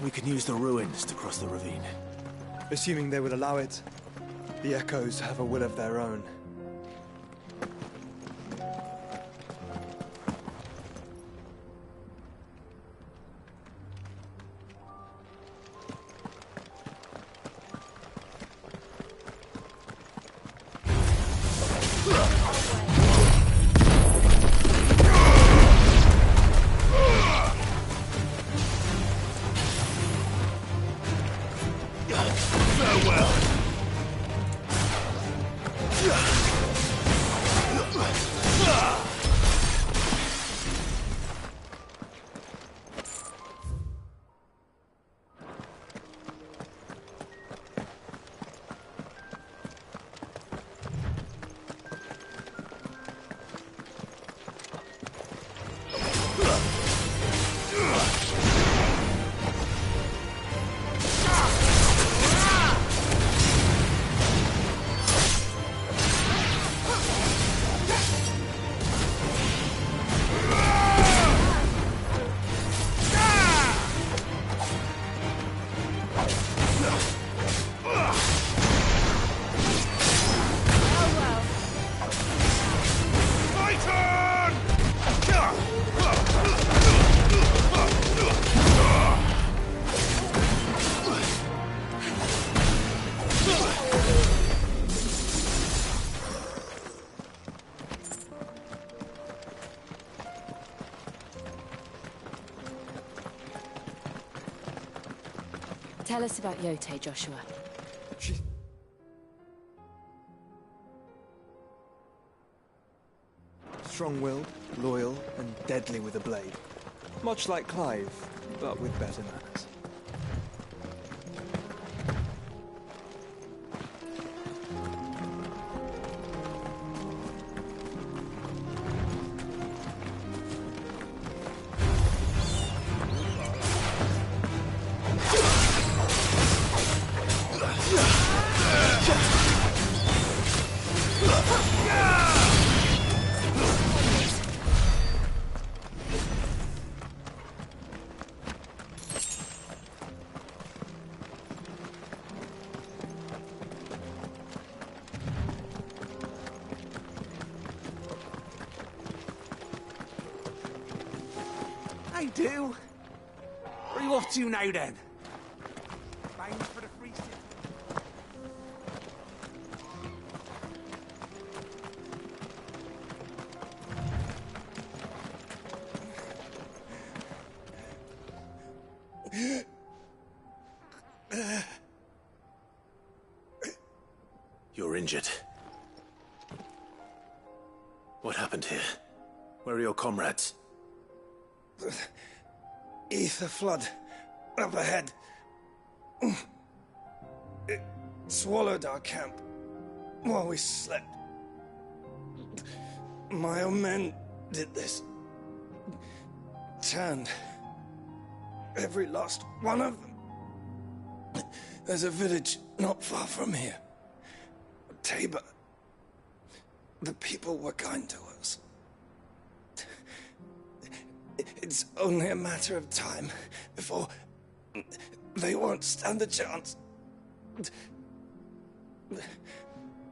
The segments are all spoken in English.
We can use the ruins to cross the ravine. Assuming they would allow it. The Echoes have a will of their own. Tell us about Yote, Joshua. Strong-willed, loyal, and deadly with a blade. Much like Clive, but with better manners. I do. Where are you off to now, then? Bound for the free city. You're injured. What happened here? Where are your comrades? Ether flood up ahead. It swallowed our camp while we slept. My own men did this. Turned every last one of them. There's a village not far from here. Tabor. The people were kind to us. It's only a matter of time before they won't stand a chance.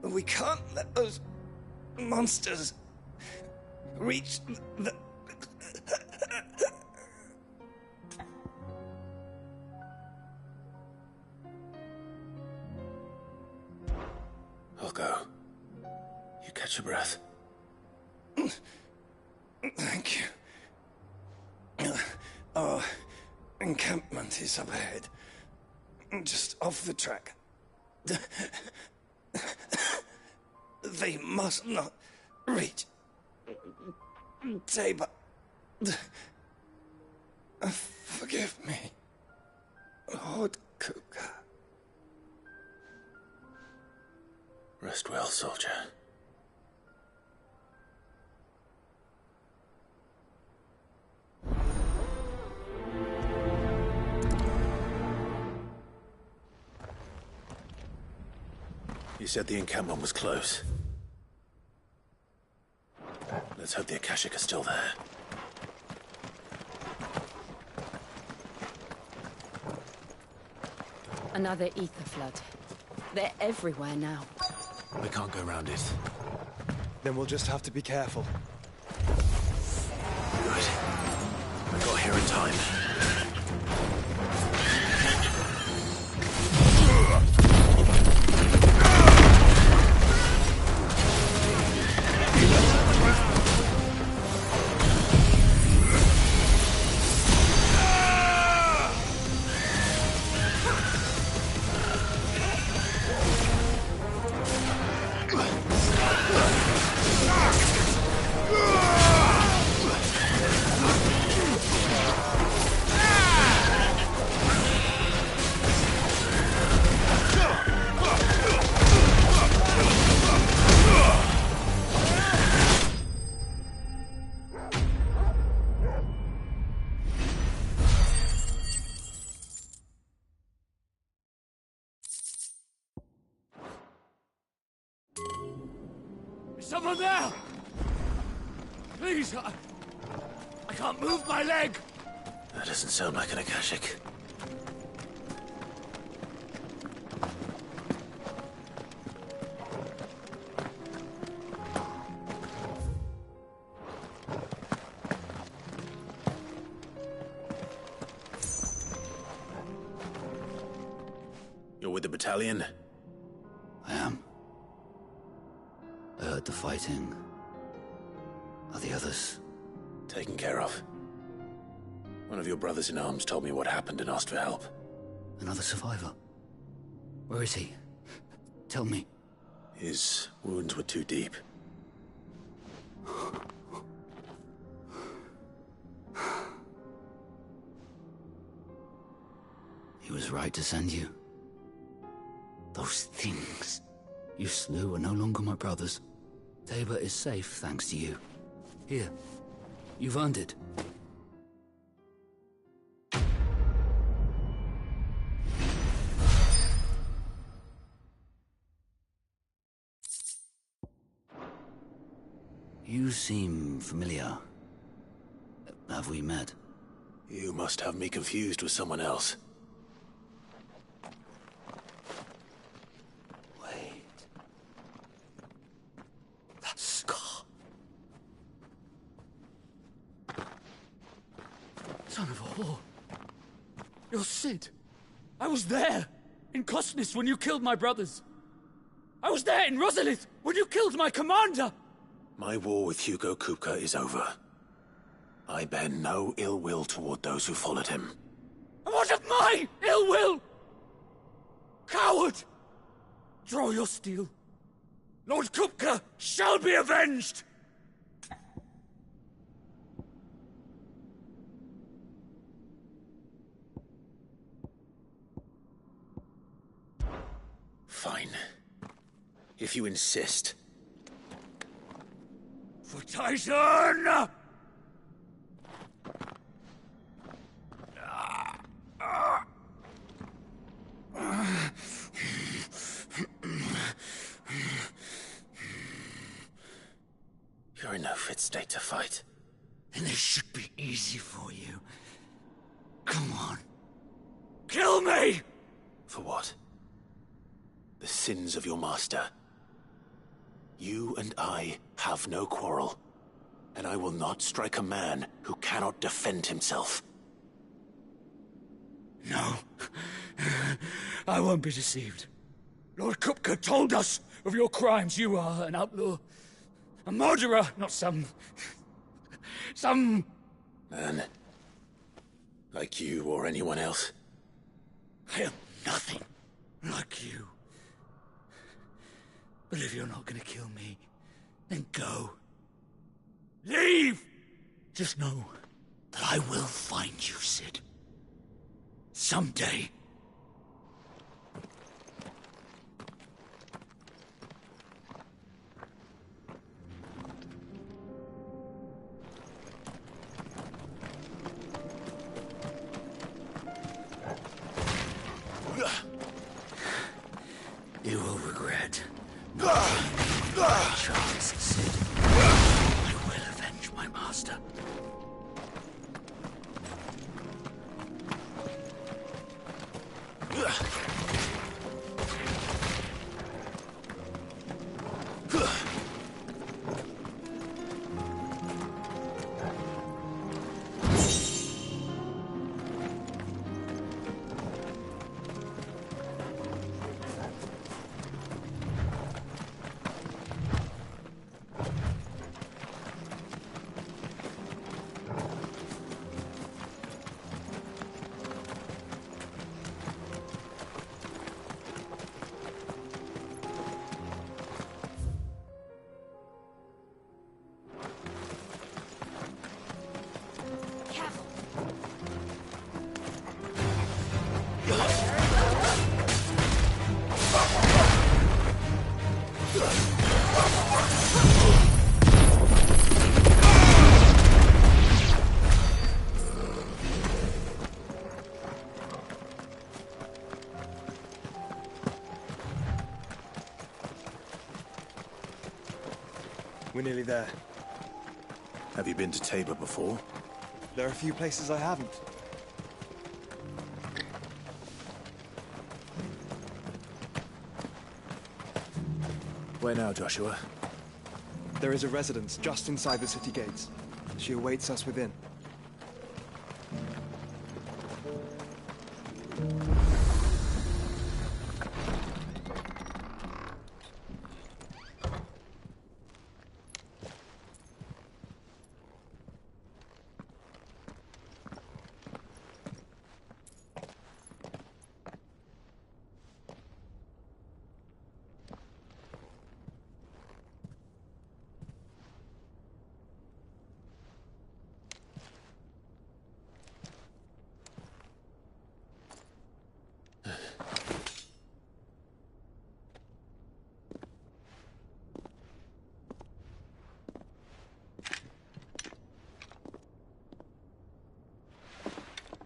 We can't let those monsters reach the... I'll go. You catch your breath. Thank you. Our encampment is up ahead. Just off the track. They must not reach Tabor. Forgive me, Lord Kupka. Rest well, soldier. You said the encampment was close. Let's hope the Akashic are still there. Another ether flood. They're everywhere now. We can't go around it. Then we'll just have to be careful. Good. We got here in time. Is someone there? Please, I can't move my leg. That doesn't sound like an Akashic. You're with the battalion? I am. I heard the fighting. Are the others? Taken care of. One of your brothers in arms told me what happened and asked for help. Another survivor? Where is he? Tell me. His wounds were too deep. He was right to send you. Those things you slew are no longer my brothers. Tabor is safe thanks to you. Here, you've earned it. You seem familiar. Have we met? You must have me confused with someone else. Wait. That scar. Son of a whore. You're Sid. I was there, in Cosnis, when you killed my brothers. I was there in Rosalith, when you killed my commander. My war with Hugo Kupka is over. I bear no ill will toward those who followed him. And what of my ill will? Coward! Draw your steel. Lord Kupka shall be avenged! Fine. If you insist. For Titan! You're in no fit state to fight. And this should be easy for you. Come on. Kill me! For what? The sins of your master. You and I have no quarrel, and I will not strike a man who cannot defend himself. No. I won't be deceived. Lord Kupka told us of your crimes. You are an outlaw. A murderer, not some Man. Like you or anyone else. I am nothing like you. But if you're not gonna kill me, then go. Leave! Just know that I will find you, Sid. Someday. You will regret not being my chance, Sid. I will avenge my master. We're nearly there. Have you been to Tabor before? There are a few places I haven't. Where now, Joshua? There is a residence just inside the city gates. She awaits us within.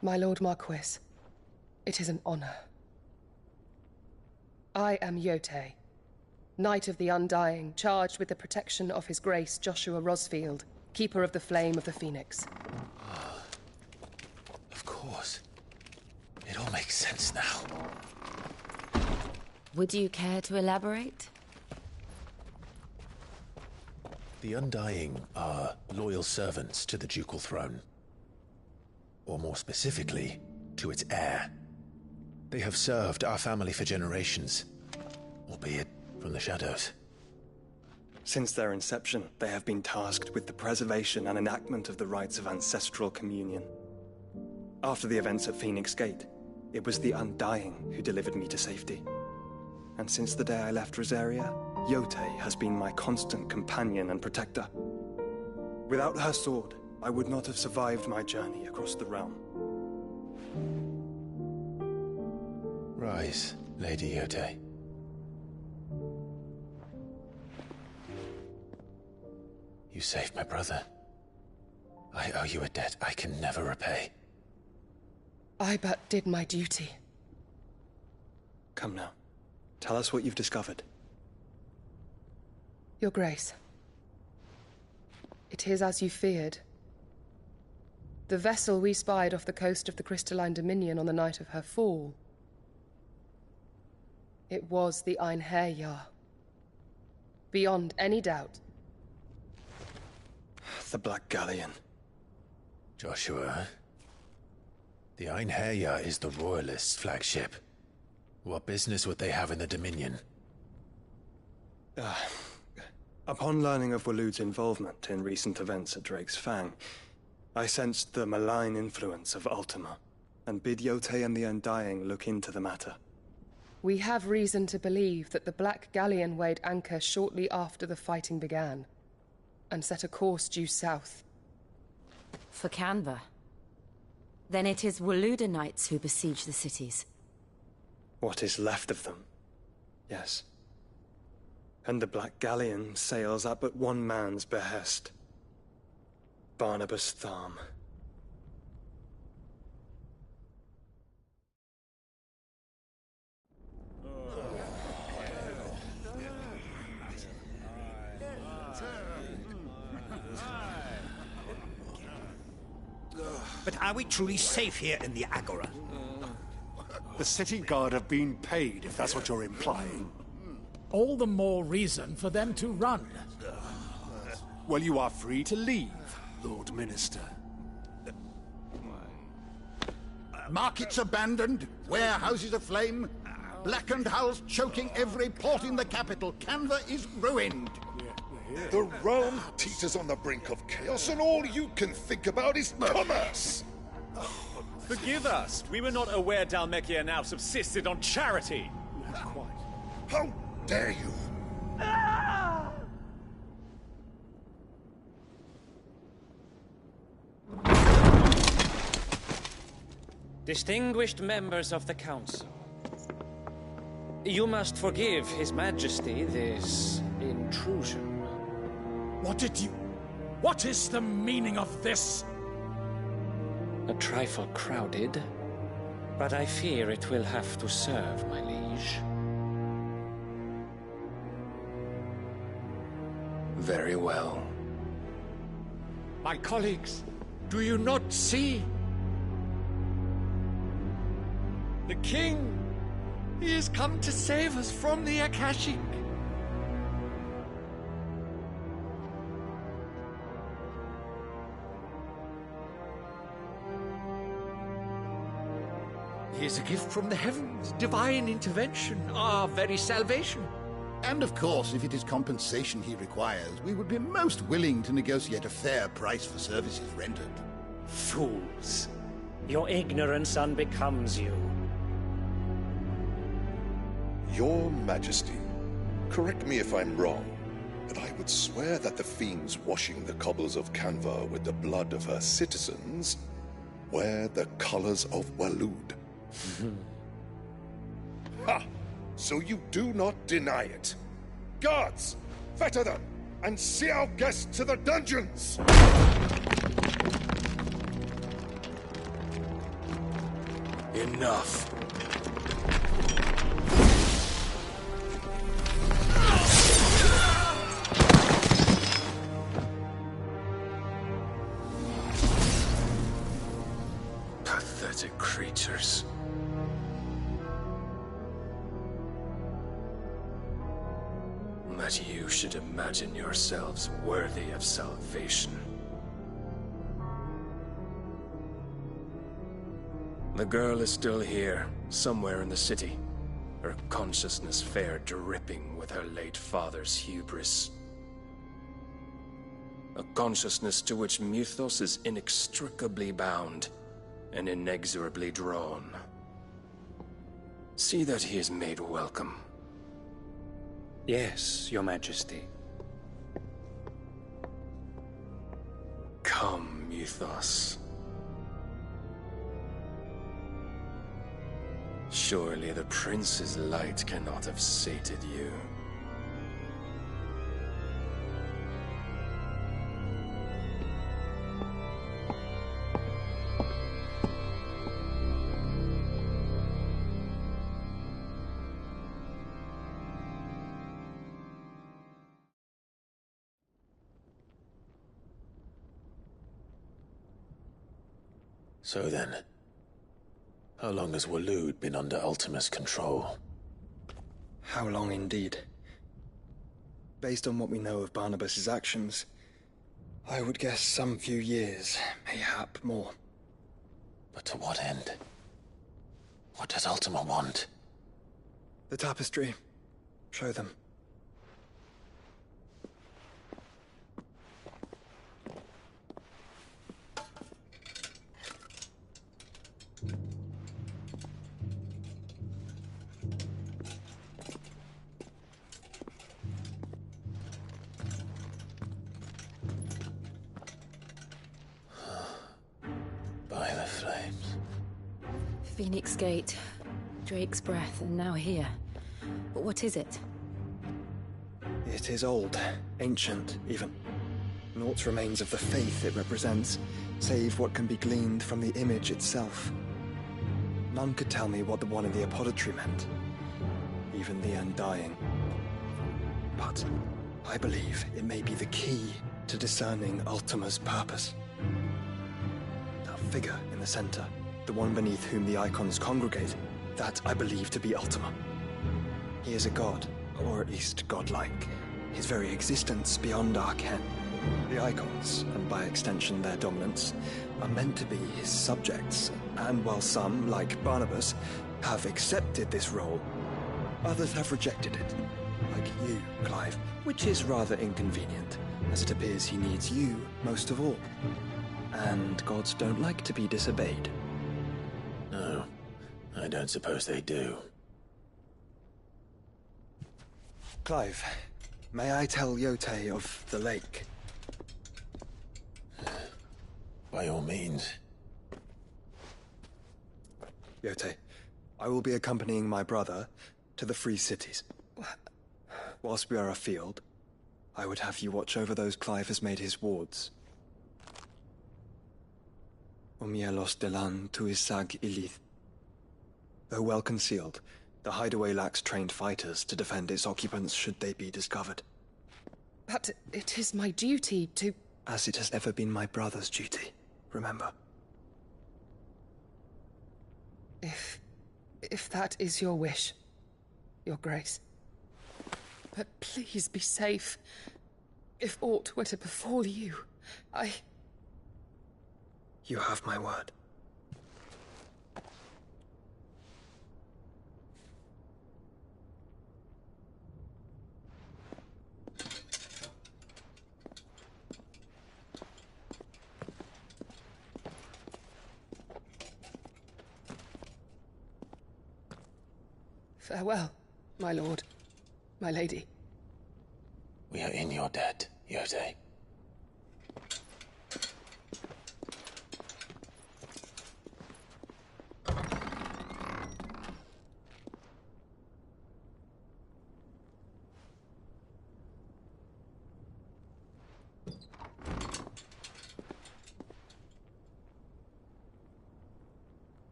My Lord Marquis, it is an honor. I am Yotei, Knight of the Undying, charged with the protection of His Grace Joshua Rosfield, Keeper of the Flame of the Phoenix. Of course. It all makes sense now. Would you care to elaborate? The Undying are loyal servants to the ducal throne. Or more specifically, to its heir. They have served our family for generations, albeit from the shadows. Since their inception, they have been tasked with the preservation and enactment of the rites of ancestral communion. After the events at Phoenix Gate, it was the Undying who delivered me to safety. And since the day I left Rosaria, Yotei has been my constant companion and protector. Without her sword, I would not have survived my journey across the realm. Rise, Lady Yotei. You saved my brother. I owe you a debt I can never repay. I but did my duty. Come now. Tell us what you've discovered. Your Grace. It is as you feared. The vessel we spied off the coast of the Crystalline Dominion on the night of her fall. It was the Einherjar. Beyond any doubt. The Black Galleon. Joshua, the Einherjar is the Royalists' flagship. What business would they have in the Dominion? Upon learning of Waloed's involvement in recent events at Drake's Fang, I sensed the malign influence of Ultima, and bid Yotei and the Undying look into the matter. We have reason to believe that the Black Galleon weighed anchor shortly after the fighting began, and set a course due south. For Canva. Then it is Waloed Knights who besiege the cities. What is left of them, yes. And the Black Galleon sails at but one man's behest. Barnabas Tharm. But are we truly safe here in the Agora? The city guard have been paid, if that's what you're implying. All the more reason for them to run. Well, you are free to leave, Lord Minister. Markets abandoned, warehouses aflame, blackened hulls choking every port in the capital. Canva is ruined. The realm teeters on the brink of chaos, and all you can think about is commerce! Forgive us! We were not aware Dhalmekia now subsisted on charity! Not quite. How dare you! Distinguished members of the Council, you must forgive His Majesty this intrusion. What is the meaning of this? A trifle crowded, but I fear it will have to serve, my liege. Very well. My colleagues, do you not see? The king! He has come to save us from the Akashic. He is a gift from the heavens, divine intervention, our very salvation. And of course, if it is compensation he requires, we would be most willing to negotiate a fair price for services rendered. Fools! Your ignorance unbecomes you. Your Majesty, correct me if I'm wrong, but I would swear that the fiends washing the cobbles of Canva with the blood of her citizens wear the colors of Waloed. Ha! So you do not deny it. Guards, fetter them, and see our guests to the dungeons! Enough. Pathetic creatures. That you should imagine yourselves worthy of salvation. The girl is still here, somewhere in the city. Her consciousness fair dripping with her late father's hubris. A consciousness to which Mythos is inextricably bound and inexorably drawn. See that he is made welcome. Yes, Your Majesty. Come, Mythos. Surely the prince's light cannot have sated you. So then, how long has Waloed been under Ultima's control? How long indeed? Based on what we know of Barnabas's actions, I would guess some few years, mayhap more. But to what end? What does Ultima want? The tapestry. Show them. By the flames. Phoenix Gate, Drake's Breath, and now here. But what is it? It is old, ancient, even. Naught remains of the faith it represents, save what can be gleaned from the image itself. None could tell me what the one in the apothecary meant, even the Undying. But I believe it may be the key to discerning Ultima's purpose. That figure in the center, the one beneath whom the icons congregate, that I believe to be Ultima. He is a god, or at least godlike, his very existence beyond our ken. The icons, and by extension their dominants, are meant to be his subjects, and while some, like Barnabas, have accepted this role, others have rejected it, like you, Clive, which is rather inconvenient, as it appears he needs you most of all. And gods don't like to be disobeyed. No, I don't suppose they do. Clive, may I tell Yote of the lake? By all means. Yote, I will be accompanying my brother to the Free Cities. Whilst we are afield, I would have you watch over those Clive has made his wards. Omielos delan tuisag ilith. Though well concealed, the hideaway lacks trained fighters to defend its occupants should they be discovered. But it is my duty to... As it has ever been my brother's duty, remember. If that is your wish, Your Grace. But please be safe. If aught were to befall you, You have my word. Farewell, my lord, my lady. We are in your debt, Yode.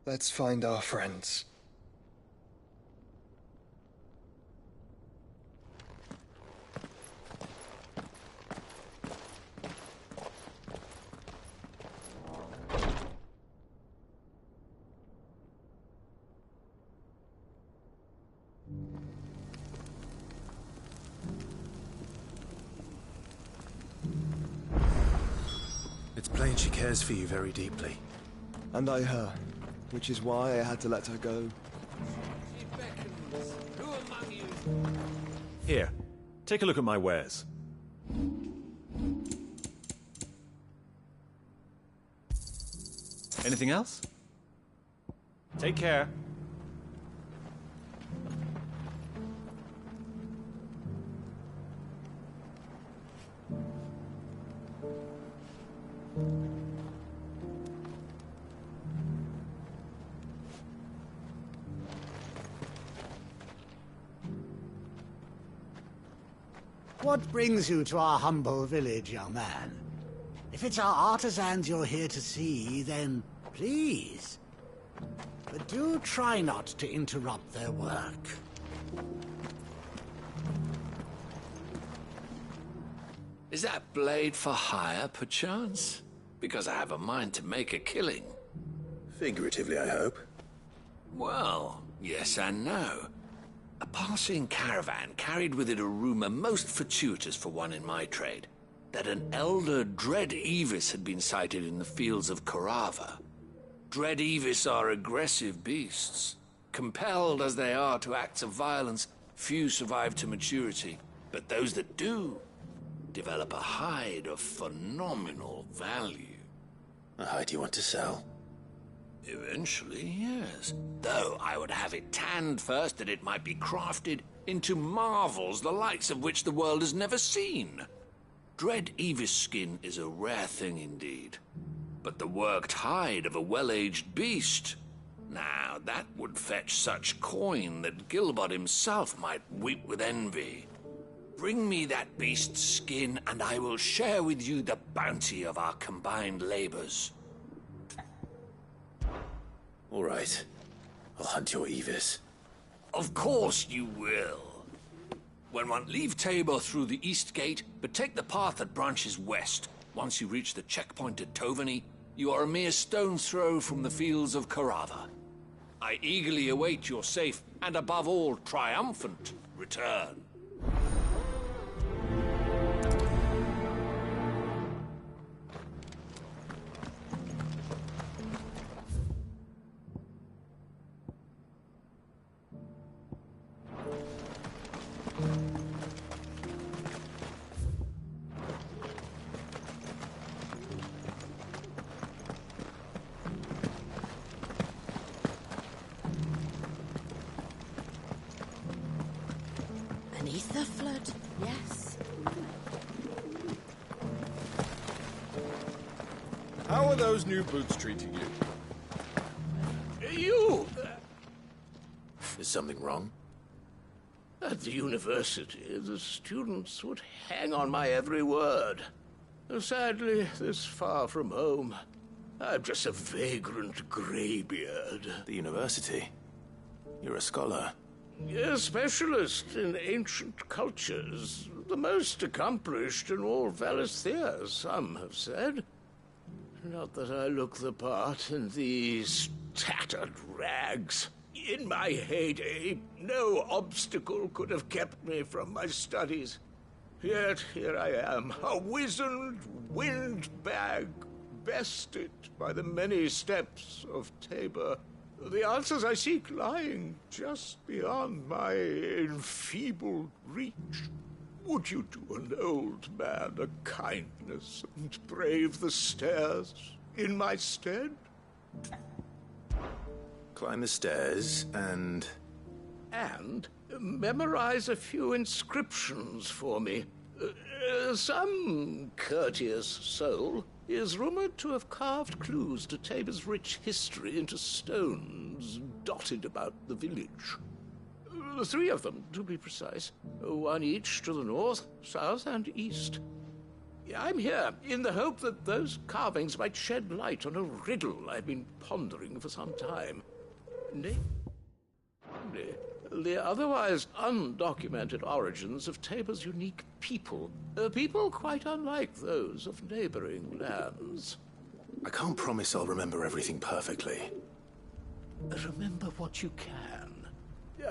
Let's find our friends. It's plain she cares for you very deeply. And I her, which is why I had to let her go. Here, take a look at my wares. Anything else? Take care. What brings you to our humble village, young man? If it's our artisans you're here to see, then please. But do try not to interrupt their work. Is that blade for hire, perchance? Because I have a mind to make a killing. Figuratively, I hope. Well, yes and no. A passing caravan carried with it a rumor most fortuitous for one in my trade, that an elder Dread Evis had been sighted in the fields of Korava. Dread Evis are aggressive beasts. Compelled as they are to acts of violence, few survive to maturity, but those that do develop a hide of phenomenal value. A hide you want to sell? Eventually, yes. Though I would have it tanned first that it might be crafted into marvels the likes of which the world has never seen. Dread Evis skin is a rare thing indeed. But the worked hide of a well-aged beast, now that would fetch such coin that Gilbert himself might weep with envy. Bring me that beast's skin, and I will share with you the bounty of our combined labors. All right. I'll hunt your Evis. Of course you will. When one leave Tabor through the east gate, but take the path that branches west. Once you reach the checkpoint at Tovany, you are a mere stone's throw from the fields of Korava. I eagerly await your safe, and above all, triumphant return. Beneath the flood, yes. How are those new boots treating you? You! Is something wrong? At the university, the students would hang on my every word. Sadly, this far from home, I'm just a vagrant greybeard. The university? You're a scholar. A specialist in ancient cultures. The most accomplished in all Valisthea, some have said. Not that I look the part in these tattered rags. In my heyday, no obstacle could have kept me from my studies. Yet here I am, a wizened windbag, bested by the many steps of Tabor. The answers I seek lying just beyond my enfeebled reach. Would you do an old man a kindness and brave the stairs in my stead? Climb the stairs and... And memorize a few inscriptions for me. Some courteous soul is rumored to have carved clues to Tabor's rich history into stones dotted about the village. 3 of them, to be precise. 1 each to the north, south, and east. I'm here in the hope that those carvings might shed light on a riddle I've been pondering for some time. Namely, the otherwise undocumented origins of Tabor's unique people. People quite unlike those of neighboring lands. I can't promise I'll remember everything perfectly. Remember what you can.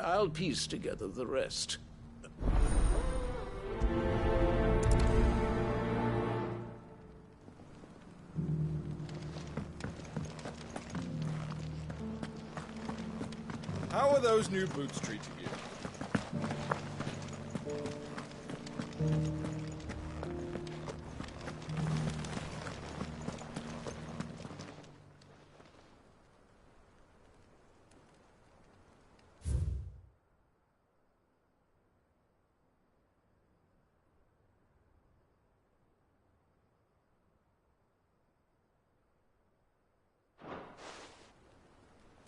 I'll piece together the rest. How are those new boots treating you?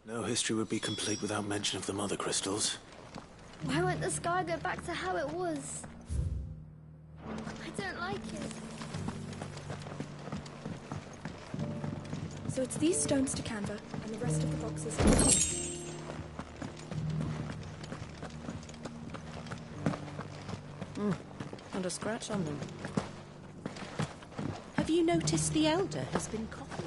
No history would be complete without mention of the Mother Crystals. Why won't the sky go back to how it was? I don't like it. So it's these stones to Canva, and the rest of the boxes. And a scratch on them. Have you noticed the Elder has been coughing?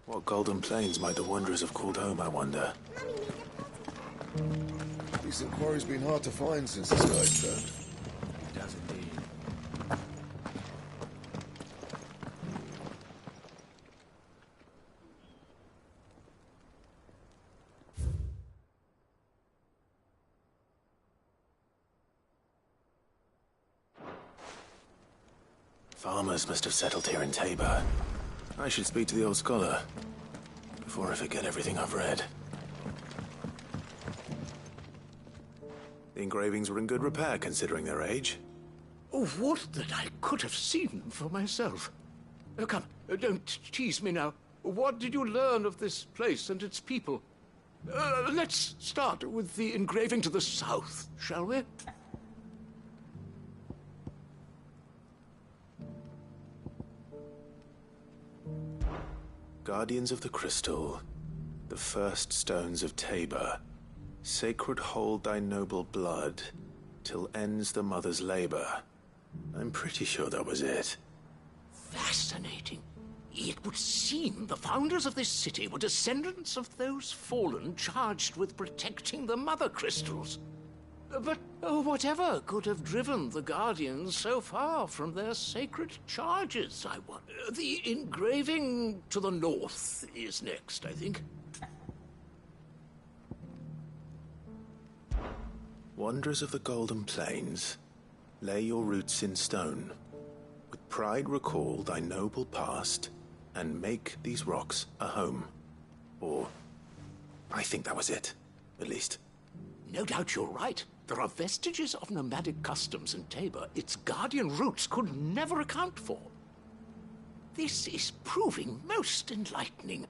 What golden plains might the wanderers have called home, I wonder? These inquiries been hard to find since the sky's turned. It does indeed. Farmers must have settled here in Tabor. I should speak to the old scholar before I forget everything I've read. The engravings were in good repair considering their age. Oh, what that I could have seen for myself. Come, don't tease me now. What did you learn of this place and its people? Let's start with the engraving to the south, shall we? Guardians of the Crystal, the first stones of Tabor, sacred hold thy noble blood, till ends the mother's labor. I'm pretty sure that was it. Fascinating. It would seem the founders of this city were descendants of those fallen charged with protecting the Mother Crystals. But whatever could have driven the Guardians so far from their sacred charges, I wonder? The engraving to the north is next, I think. Wanderers of the Golden Plains, lay your roots in stone. With pride recall thy noble past, and make these rocks a home. Or, I think that was it, at least. No doubt you're right. There are vestiges of nomadic customs in Tabor its guardian roots could never account for. This is proving most enlightening.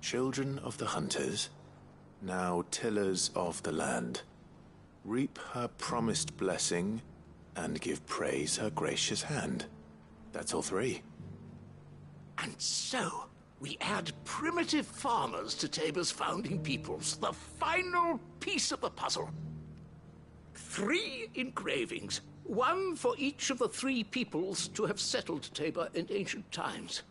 Children of the hunters, now tillers of the land, reap her promised blessing and give praise her gracious hand. That's all three. And so, we add primitive farmers to Tabor's founding peoples, the final piece of the puzzle. 3 engravings, 1 for each of the 3 peoples to have settled Tabor in ancient times.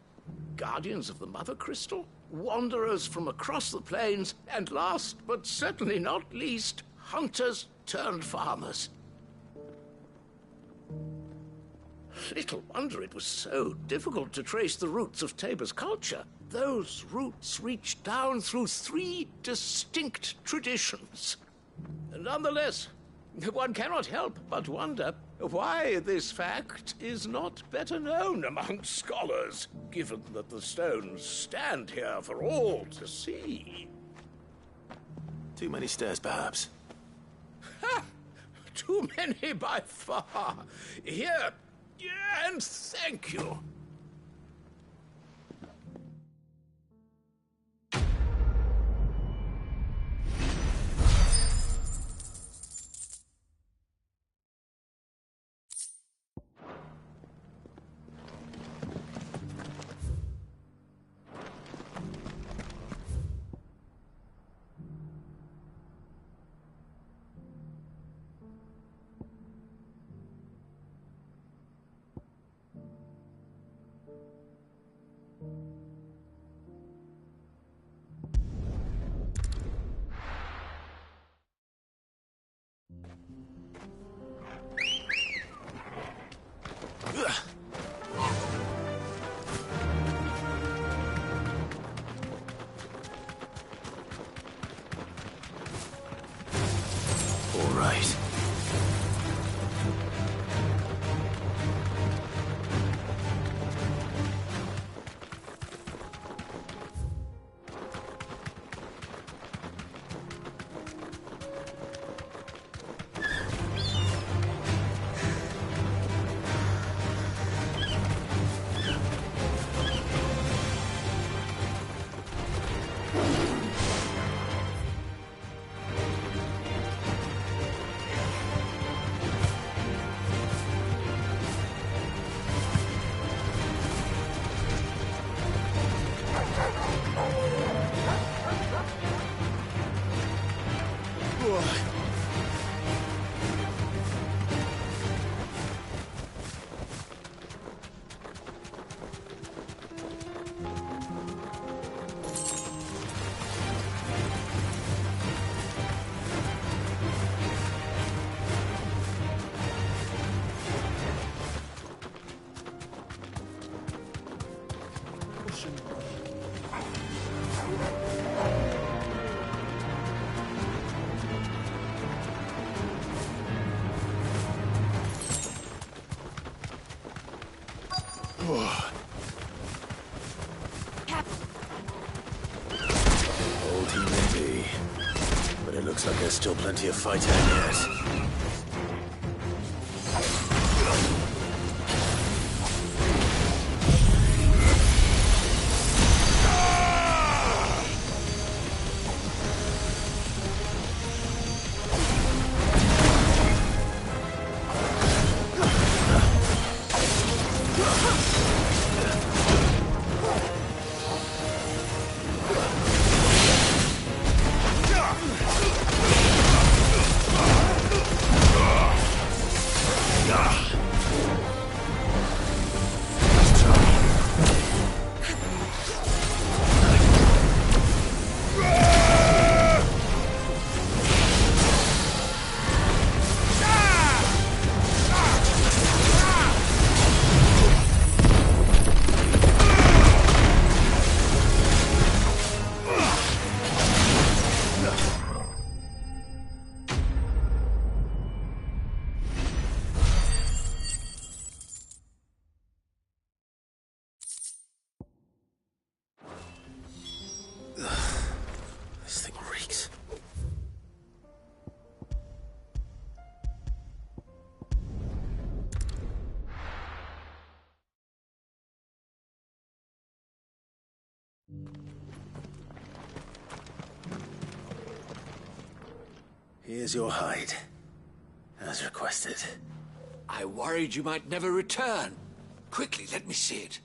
Guardians of the Mother Crystal, wanderers from across the plains, and last but certainly not least, hunters turned farmers. Little wonder it was so difficult to trace the roots of Tabor's culture. Those roots reach down through 3 distinct traditions. Nonetheless, one cannot help but wonder why this fact is not better known among scholars, given that the stones stand here for all to see. Too many stairs, perhaps. Ha! Too many by far. Here, and thank you. All right. Old he may be, but it looks like there's still plenty of fighting yet. Here's your hide, as requested. I worried you might never return. Quickly, let me see it.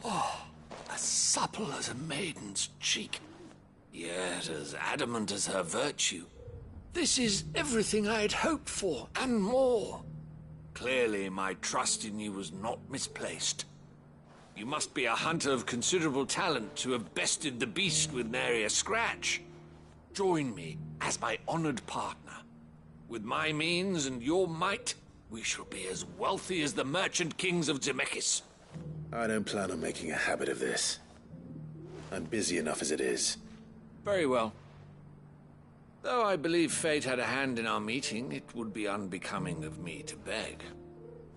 Oh, as supple as a maiden's cheek, yet as adamant as her virtue. This is everything I had hoped for, and more. Clearly, my trust in you was not misplaced. You must be a hunter of considerable talent to have bested the beast with nary a scratch. Join me as my honored partner. With my means and your might, we shall be as wealthy as the merchant kings of Zemeckis. I don't plan on making a habit of this. I'm busy enough as it is. Very well. Though I believe fate had a hand in our meeting, it would be unbecoming of me to beg.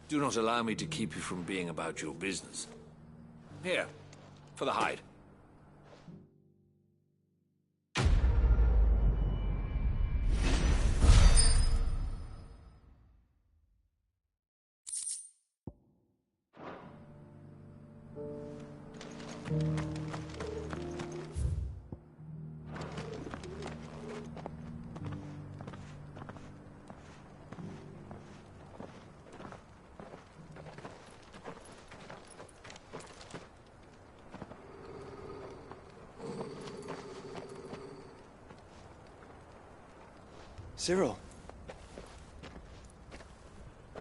Do not allow me to keep you from being about your business. Here, for the hide. Cyril.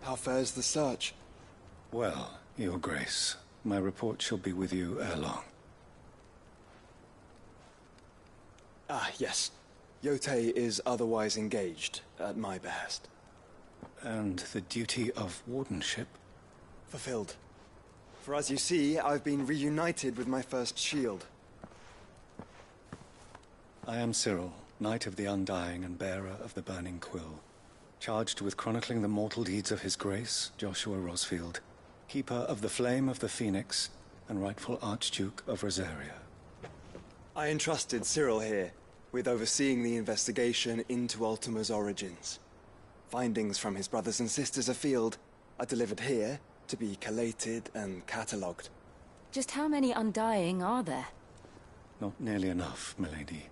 How fares the search? Well, Your Grace, my report shall be with you ere long. Ah, yes. Yotei is otherwise engaged, at my behest. And the duty of wardenship? Fulfilled. For as you see, I've been reunited with my first shield. I am Cyril, Knight of the Undying and bearer of the Burning Quill, charged with chronicling the mortal deeds of His Grace, Joshua Rosfield, keeper of the Flame of the Phoenix and rightful Archduke of Rosaria. I entrusted Cyril here with overseeing the investigation into Ultima's origins. Findings from his brothers and sisters afield are delivered here to be collated and catalogued. Just how many Undying are there? Not nearly enough, milady.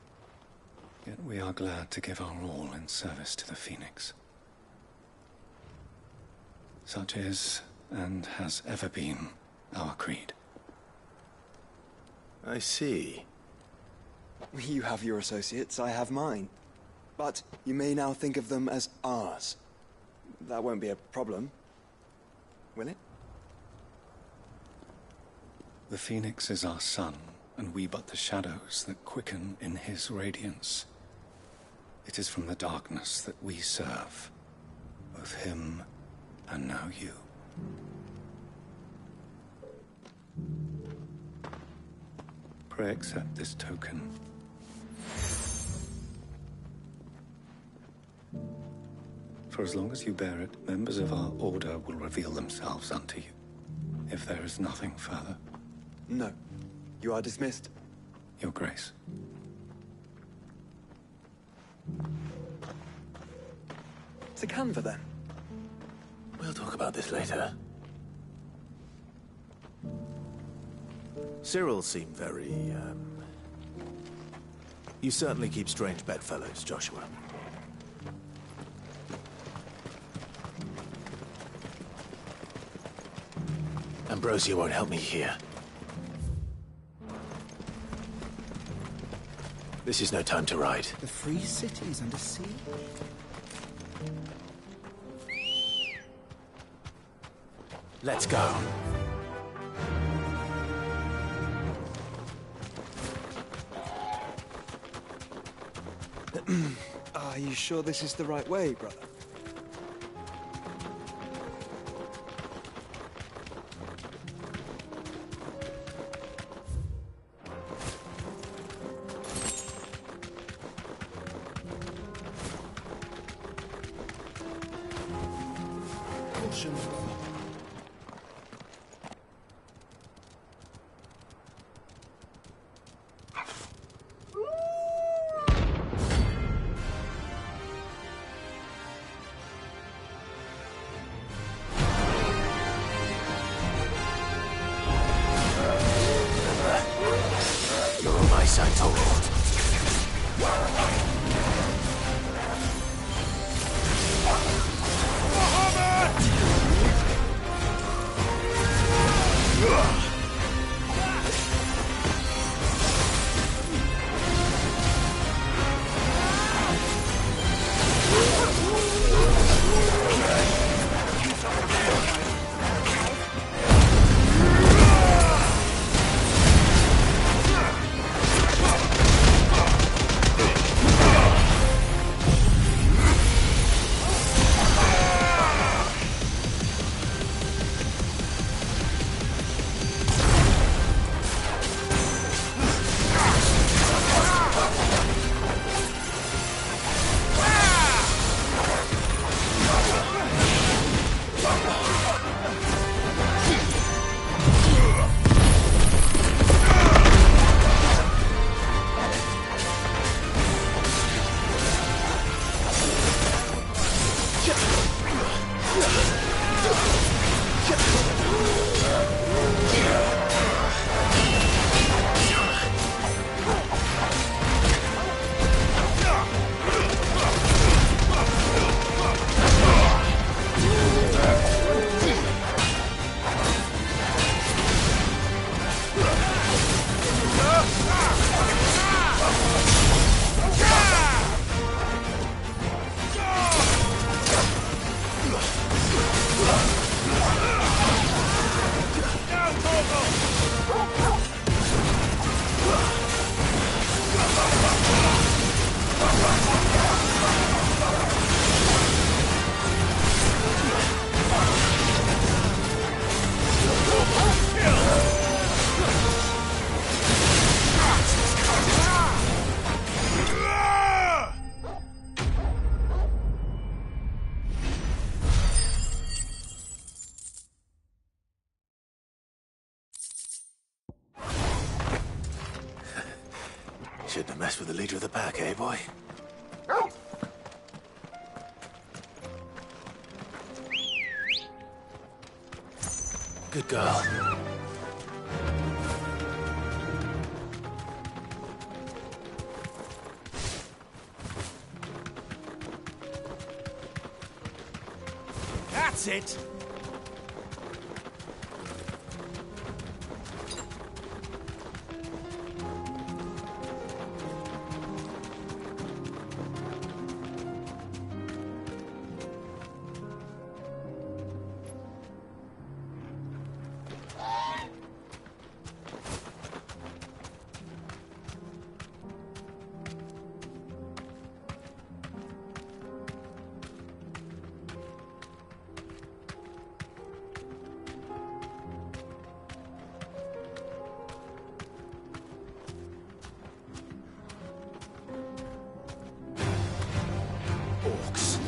Yet we are glad to give our all in service to the Phoenix. Such is, and has ever been, our creed. I see. You have your associates, I have mine. But you may now think of them as ours. That won't be a problem, will it? The Phoenix is our sun, and we but the shadows that quicken in his radiance. It is from the darkness that we serve, both him and now you. Pray accept this token. For as long as you bear it, members of our order will reveal themselves unto you. If there is nothing further. No. You are dismissed. Your Grace. To Canva, then. We'll talk about this later. Cyril seemed very, You certainly keep strange bedfellows, Joshua. Ambrosia won't help me here. This is no time to ride. The free city is under siege. Let's go. Are you sure this is the right way, brother? this I told. Shouldn't have messed with the leader of the pack, eh, boy? Good girl. That's it! Orcs.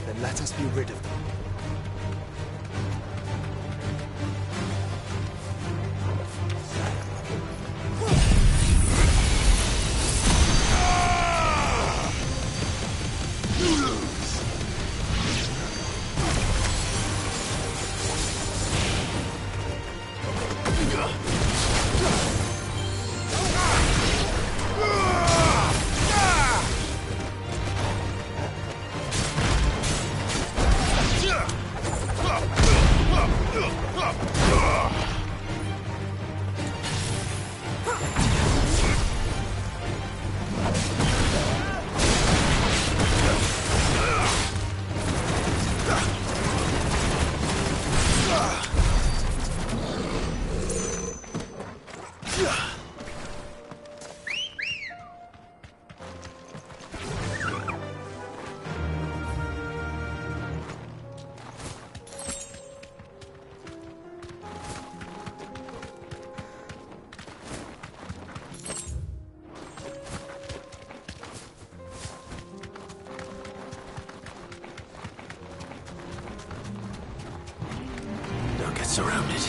Then let us be rid of them. Surrounded.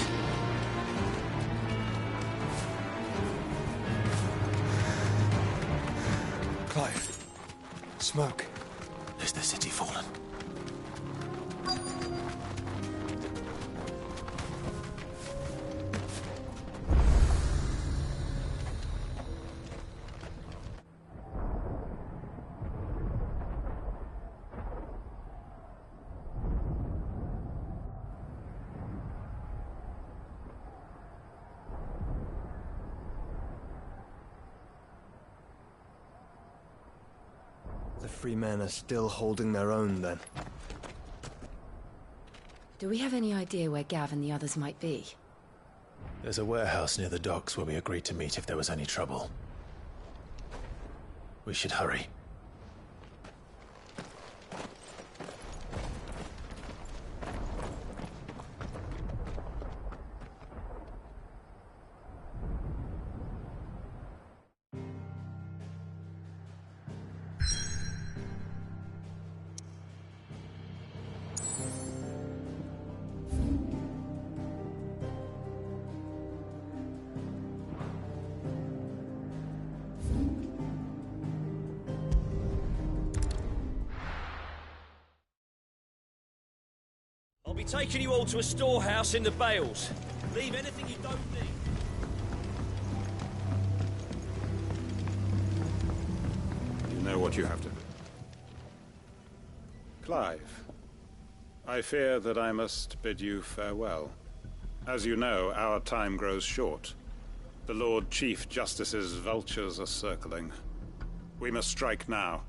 Clive. Smoke. Is the city fallen? Joffrey men are still holding their own, then. Do we have any idea where Gav and the others might be? There's a warehouse near the docks where we agreed to meet if there was any trouble. We should hurry. I'll be taking you all to a storehouse in the Bales. Leave anything you don't need. You know what you have to do. Clive, I fear that I must bid you farewell. As you know, our time grows short. The Lord Chief Justice's vultures are circling. We must strike now.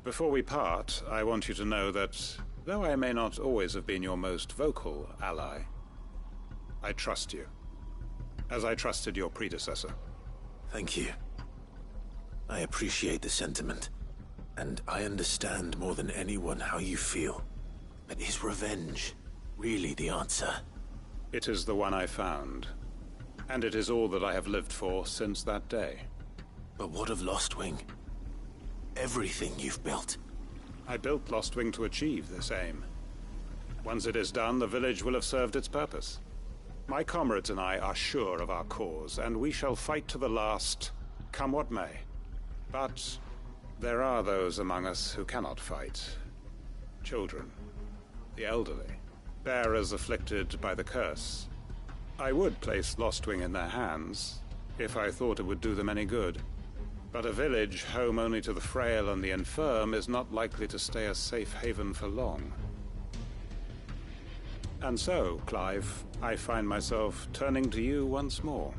Before we part, I want you to know that though I may not always have been your most vocal ally, I trust you, as I trusted your predecessor. Thank you. I appreciate the sentiment, and I understand more than anyone how you feel. But is revenge really the answer? It is the one I found, and it is all that I have lived for since that day. But what of Lostwing? Everything you've built. I built Lostwing to achieve this aim. Once it is done, the village will have served its purpose. My comrades and I are sure of our cause, and we shall fight to the last, come what may. But there are those among us who cannot fight. Children, the elderly, bearers afflicted by the curse. I would place Lostwing in their hands, if I thought it would do them any good. But a village home only to the frail and the infirm is not likely to stay a safe haven for long. And so, Clive, I find myself turning to you once more.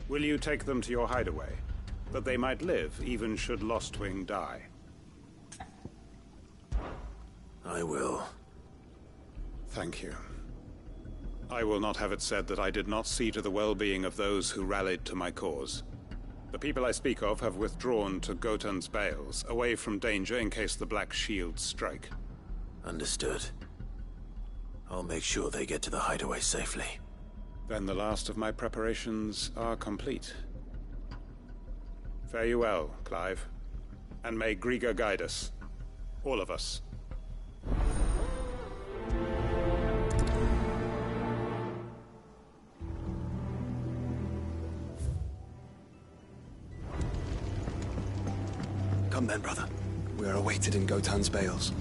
Will you take them to your hideaway, that they might live even should Lostwing die? I will. Thank you. I will not have it said that I did not see to the well-being of those who rallied to my cause. The people I speak of have withdrawn to Gotan's Bales, away from danger in case the Black Shields strike. Understood. I'll make sure they get to the hideaway safely. Then the last of my preparations are complete. Fare you well, Clive. And may Griga guide us. All of us. Come then, brother. We are awaited in Gotan's Bales.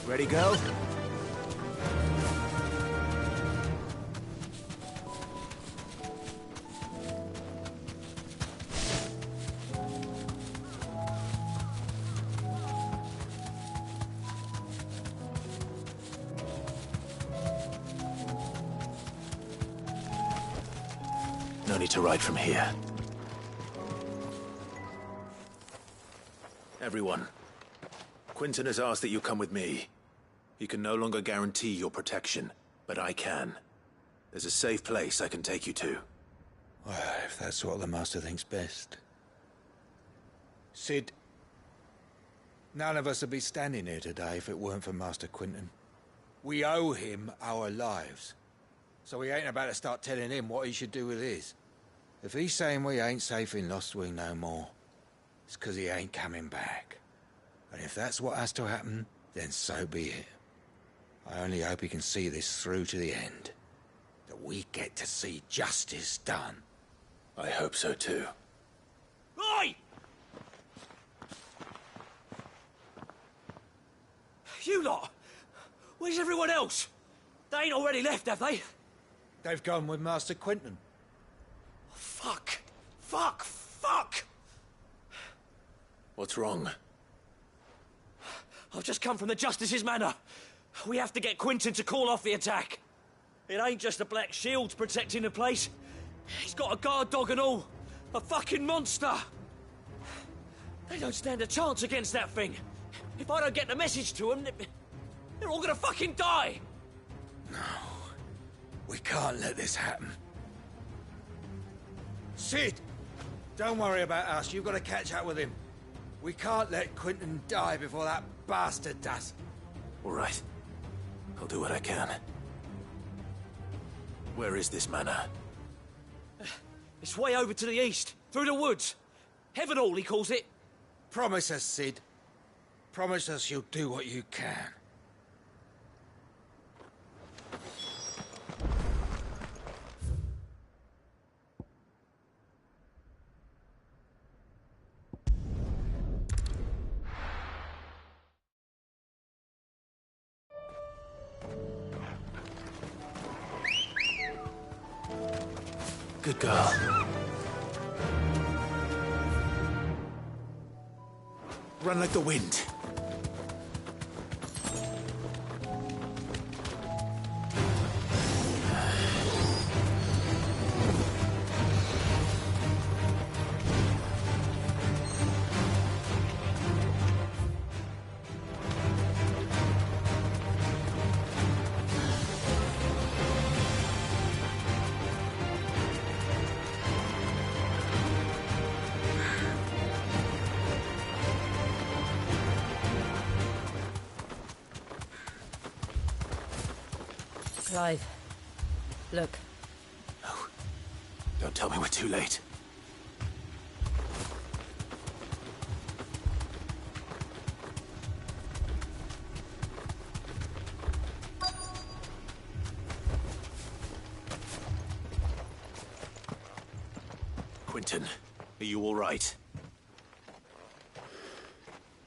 Ready, girl? No need to ride from here. Everyone, Quinton has asked that you come with me. He can no longer guarantee your protection, but I can. There's a safe place I can take you to. Well, if that's what the Master thinks best. Sid, none of us would be standing here today if it weren't for Master Quinton. We owe him our lives. So we ain't about to start telling him what he should do with his. If he's saying we ain't safe in Lostwing no more, it's 'cause he ain't coming back. And if that's what has to happen, then so be it. I only hope he can see this through to the end. That we get to see justice done. I hope so too. Oi! You lot! Where's everyone else? They ain't already left, have they? They've gone with Master Quinton. Fuck! Fuck! Fuck! What's wrong? I've just come from the Justice's Manor. We have to get Quinton to call off the attack. It ain't just the Black Shields protecting the place. He's got a guard dog and all. A fucking monster. They don't stand a chance against that thing. If I don't get the message to them, they're all gonna fucking die. No. We can't let this happen. Sid! Don't worry about us. You've got to catch up with him. We can't let Quinton die before that bastard does. All right. I'll do what I can. Where is this manor? It's way over to the east, through the woods. Heavenhall, he calls it. Promise us, Sid. Promise us you'll do what you can. Good girl. Run like the wind. Clive, look. No. Don't tell me we're too late. Quinton, are you all right?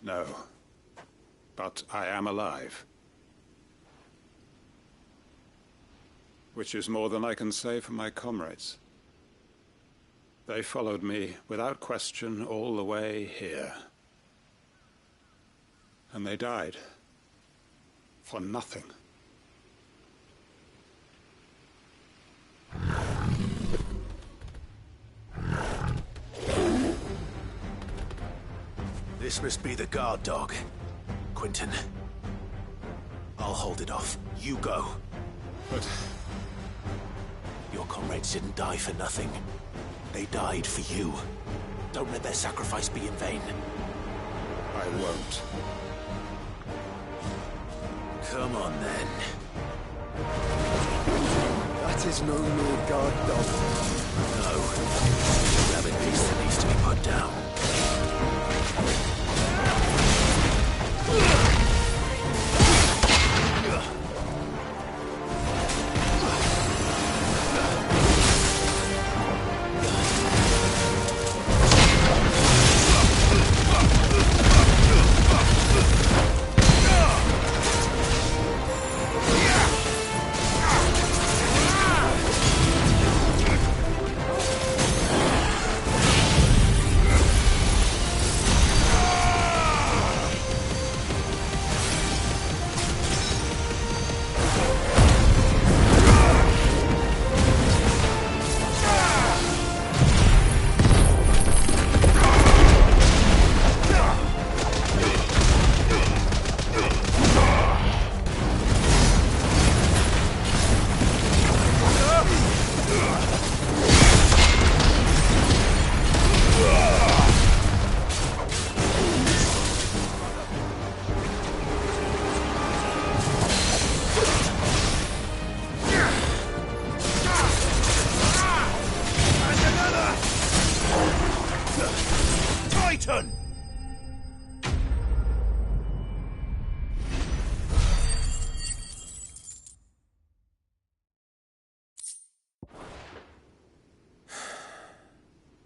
No. But I am alive. Which is more than I can say for my comrades. They followed me without question all the way here. And they died. For nothing. This must be the guard dog. Quinton. I'll hold it off. You go. But... Your comrades didn't die for nothing. They died for you. Don't let their sacrifice be in vain. I won't. Come on, then. That is no mere guard dog. No. It's a rabid beast that needs to be put down.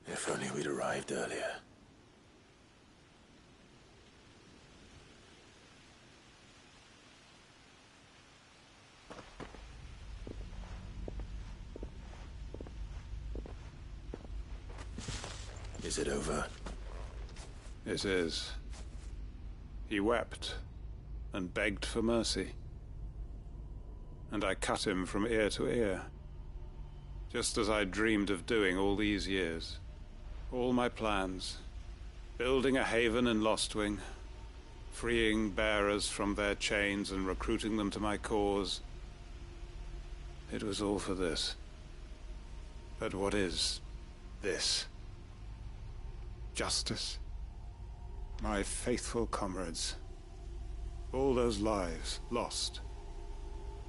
If only we'd arrived earlier. Is it over? It is. He wept and begged for mercy. And I cut him from ear to ear, just as I dreamed of doing all these years. All my plans, building a haven in Lostwing, freeing bearers from their chains and recruiting them to my cause. It was all for this. But what is this? Justice? My faithful comrades. All those lives lost,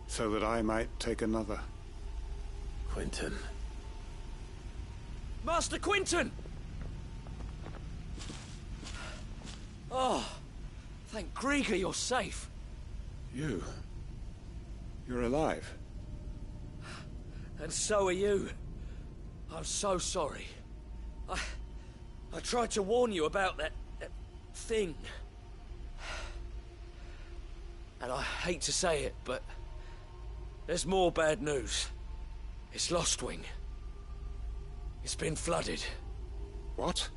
so that I might take another. Quentin. Master Quentin! Oh, thank Grieger you're safe. You're alive. And so are you. I'm so sorry. I tried to warn you about that thing. And I hate to say it, but there's more bad news. It's Lostwing. It's been flooded. What?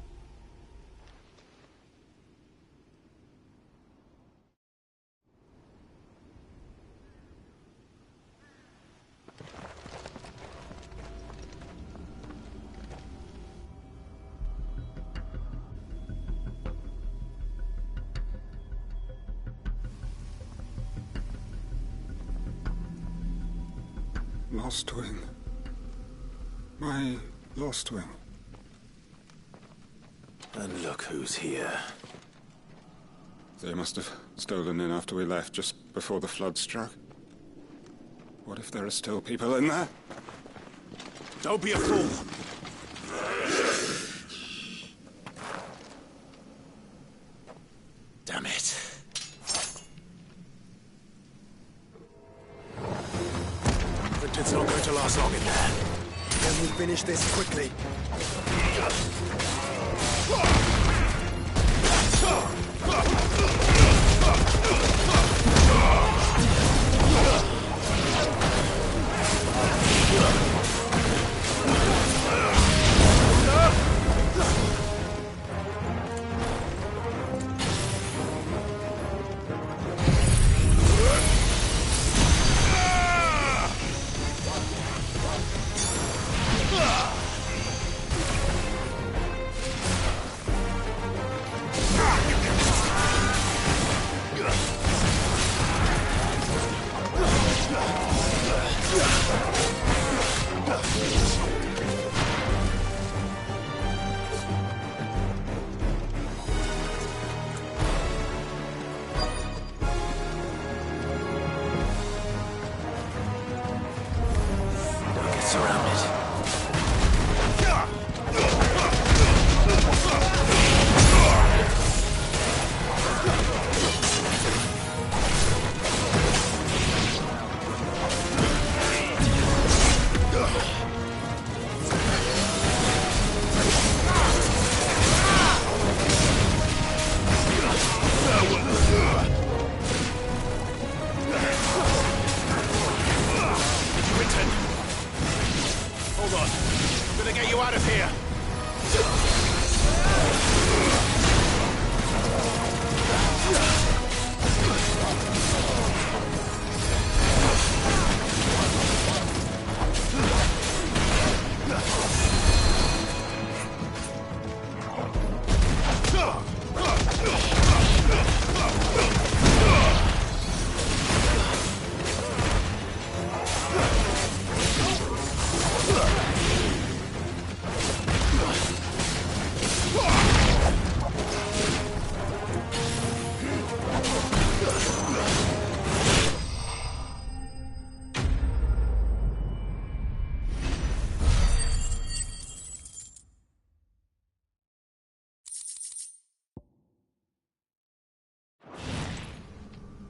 Lostwing. My Lostwing. And look who's here. They must have stolen in after we left, just before the flood struck. What if there are still people in there? Don't be a fool! Damn it. Quentin's not going to last long in there. Can we finish this quickly?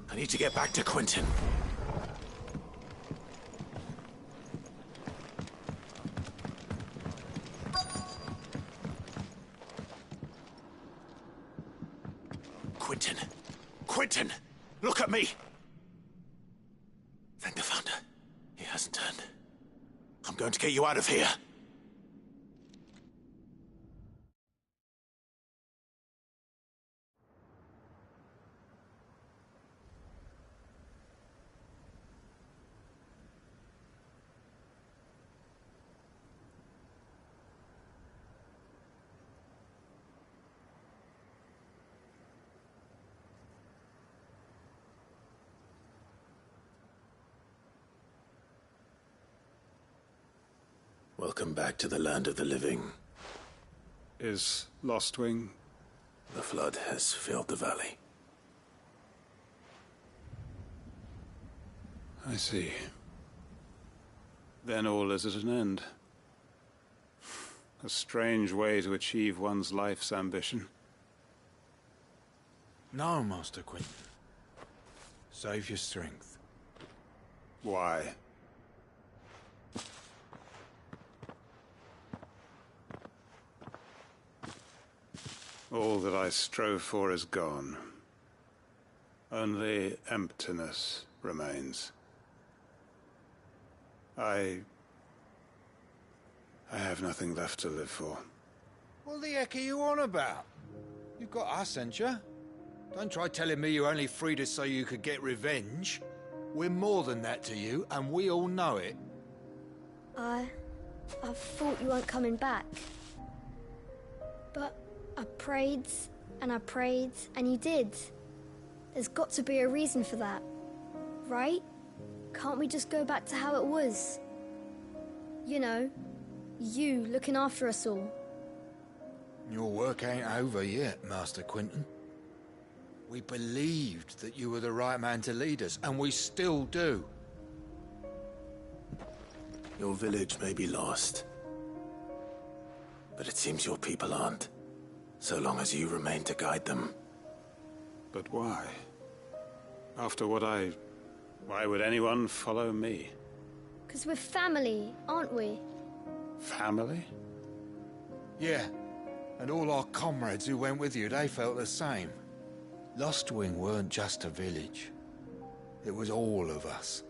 I need to get back to Quentin. Quentin! Quentin! Look at me! Thank the Founder. He hasn't turned. I'm going to get you out of here. Welcome back to the land of the living. Is Lostwing? The flood has filled the valley. I see. Then all is at an end. A strange way to achieve one's life's ambition. No, Master Quinton. Save your strength. Why? All that I strove for is gone. Only emptiness remains. I have nothing left to live for. What the heck are you on about? You've got us, ain't you? Don't try telling me you only freed us so you could get revenge. We're more than that to you, and we all know it. I thought you weren't coming back. But I prayed, and you did. There's got to be a reason for that, right? Can't we just go back to how it was? You know, you looking after us all. Your work ain't over yet, Master Quinton. We believed that you were the right man to lead us, and we still do. Your village may be lost, but it seems your people aren't, so long as you remain to guide them. But why? After what why would anyone follow me? 'Cause we're family, aren't we? Family? Yeah, and all our comrades who went with you, they felt the same. Lostwing weren't just a village. It was all of us.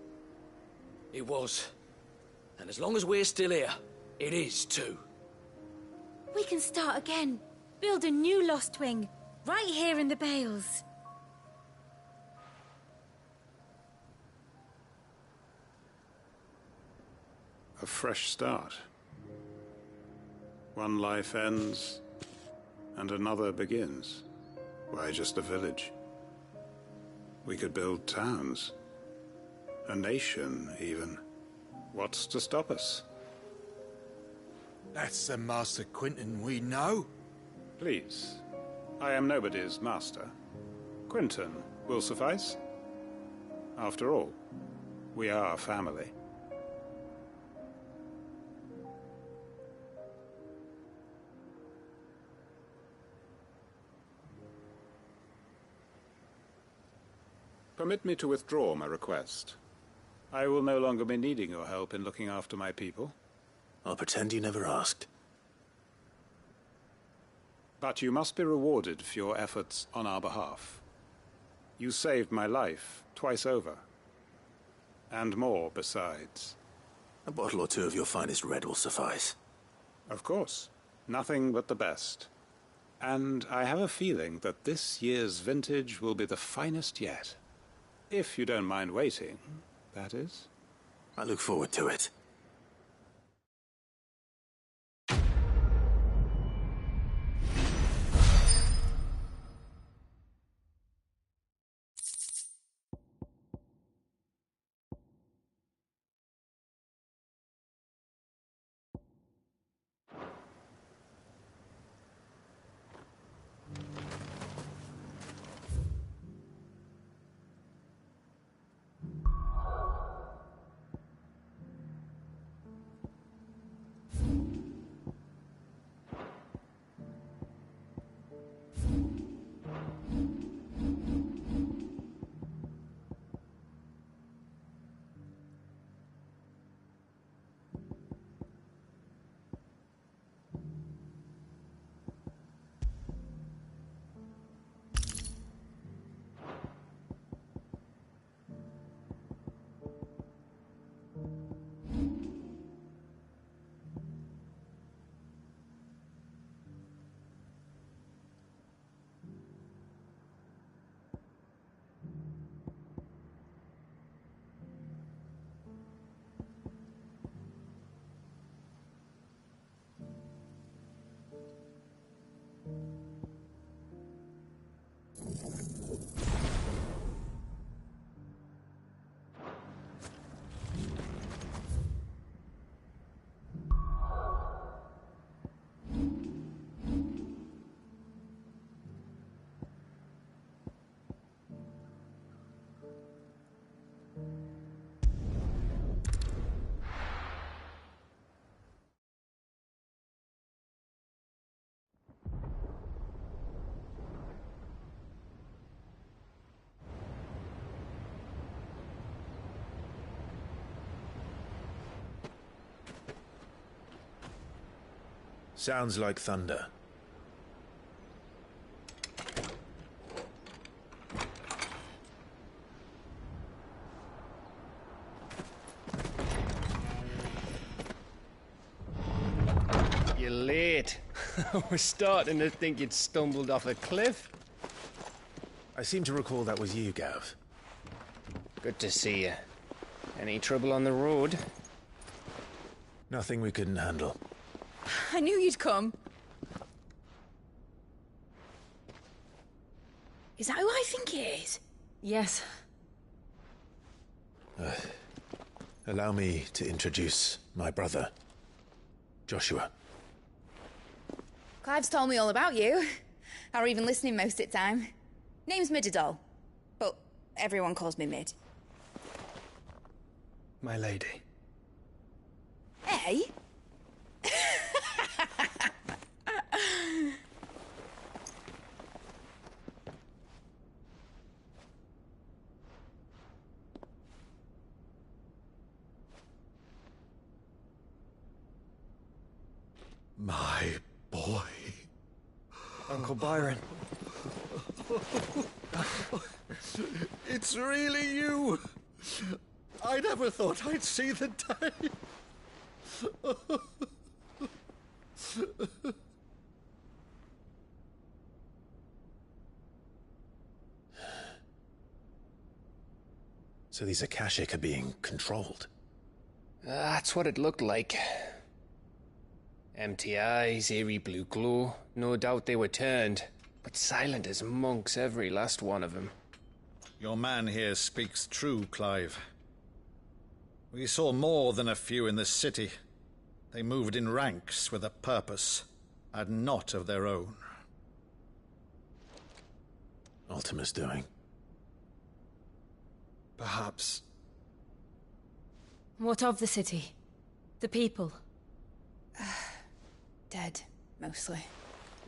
It was. And as long as we're still here, it is too. We can start again. Build a new Lostwing. Right here in the Bales. A fresh start. One life ends, and another begins. Why just a village? We could build towns. A nation, even. What's to stop us? That's the Master Quinton we know. Please. I am nobody's master. Quinton will suffice. After all, we are family. Permit me to withdraw my request. I will no longer be needing your help in looking after my people. I'll pretend you never asked. But you must be rewarded for your efforts on our behalf. You saved my life twice over. And more besides. A bottle or two of your finest red will suffice. Of course. Nothing but the best. And I have a feeling that this year's vintage will be the finest yet. If you don't mind waiting, that is. I look forward to it. Sounds like thunder. You're late. I was starting to think you'd stumbled off a cliff. I seem to recall that was you, Gav. Good to see you. Any trouble on the road? Nothing we couldn't handle. I knew you'd come. Is that who I think it is? Yes. Allow me to introduce my brother, Joshua. Clive's told me all about you. Or even listening most of the time. Name's Midadol, but everyone calls me Mid. My lady. Hey? My boy. Uncle Byron. It's really you. I never thought I'd see the day. So these Akashic are being controlled? That's what it looked like. Empty eyes, eerie blue glow. No doubt they were turned, but silent as monks, every last one of them. Your man here speaks true, Clive. We saw more than a few in the city. They moved in ranks with a purpose, and not of their own. Ultima's doing. Perhaps. What of the city? The people? Dead, mostly.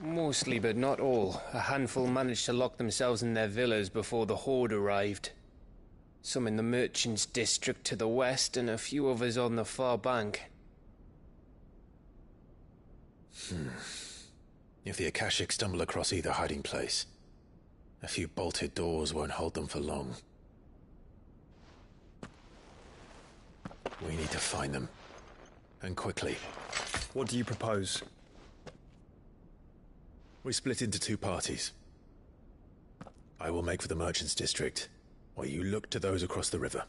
Mostly, but not all. A handful managed to lock themselves in their villas before the Horde arrived. Some in the Merchants' District to the west, and a few others on the far bank. If the Akashic stumble across either hiding place, a few bolted doors won't hold them for long. We need to find them. And quickly. What do you propose? We split into two parties. I will make for the Merchants' District, while you look to those across the river.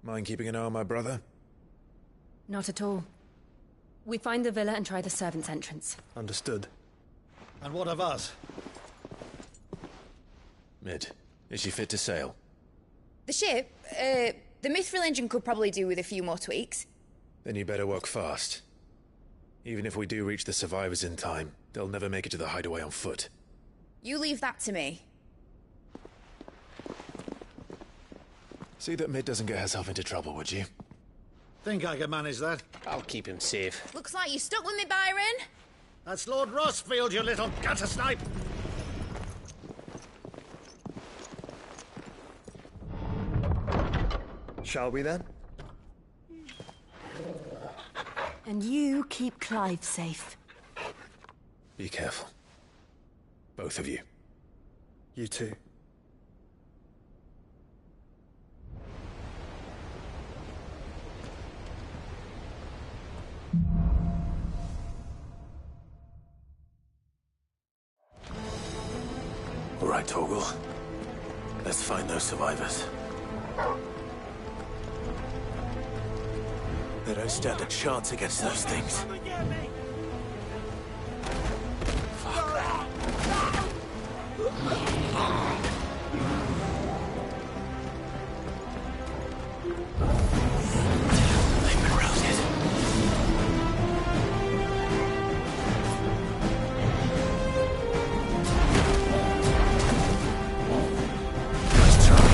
Mind keeping an eye on my brother? Not at all. We find the villa and try the servants' entrance. Understood. And what of us? Mid, is she fit to sail? The ship, the Mithril engine could probably do with a few more tweaks. Then you better work fast. Even if we do reach the survivors in time, they'll never make it to the hideaway on foot. You leave that to me. See that Mid doesn't get herself into trouble, would you? Think I can manage that. I'll keep him safe. Looks like you stuck with me, Byron. That's Lord Rossfield, you little gutter snipe! Shall we then? And you keep Clive safe. Be careful. Both of you. You too. All right, Torgal. Let's find those survivors. They don't stand a chance against those things. They've been routed. Nice try.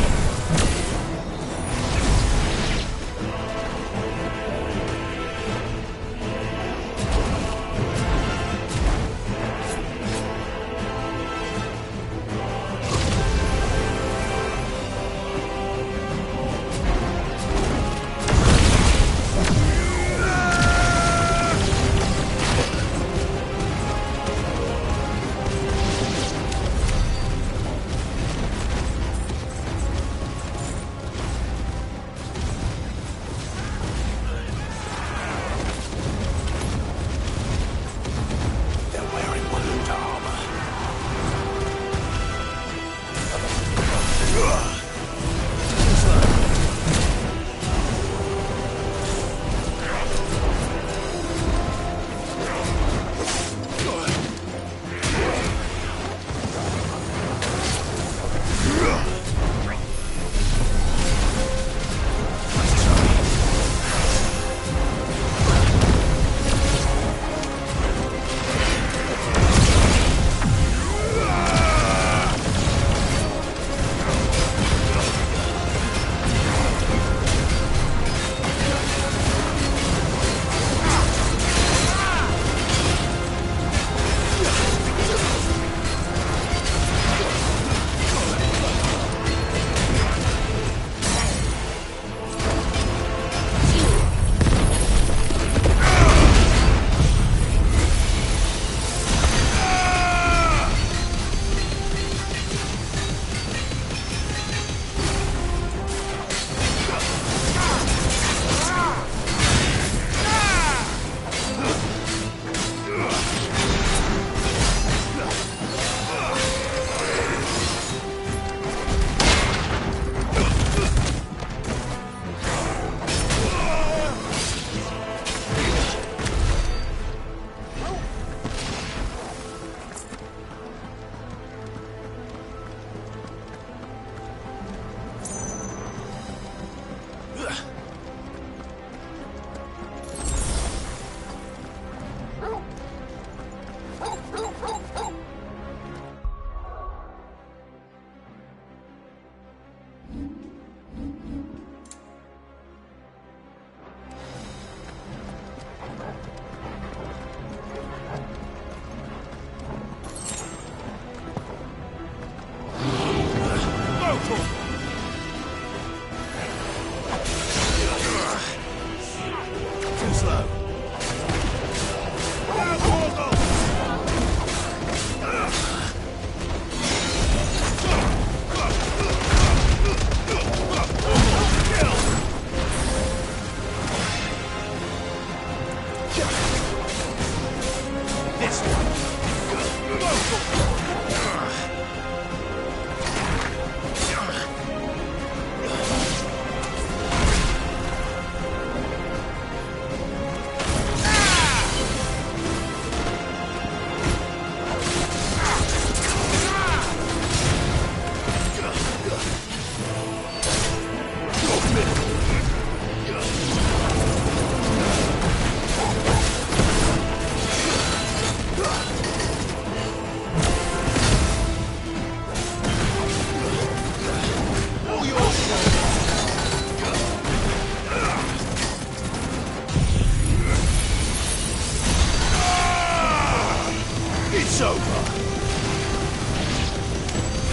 It's over.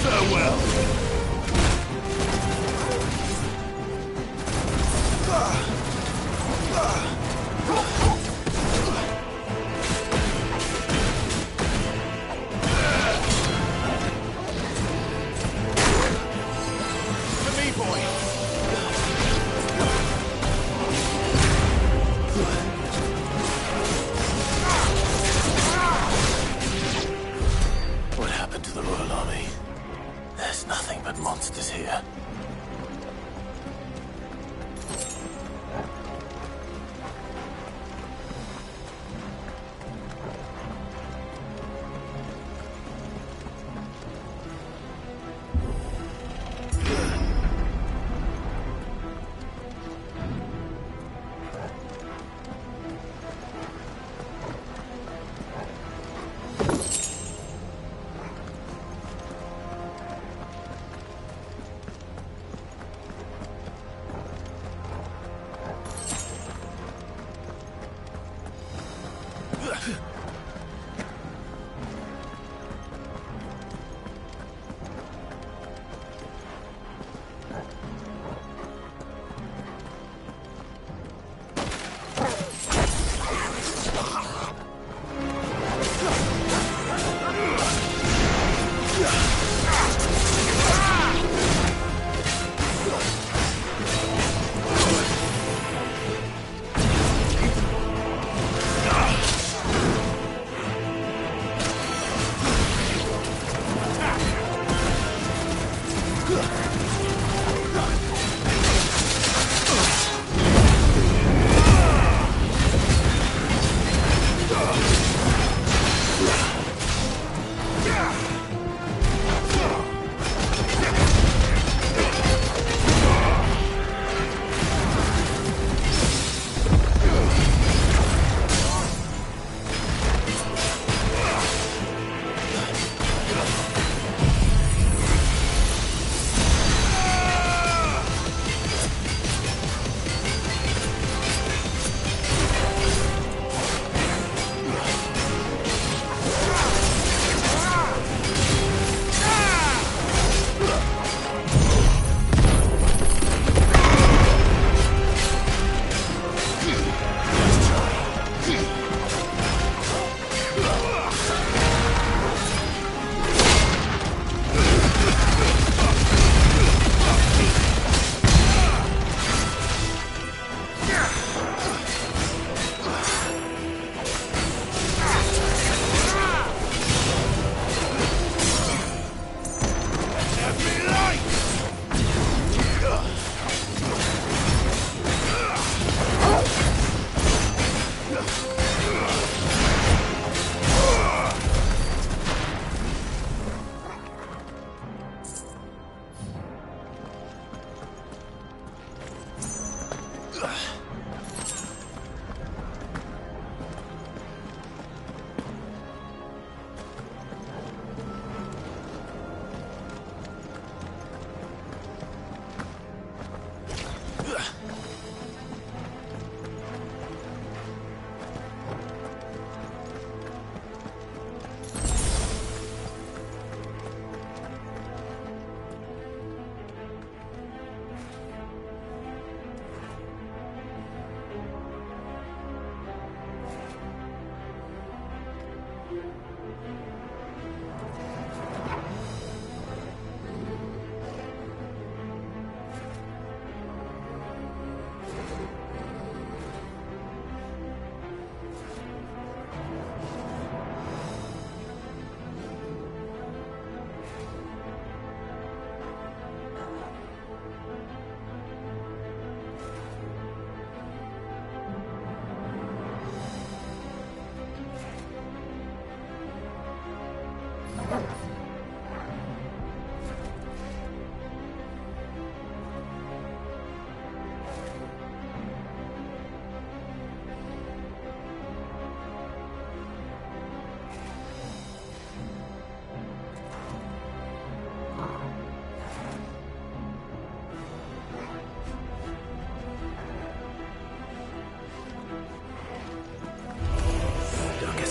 Farewell. For me, boy. What happened to the Royal Army? There's nothing but monsters here.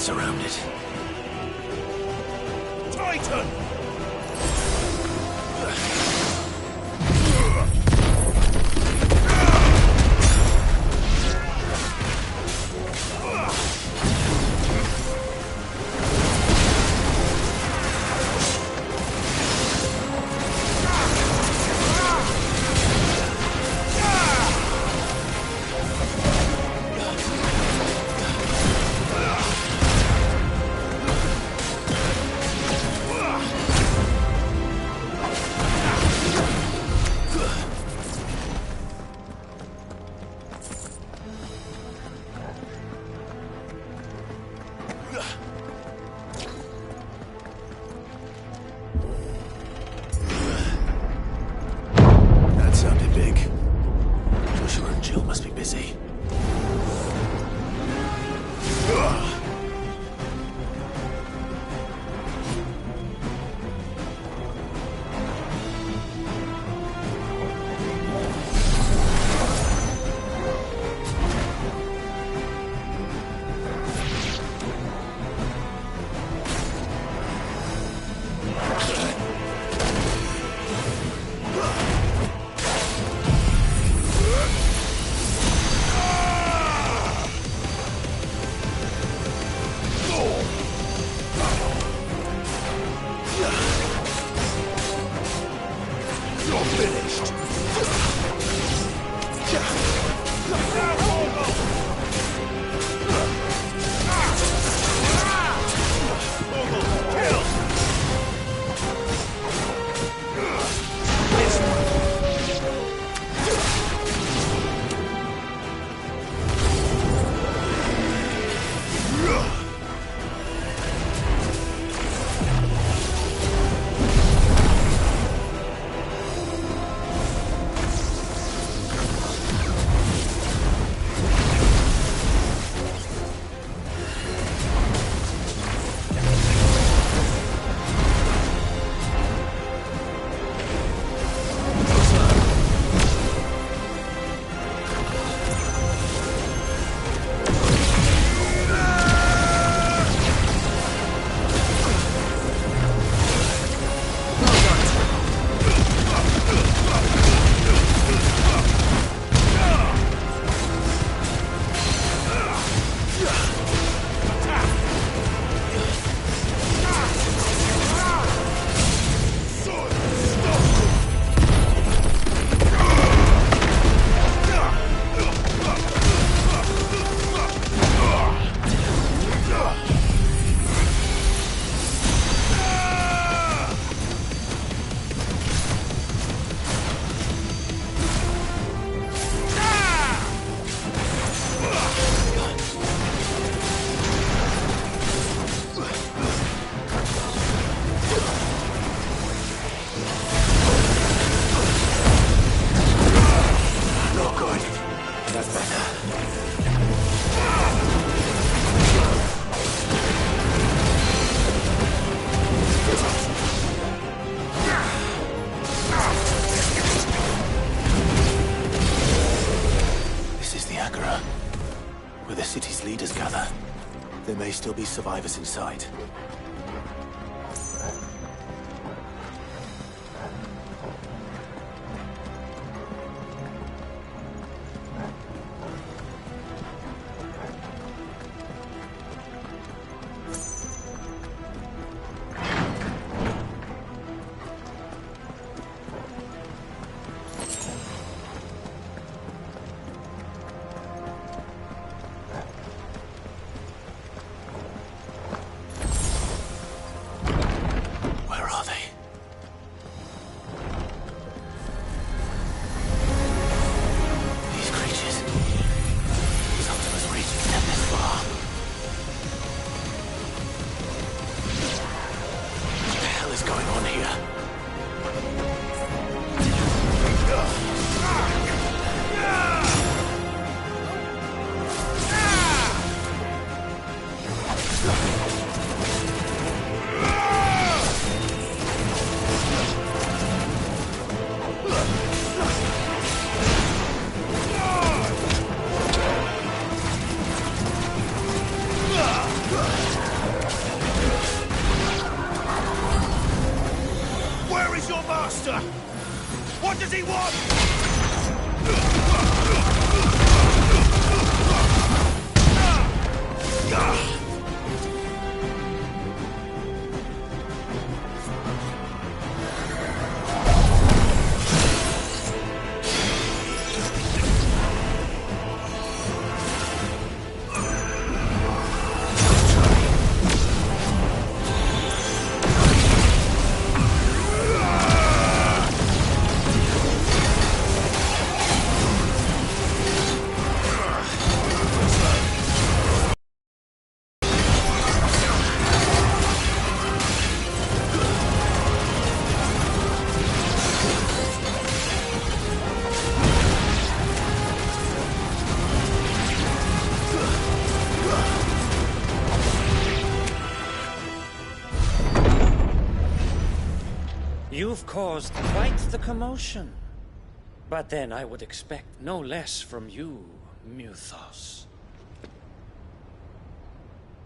Surrounded. Triton! That sounded big. Joshua and Jill must be busy. Where the city's leaders gather. There may still be survivors inside. does he want? You've caused quite the commotion. But then I would expect no less from you, Muthos.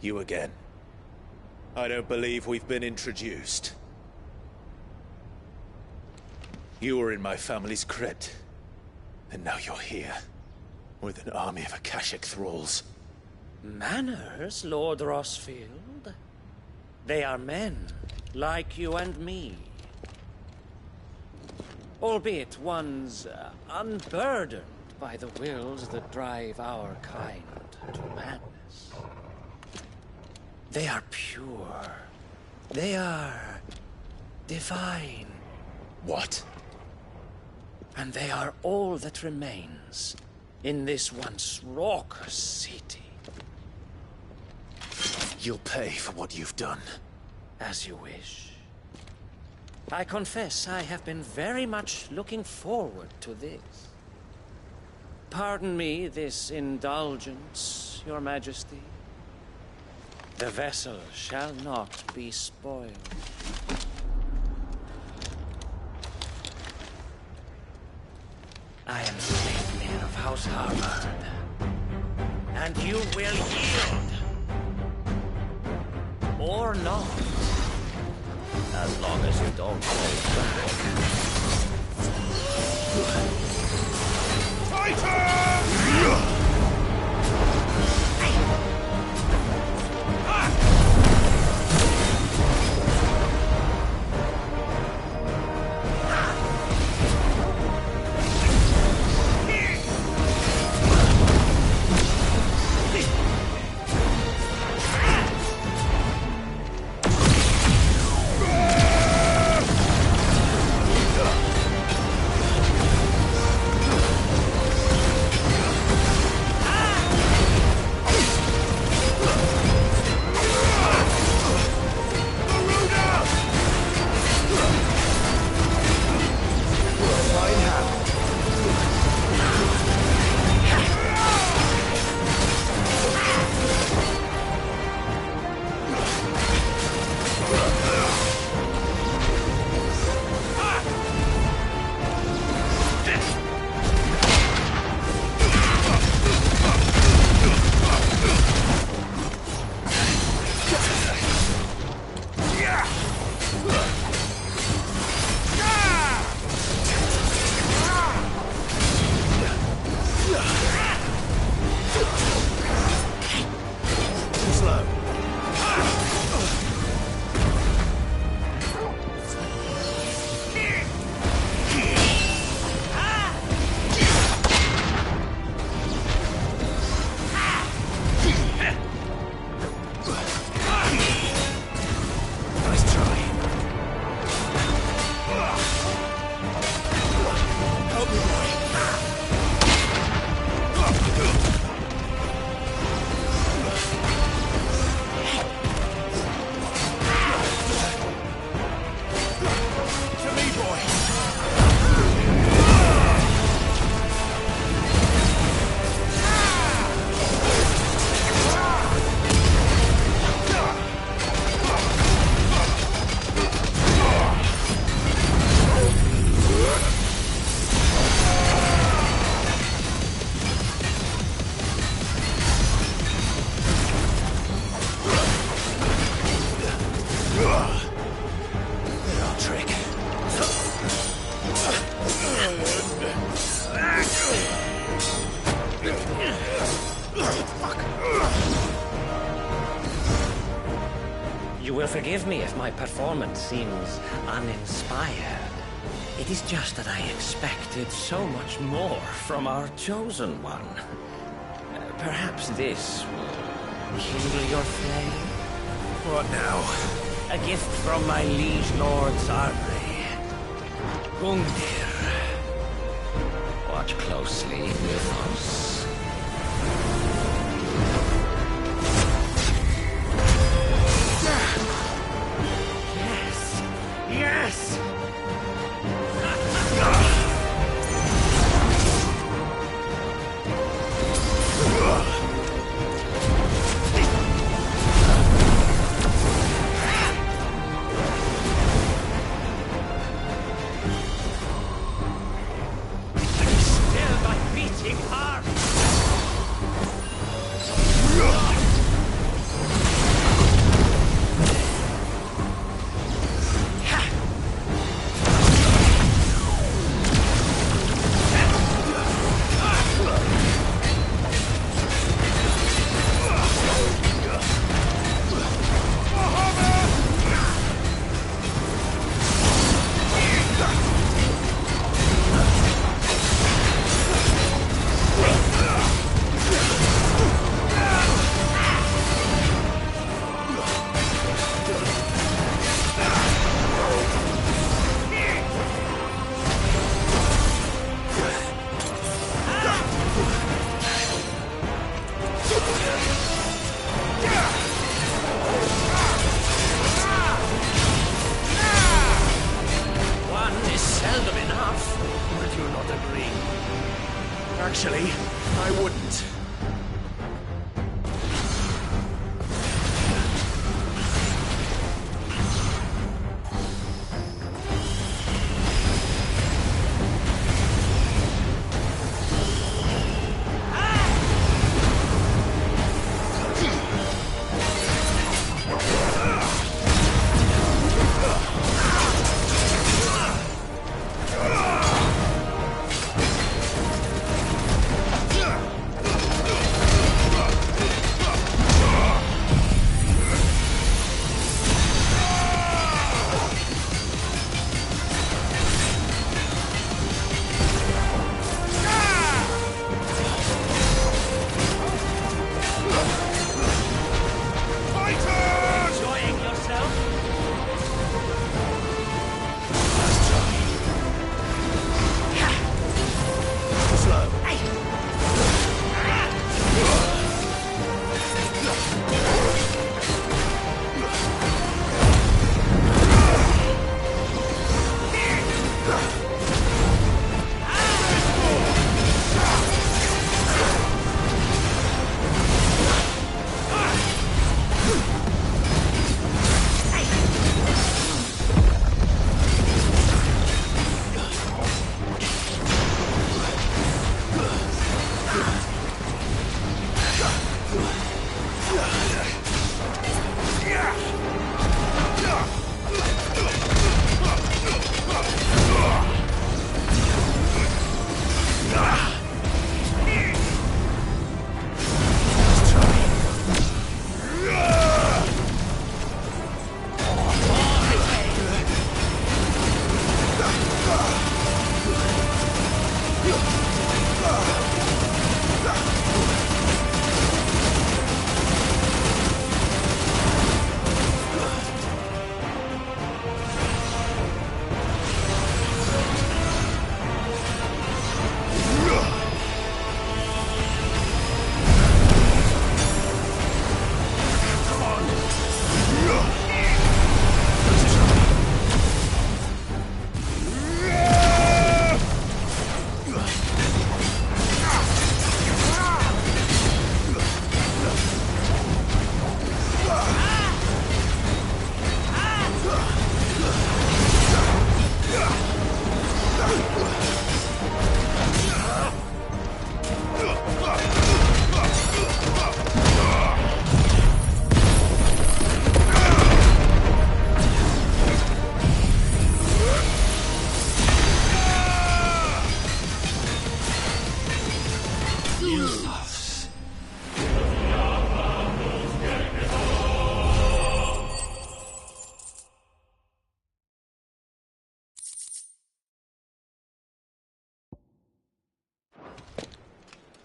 You again. I don't believe we've been introduced. You were in my family's crypt. And now you're here. With an army of Akashic thralls. Manners, Lord Rosfield? They are men, like you and me. Albeit ones unburdened by the wills that drive our kind to madness. They are pure. They are divine. What? And they are all that remains in this once raucous city. You'll pay for what you've done. As you wish. I confess I have been very much looking forward to this. Pardon me this indulgence, Your Majesty. The vessel shall not be spoiled. I am Sleipnir of House Harvard, and you will yield. Or not. As long as you don't play back. Fighter! You will forgive me if my performance seems uninspired. It is just that I expected so much more from our chosen one. Perhaps this will kindle your flame? What now? A gift from my liege lord Zardri. Gungnir. Watch closely, Mythos. Yes! Yes! Still my beating heart!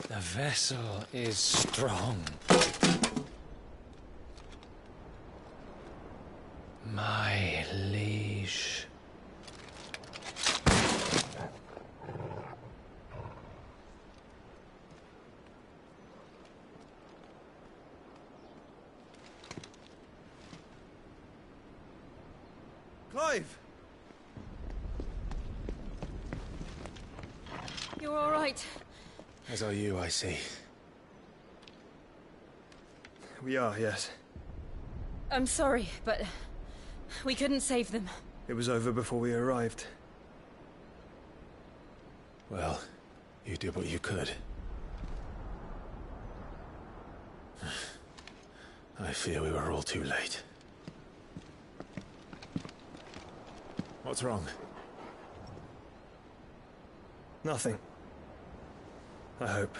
The vessel is strong. My liege. Clive! You're all right. As are you, I see. We are, yes. I'm sorry, but we couldn't save them. It was over before we arrived. Well, you did what you could. I fear we were all too late. What's wrong? Nothing. I hope.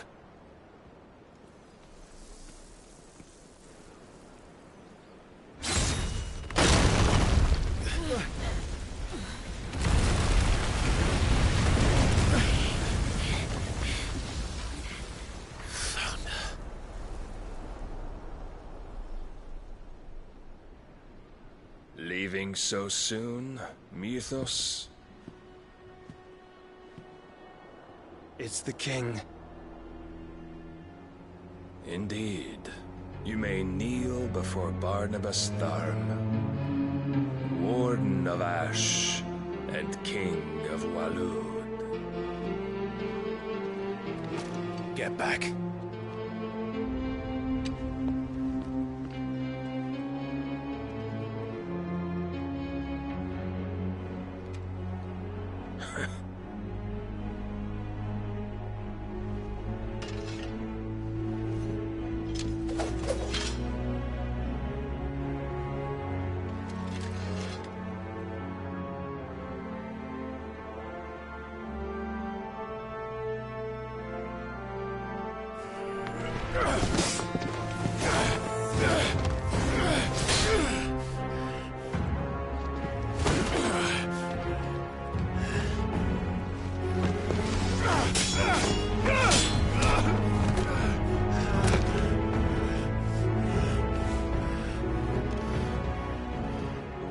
Leaving so soon, Mythos? It's the king. Indeed. You may kneel before Barnabas Tharm, Warden of Ash and King of Waloed. Get back.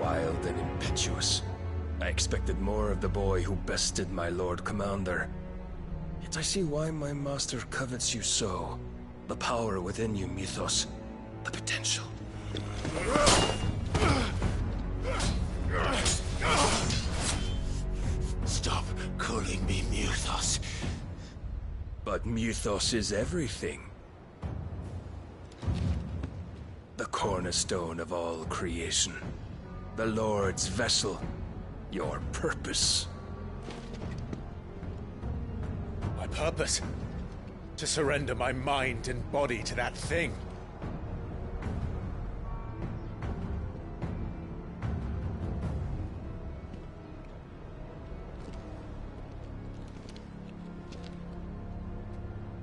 Wild and impetuous. I expected more of the boy who bested my Lord Commander. Yet I see why my master covets you so. The power within you, Mythos. The potential. Stop calling me Mythos. But Mythos is everything. The cornerstone of all creation. The Lord's vessel. Your purpose. My purpose? To surrender my mind and body to that thing.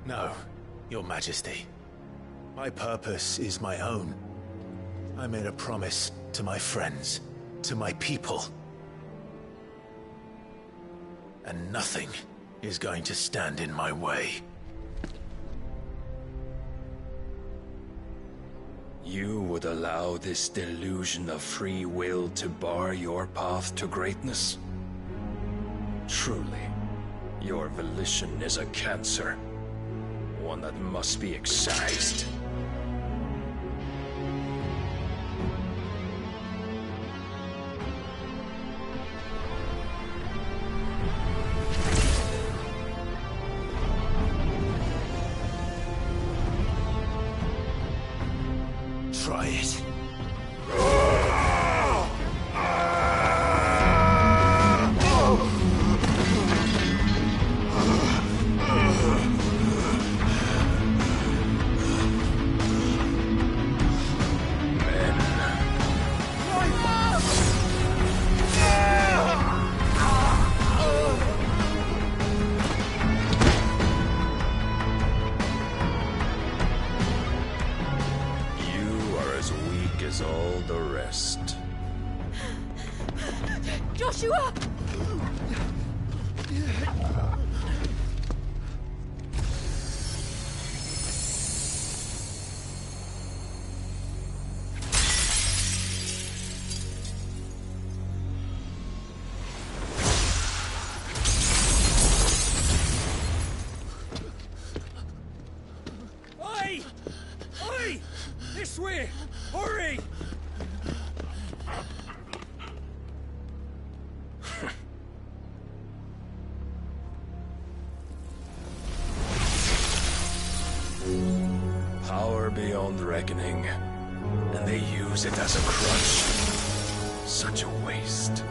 No, Your Majesty. My purpose is my own. I made a promise to my friends, to my people. And nothing is going to stand in my way. You would allow this delusion of free will to bar your path to greatness? Truly, your volition is a cancer. One that must be excised. Try it. As all the rest. Joshua! use it as a crutch. Such a waste.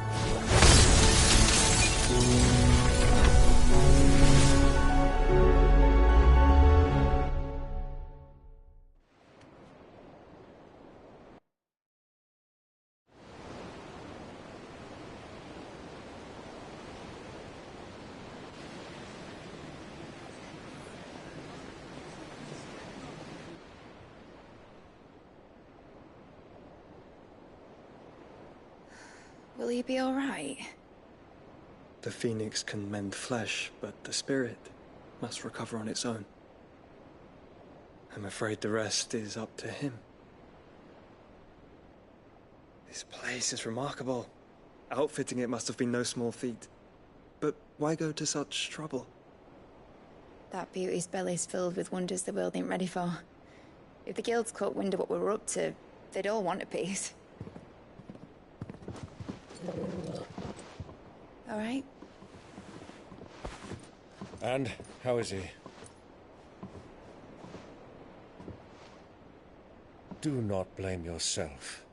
Will he be all right? The phoenix can mend flesh, but the spirit must recover on its own. I'm afraid the rest is up to him. This place is remarkable. Outfitting it must have been no small feat. But why go to such trouble? That beauty's belly's filled with wonders the world ain't ready for. If the guilds caught wind of what we were up to, they'd all want a piece. All right? And how is he? Do not blame yourself.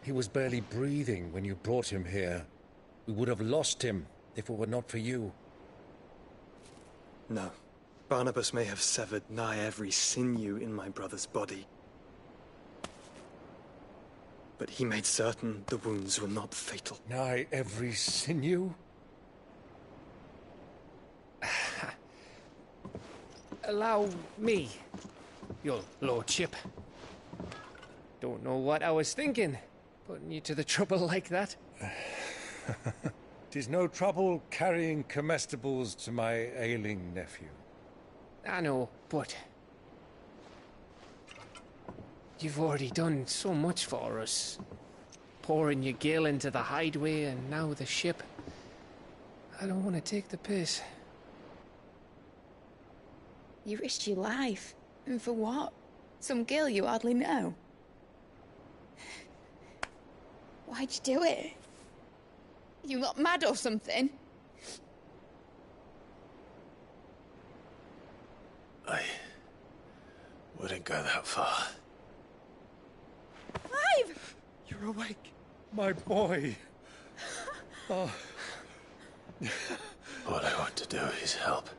He was barely breathing when you brought him here. We would have lost him if it were not for you. No. Barnabas may have severed nigh every sinew in my brother's body. But he made certain the wounds were not fatal. Nigh every sinew? Allow me, your lordship. Don't know what I was thinking, putting you to the trouble like that. 'Tis no trouble carrying comestibles to my ailing nephew. I know, but you've already done so much for us. Pouring your gale into the hideaway and now the ship. I don't want to take the piss. You risked your life. And for what? Some girl you hardly know. Why'd you do it? You not mad or something? I wouldn't go that far. Clive! You're awake. My boy. Oh. All I want to do is help.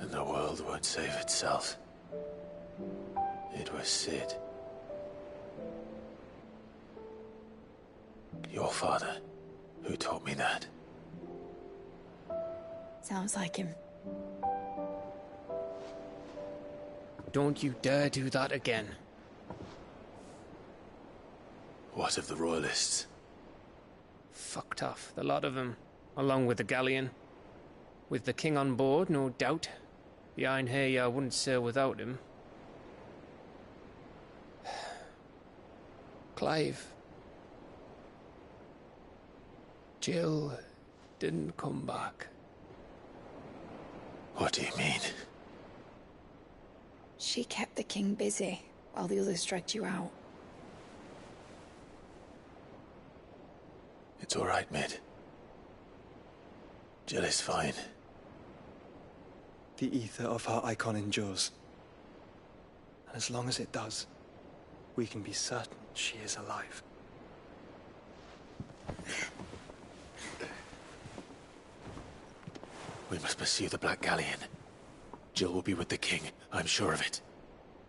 And the world won't save itself. It was Sid. Your father, who taught me that. Sounds like him. Don't you dare do that again. What of the Royalists? Fucked off, the lot of them, along with the galleon. With the king on board, no doubt. The Iron Hair wouldn't sail without him. Clive. Jill didn't come back. What do you mean? She kept the king busy while the others dragged you out. It's all right, Mid. Jill is fine. The ether of her icon endures. And as long as it does, we can be certain she is alive. We must pursue the Black Galleon. Jill will be with the king, I'm sure of it.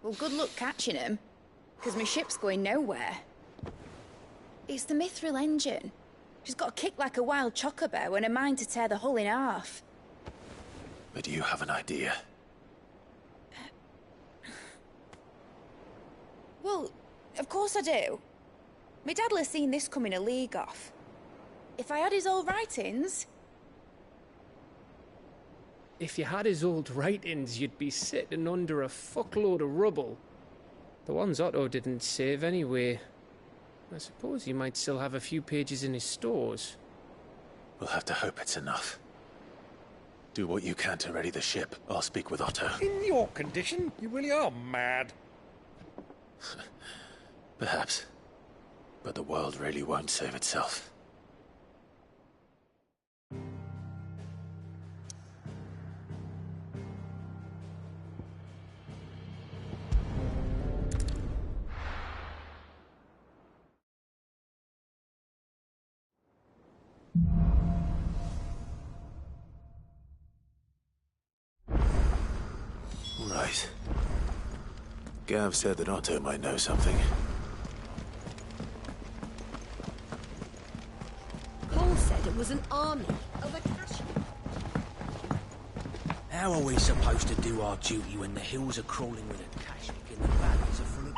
Well, good luck catching him, because my ship's going nowhere. It's the Mithril engine. She's got a kick like a wild chocobo and a mind to tear the hull in half. But do you have an idea? Well, of course I do. My dad'll have seen this coming a league off. If I had his old writings... If you had his old writings, you'd be sitting under a fuckload of rubble. The ones Otto didn't save anyway. I suppose he might still have a few pages in his stores. We'll have to hope it's enough. Do what you can to ready the ship. I'll speak with Otto. In your condition, you really are mad. Perhaps. But the world really won't save itself. Gav said that Otto might know something. Paul said it was an army of Akasha. How are we supposed to do our duty when the hills are crawling with Akashic and the valleys are full of...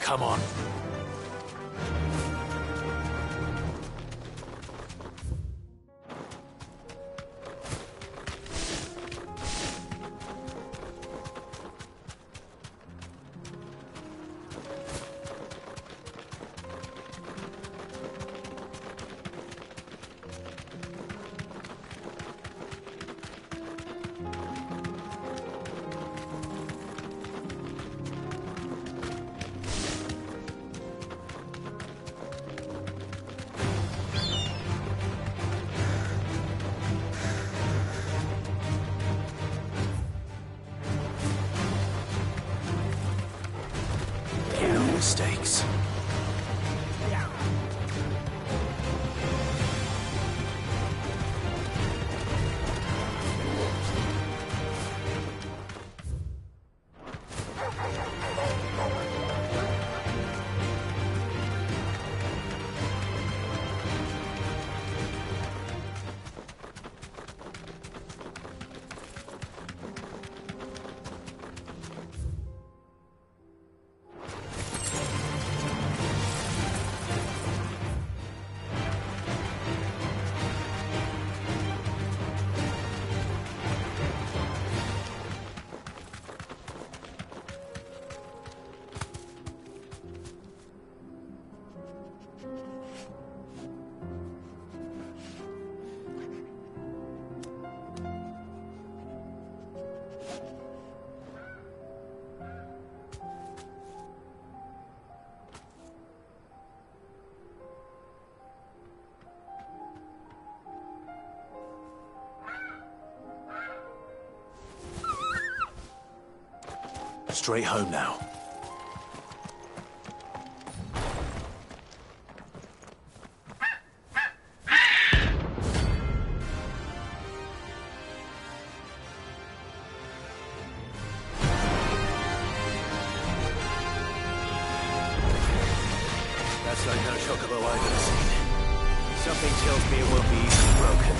Come on. Mistakes. Straight home now. That's like no chocobo I've ever seen. Something tells me it won't be easily broken.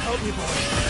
Help me, boy.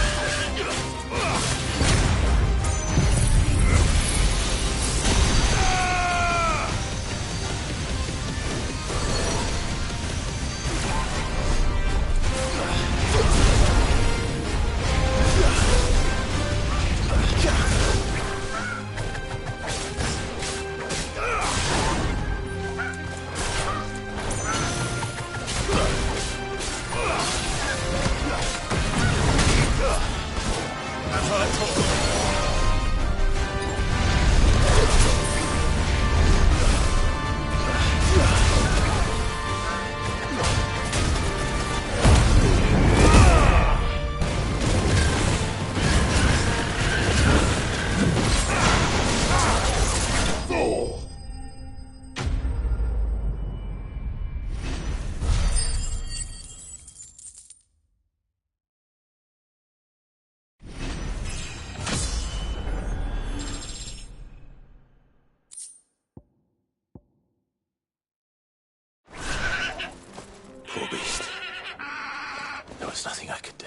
Poor beast. There was nothing I could do.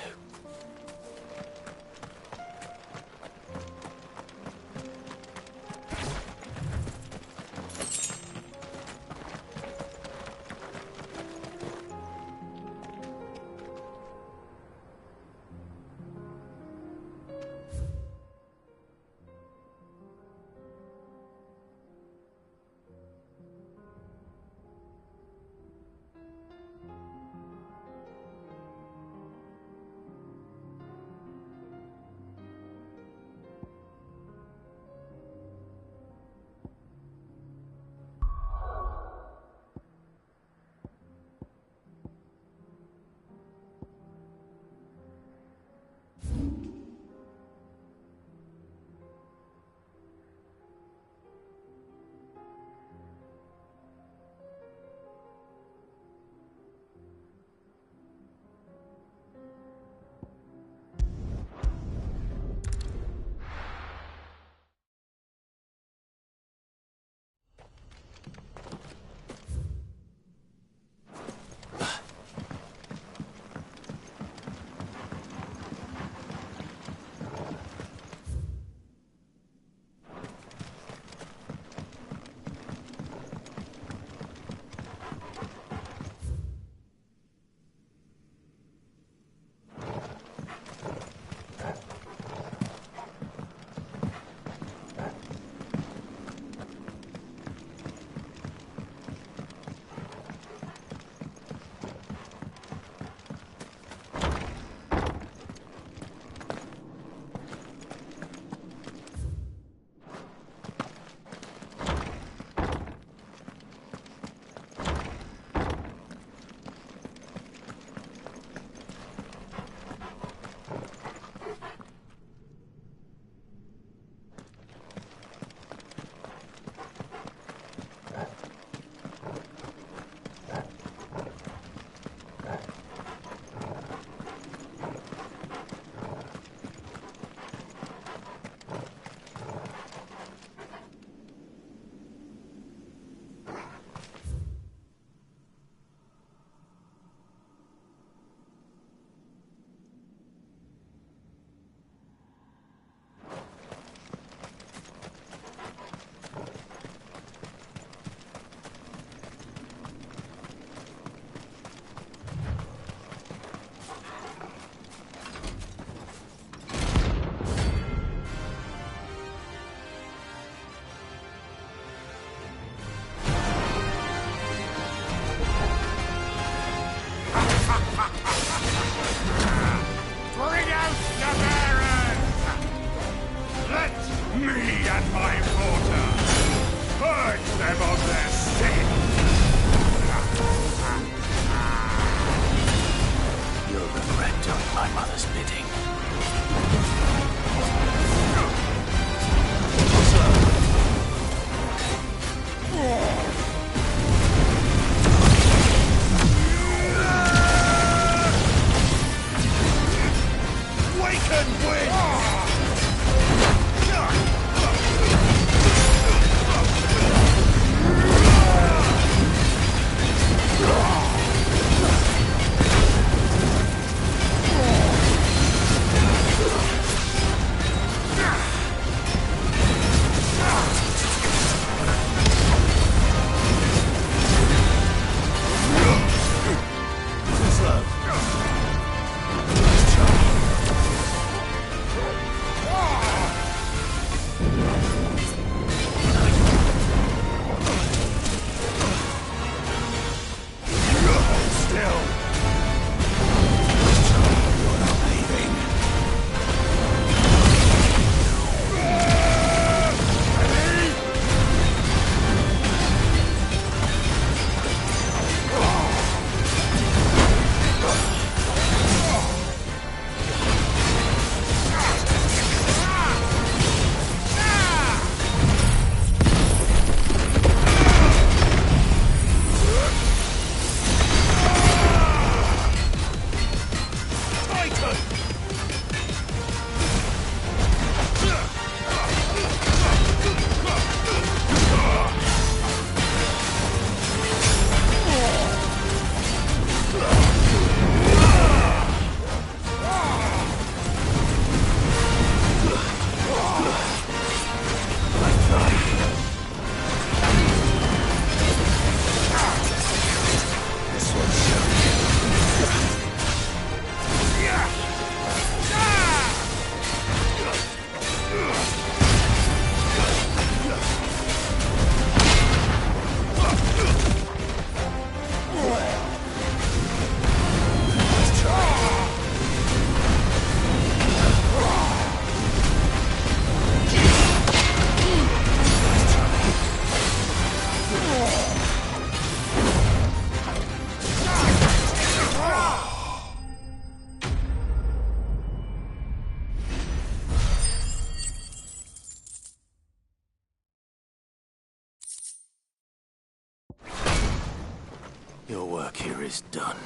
Your work here is done.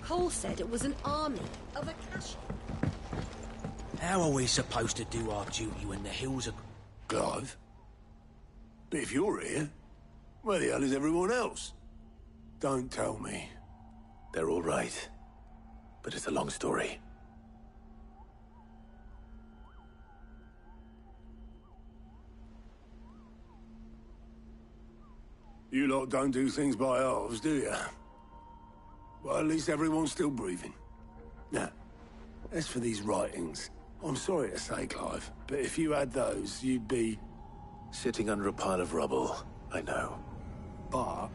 Cole said it was an army of Akashi. How are we supposed to do our duty when the hills are... Clive? But if you're here, where the hell is everyone else? Don't tell me. They're all right. But it's a long story. You lot don't do things by halves, do you? Well, at least everyone's still breathing. Now, as for these writings, I'm sorry to say, Clive, but if you had those, you'd be... Sitting under a pile of rubble, I know. But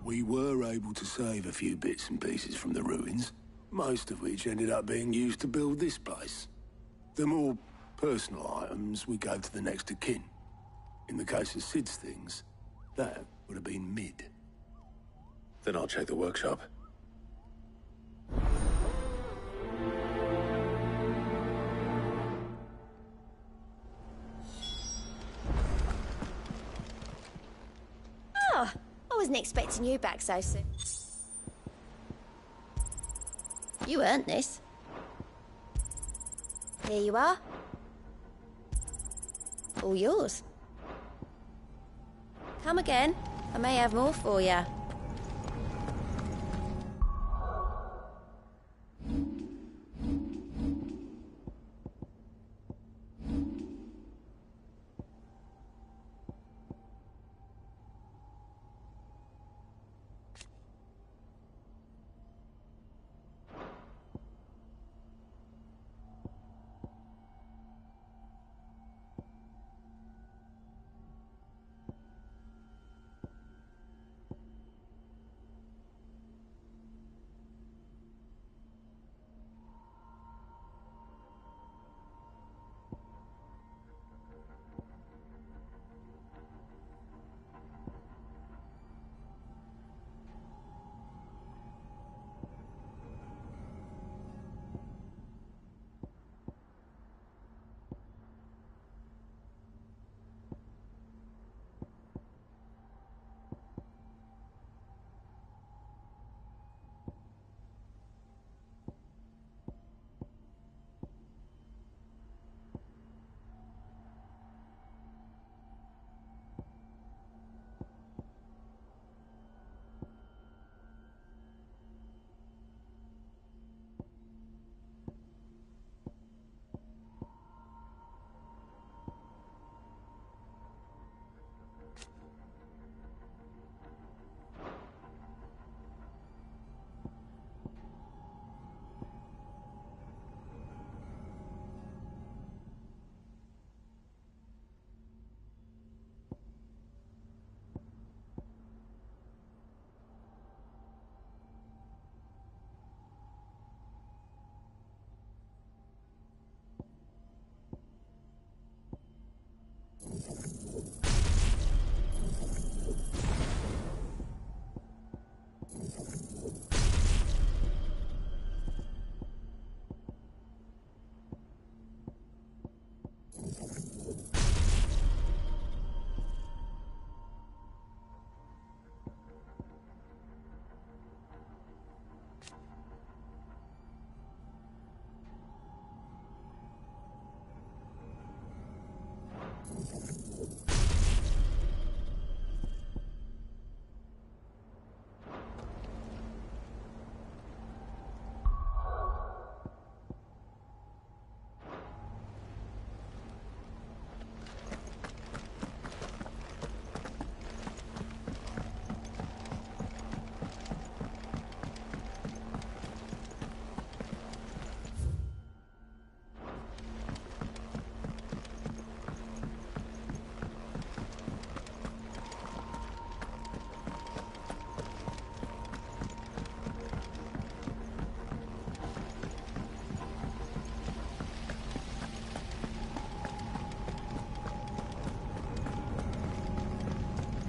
we were able to save a few bits and pieces from the ruins, most of which ended up being used to build this place. The more personal items we gave to the next of kin. In the case of Sid's things, that would have been mid. Then I'll check the workshop. Oh, I wasn't expecting you back so soon. You earned this. Here you are. All yours. Come again. I may have more for you.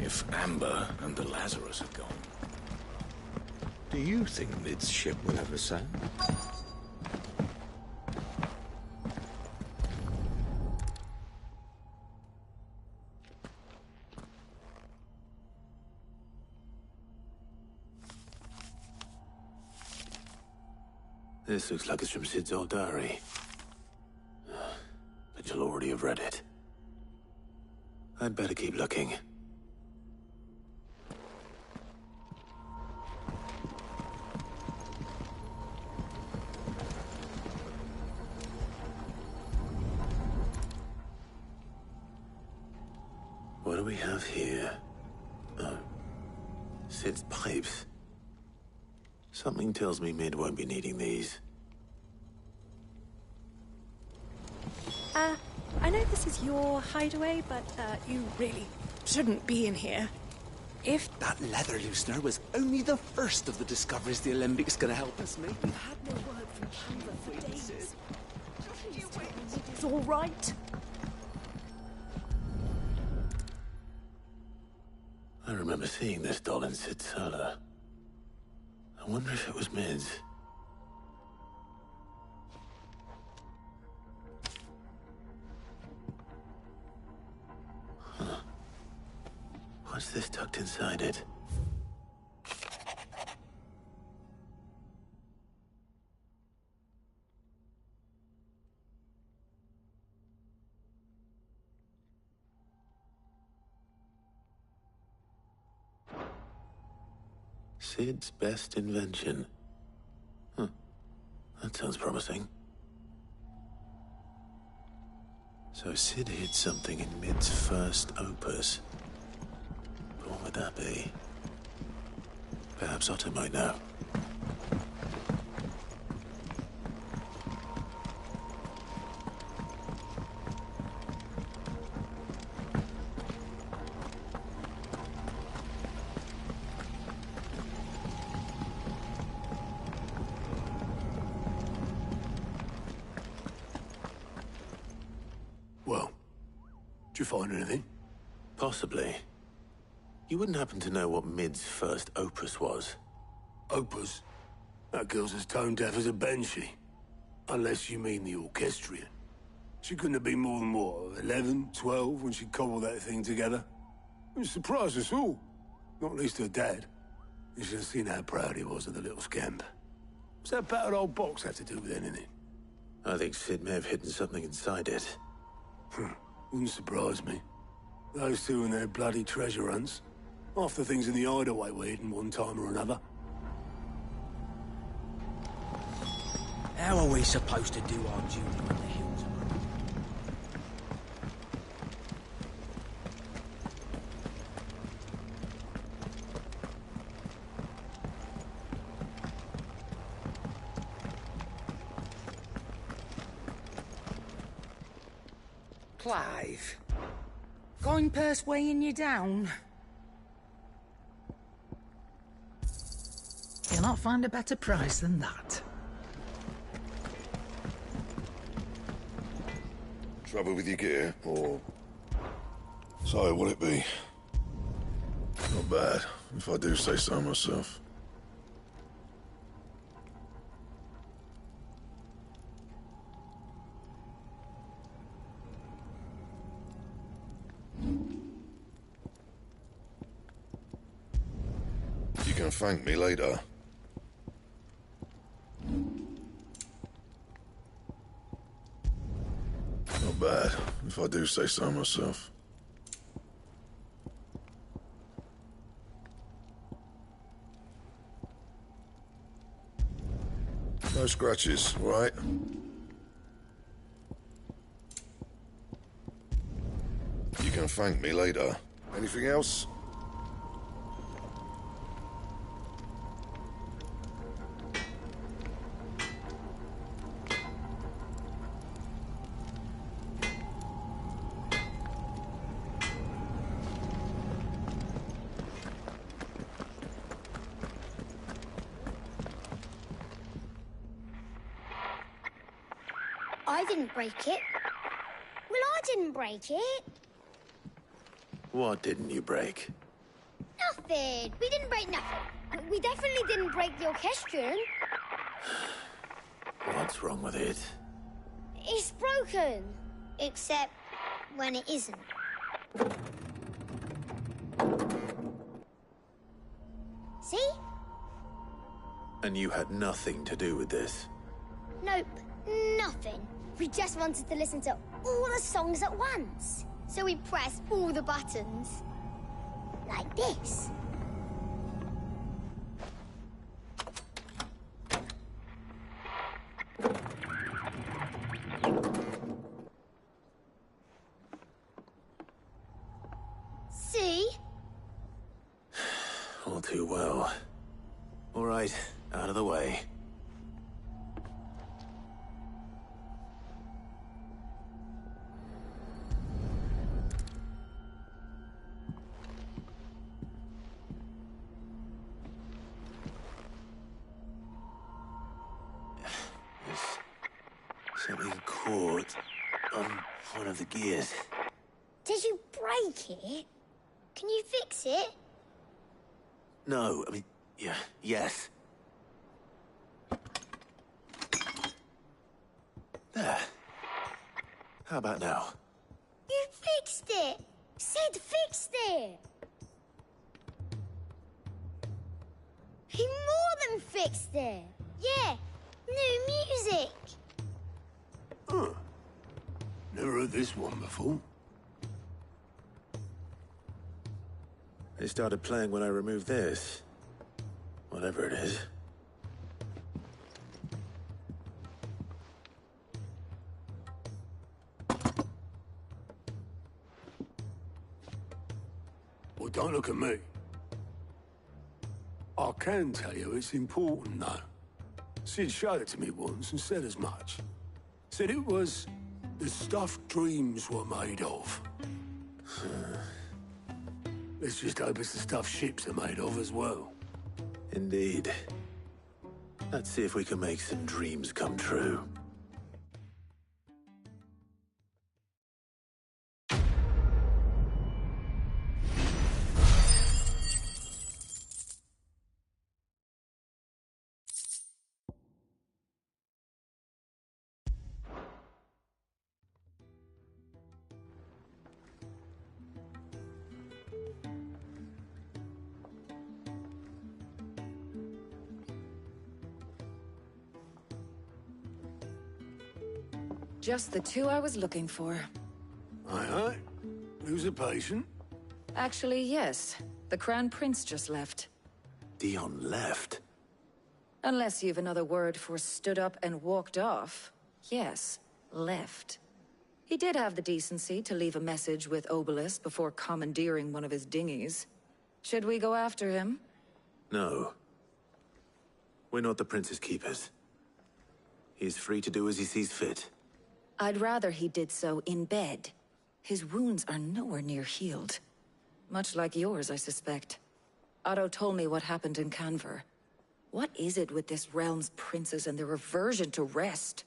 If Amber and the Lazarus are gone, do you think Mid's ship will ever sail? This looks like it's from Sid's old diary. But you'll already have read it. I'd better keep looking. What do we have here? Oh, Sid's pipes. Something tells me Mid won't be needing these. I know this is your hideaway, but you really shouldn't be in here. If that leather loosener was only the first of the discoveries the Alembics gonna help us make. We've had no word from Canva for days. It's all right. I remember seeing this doll in Sid's cellar. I wonder if it was Mid's. Huh. What's this tucked inside it? Sid's best invention. Huh. That sounds promising. So Sid hid something in Mid's first opus. But what would that be? Perhaps Otto might know. Did you find anything? Possibly. You wouldn't happen to know what Mid's first opus was? Opus? That girl's as tone deaf as a banshee. Unless you mean the orchestrion. She couldn't have been more than, what, 11, 12 when she cobbled that thing together? It surprised us all. Not least her dad. You should have seen how proud he was of the little scamp. What's that battered old box have to do with anything? I think Sid may have hidden something inside it. Wouldn't surprise me. Those two and their bloody treasure hunts. Half the things in the hideaway were hidden one time or another. How are we supposed to do our duty when the hills are running? Clive, going purse weighing you down? You'll not find a better price than that. Trouble with your gear, or... So, will it be? Not bad, if I do say so myself. You can thank me later. Not bad, if I do say so myself. No scratches, right? You can thank me later. Anything else? I didn't break it. Well, I didn't break it. What didn't you break? Nothing. We didn't break nothing. We definitely didn't break the orchestrion. What's wrong with it? It's broken. Except when it isn't. See? And you had nothing to do with this? Nope, nothing. We just wanted to listen to all the songs at once. So we pressed all the buttons. Like this. See? All too well. All right, out of the way. Something caught on one of the gears. Did you break it? Can you fix it? No, I mean, yeah, yes. There. How about now? You fixed it! Sid fixed it! He more than fixed it! Yeah, new music! Huh. Never heard this one before. They started playing when I removed this. Whatever it is. Well, don't look at me. I can tell you it's important, though. Sid showed it to me once and said as much. Said it was the stuff dreams were made of. Let's just hope it's the stuff ships are made of as well. Indeed. Let's see if we can make some dreams come true. Just the two I was looking for. Aye. Who's a patient? Actually, yes. The Crown Prince just left. Dion left? Unless you've another word for stood up and walked off. Yes, left. He did have the decency to leave a message with Obelisk before commandeering one of his dinghies. Should we go after him? No. We're not the Prince's keepers. He's free to do as he sees fit. I'd rather he did so in bed. His wounds are nowhere near healed. Much like yours, I suspect. Otto told me what happened in Canver. What is it with this realm's princes and their aversion to rest?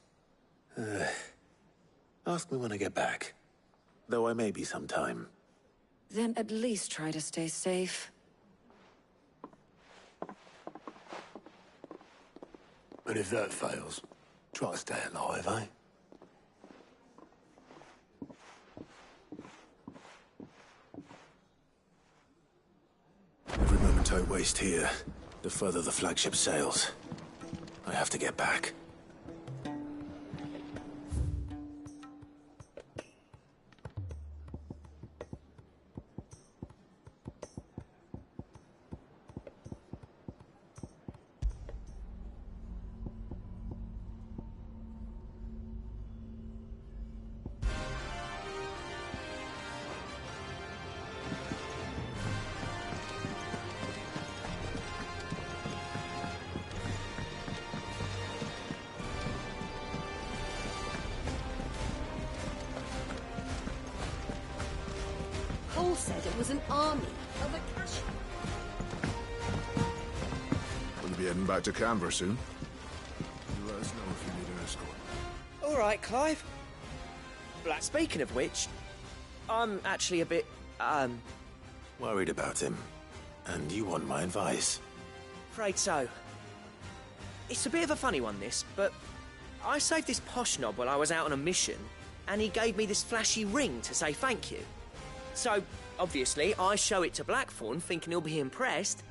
Ask me when I get back. Though I may be sometime. Then at least try to stay safe. And if that fails, try to stay alive, eh? Every moment I waste here, the further the flagship sails. I have to get back. Cole said it was an army of Akashi. Will you be heading back to Canver soon? You let us know if you need an escort. All right, Clive. Speaking of which, I'm actually a bit, Worried about him. And you want my advice? Afraid so. It's a bit of a funny one, this, but I saved this posh knob while I was out on a mission, and he gave me this flashy ring to say thank you. So, obviously, I show it to Blackthorn, thinking he'll be impressed,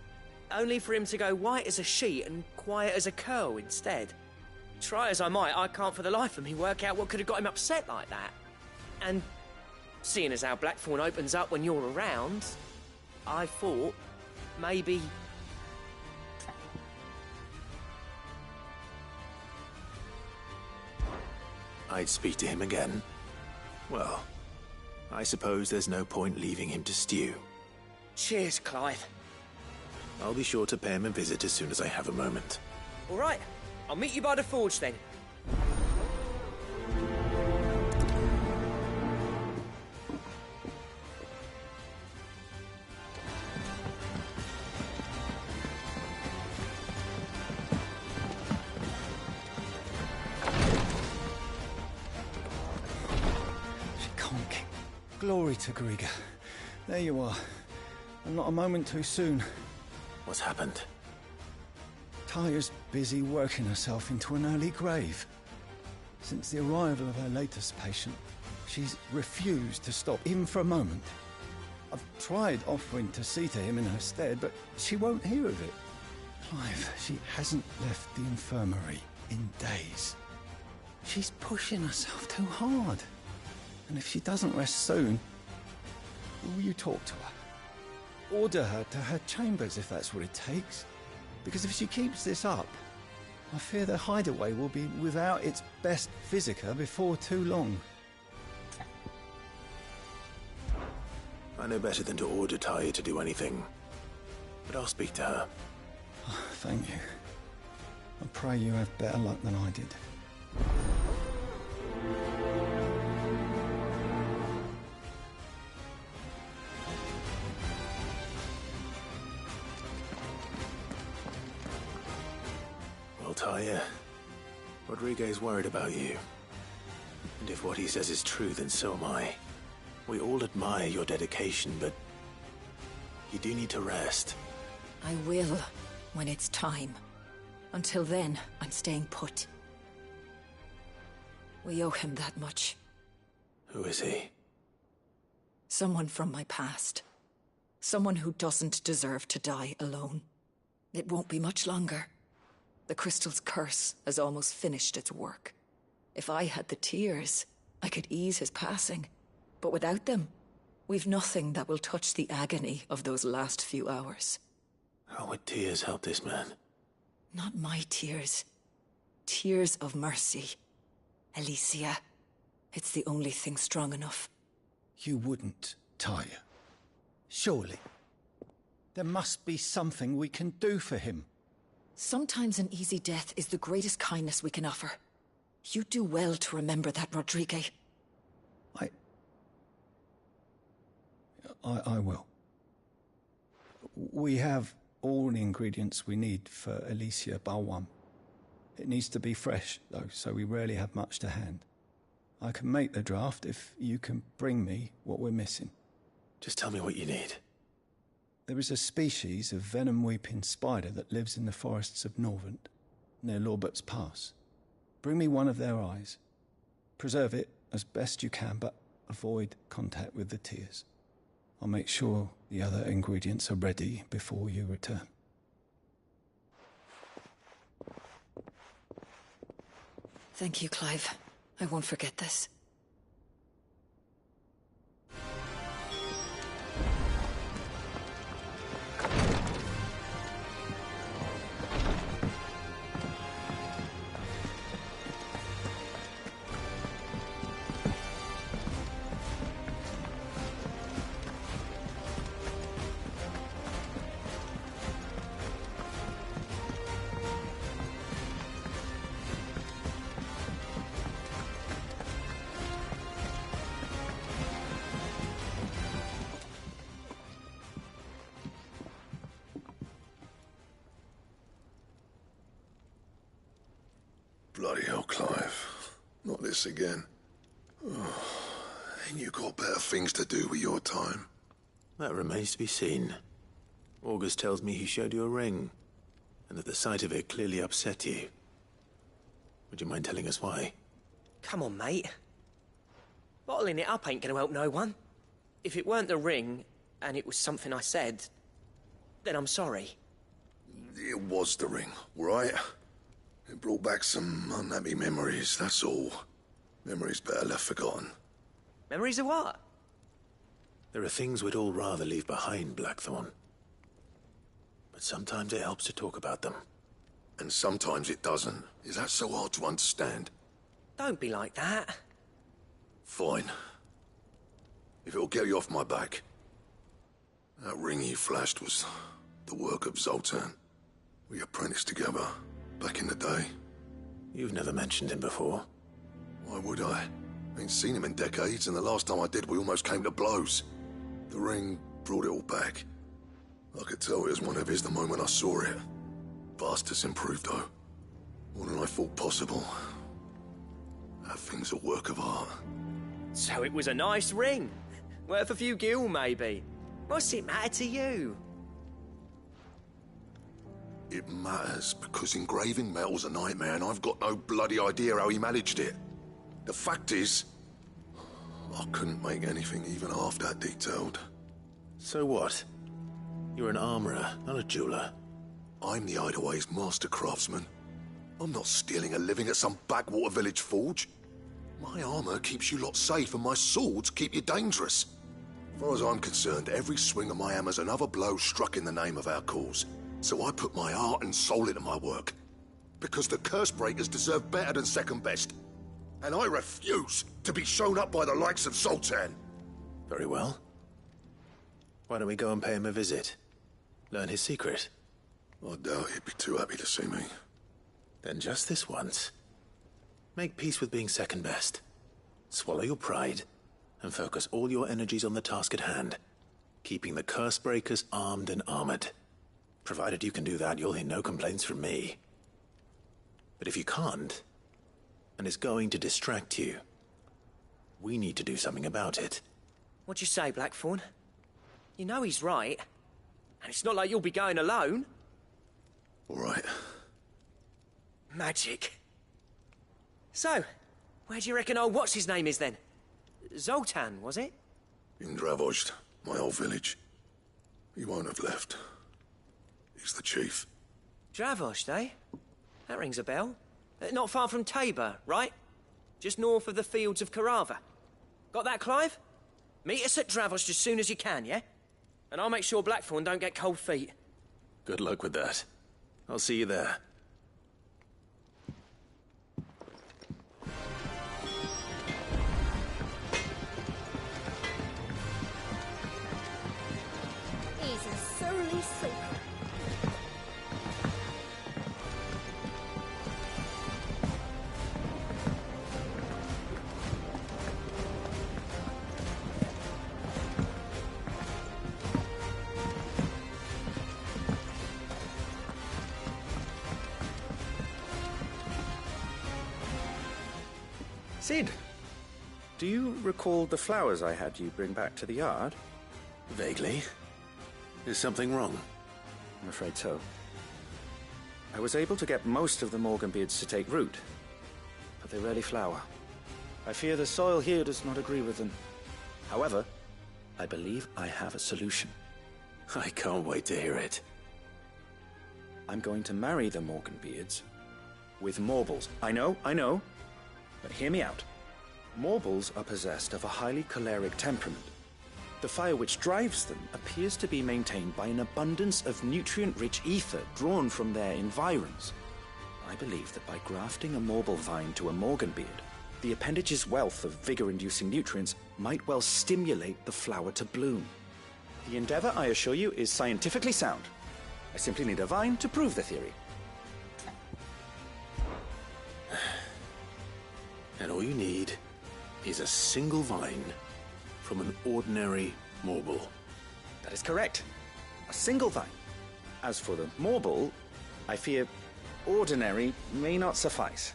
only for him to go white as a sheet and quiet as a curl instead. Try as I might, I can't for the life of me work out what could have got him upset like that. And seeing as how Blackthorn opens up when you're around, I thought maybe... I'd speak to him again. Well, I suppose there's no point leaving him to stew. Cheers, Clive. I'll be sure to pay him a visit as soon as I have a moment. All right, I'll meet you by the forge then. Glory to Grieger. There you are. And not a moment too soon. What's happened? Taya's busy working herself into an early grave. Since the arrival of her latest patient, she's refused to stop, even for a moment. I've tried offering to see to him in her stead, but she won't hear of it. Clive, she hasn't left the infirmary in days. She's pushing herself too hard. And if she doesn't rest soon, will you talk to her? Order her to her chambers if that's what it takes. Because if she keeps this up, I fear the hideaway will be without its best physica before too long. I know better than to order Taya to do anything. But I'll speak to her. Thank you. I pray you have better luck than I did. Taya, Rodriguez worried about you. And if what he says is true, then so am I. We all admire your dedication, but you do need to rest. I will, when it's time. Until then, I'm staying put. We owe him that much. Who is he? Someone from my past. Someone who doesn't deserve to die alone. It won't be much longer. The crystal's curse has almost finished its work. If I had the tears, I could ease his passing. But without them, we've nothing that will touch the agony of those last few hours. How would tears help this man? Not my tears. Tears of mercy. Alicia. It's the only thing strong enough. You wouldn't, Taya. Surely. There must be something we can do for him. Sometimes an easy death is the greatest kindness we can offer. You do well to remember that, Rodrigue. I will. We have all the ingredients we need for Alicia Balwam. It needs to be fresh, though, so we rarely have much to hand. I can make the draft if you can bring me what we're missing. Just tell me what you need. There is a species of venom-weeping spider that lives in the forests of Norvent, near Lorbert's Pass. Bring me one of their eyes. Preserve it as best you can, but avoid contact with the tears. I'll make sure the other ingredients are ready before you return. Thank you, Clive. I won't forget this. Bloody hell, Clive. Not this again. Oh, ain't you got better things to do with your time? That remains to be seen. August tells me he showed you a ring, and that the sight of it clearly upset you. Would you mind telling us why? Come on, mate. Bottling it up ain't gonna help no one. If it weren't the ring, and it was something I said, then I'm sorry. It was the ring, right? It brought back some unhappy memories, that's all. Memories better left forgotten. Memories of what? There are things we'd all rather leave behind, Blackthorn. But sometimes it helps to talk about them. And sometimes it doesn't. Is that so hard to understand? Don't be like that. Fine. If it'll get you off my back. That ring you flashed was the work of Zoltan. We apprenticed together, back in the day. You've never mentioned him before. Why would I? Ain't seen him in decades, and the last time I did, we almost came to blows. The ring brought it all back. I could tell it was one of his the moment I saw it. Vast has improved, though. More than I thought possible. That thing's a work of art. So it was a nice ring. Worth a few gil, maybe. What's it matter to you? It matters because engraving metal's a nightmare, and I've got no bloody idea how he managed it. The fact is, I couldn't make anything even half that detailed. So what? You're an armorer, not a jeweler. I'm the Hideaway's master craftsman. I'm not stealing a living at some backwater village forge. My armor keeps you lot safe, and my swords keep you dangerous. As far as I'm concerned, every swing of my hammer's another blow struck in the name of our cause. So I put my heart and soul into my work. Because the Cursebreakers deserve better than second best. And I refuse to be shown up by the likes of Zoltan. Very well. Why don't we go and pay him a visit? Learn his secret. I doubt he'd be too happy to see me. Then just this once. Make peace with being second best. Swallow your pride, and focus all your energies on the task at hand. Keeping the Cursebreakers armed and armored. Provided you can do that, you'll hear no complaints from me. But if you can't, and it's going to distract you, we need to do something about it. What'd you say, Blackthorn? You know he's right. And it's not like you'll be going alone. All right. Magic. So, where do you reckon old what's-his-name is then? Zoltan, was it? In Dravozd, my old village. He won't have left. He's the chief. Dravozd, eh? That rings a bell. Not far from Tabor, right? Just north of the fields of Carava. Got that, Clive? Meet us at Dravozd as soon as you can, yeah? And I'll make sure Blackthorn don't get cold feet. Good luck with that. I'll see you there. He's a surly seeker. Cid, do you recall the flowers I had you bring back to the yard? Vaguely. Is something wrong? I'm afraid so. I was able to get most of the Morganbeards to take root, but they rarely flower. I fear the soil here does not agree with them. However, I believe I have a solution. I can't wait to hear it. I'm going to marry the Morganbeards with Morbles. I know. But hear me out. Morbles are possessed of a highly choleric temperament. The fire which drives them appears to be maintained by an abundance of nutrient-rich ether drawn from their environs. I believe that by grafting a Morble vine to a Morganbeard, the appendage's wealth of vigor-inducing nutrients might well stimulate the flower to bloom. The endeavor, I assure you, is scientifically sound. I simply need a vine to prove the theory. And all you need is a single vine from an ordinary Morble. That is correct. A single vine. As for the Morble, I fear ordinary may not suffice.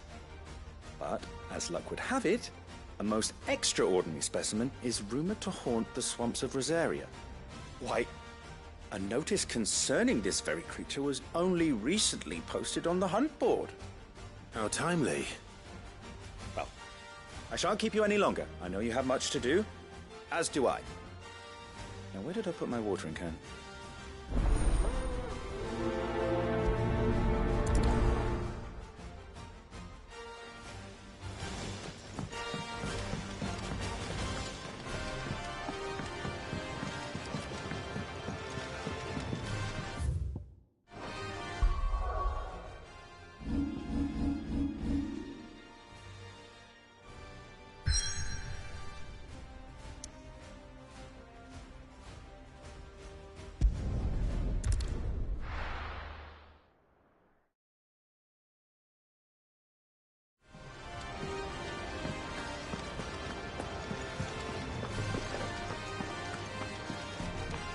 But, as luck would have it, a most extraordinary specimen is rumored to haunt the swamps of Rosaria. Why, A notice concerning this very creature was only recently posted on the hunt board. How timely. Well, I shan't keep you any longer. I know you have much to do, as do I. Now, where did I put my watering can?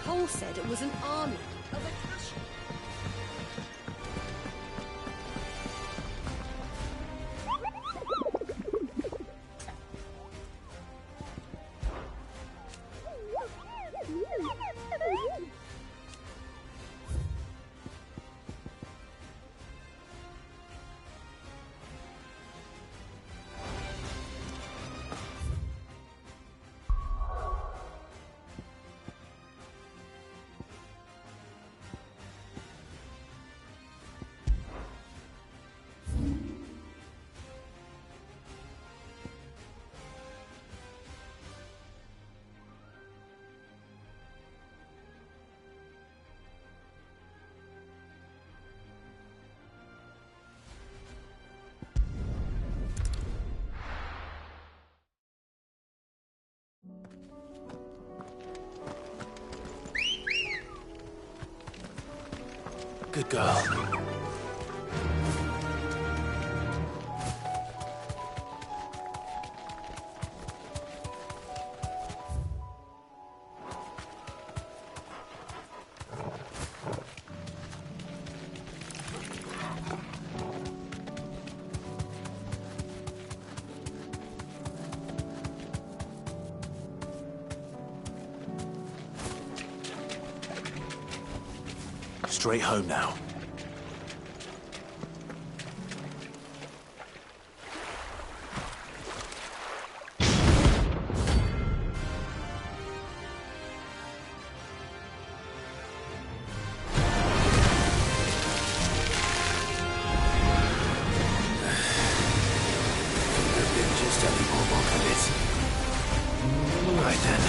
Cole said it was an army of Akasha. Good girl. Straight home now. Just a little more of it. Right then.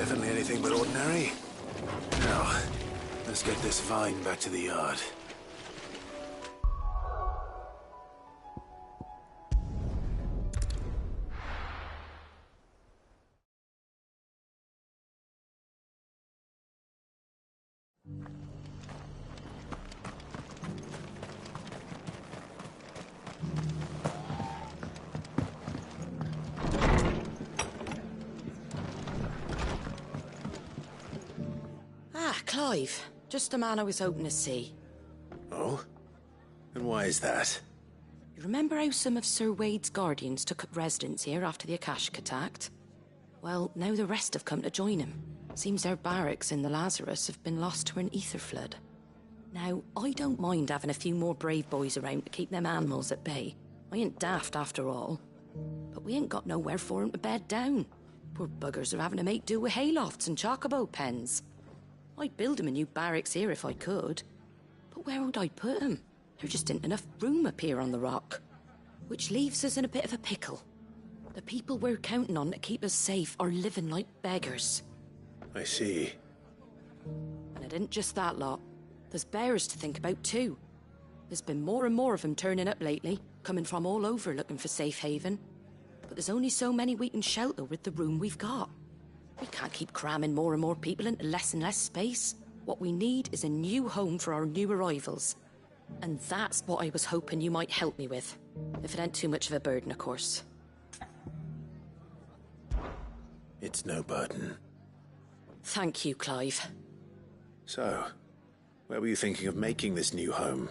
definitely anything but ordinary. Now, let's get this vine back to the yard. Clive. Just the man I was hoping to see. Oh? And why is that? You remember how some of Sir Wade's guardians took up residence here after the Akashic attacked? Well, now the rest have come to join him. Seems our barracks in the Lazarus have been lost to an ether flood. Now, I don't mind having a few more brave boys around to keep them animals at bay. I ain't daft after all. But we ain't got nowhere for 'em to bed down. Poor buggers are having to make do with haylofts and chocobo pens. I'd build 'em a new barracks here if I could. But where would I put 'em? There just isn't enough room up here on the rock. Which leaves us in a bit of a pickle. The people we're counting on to keep us safe are living like beggars. I see. And it isn't just that lot. There's bears to think about too. There's been more and more of them turning up lately, coming from all over looking for safe haven. But there's only so many we can shelter with the room we've got. We can't keep cramming more and more people into less and less space. What we need is a new home for our new arrivals. And that's what I was hoping you might help me with. If it ain't too much of a burden, of course. It's no burden. Thank you, Clive. So, where were you thinking of making this new home?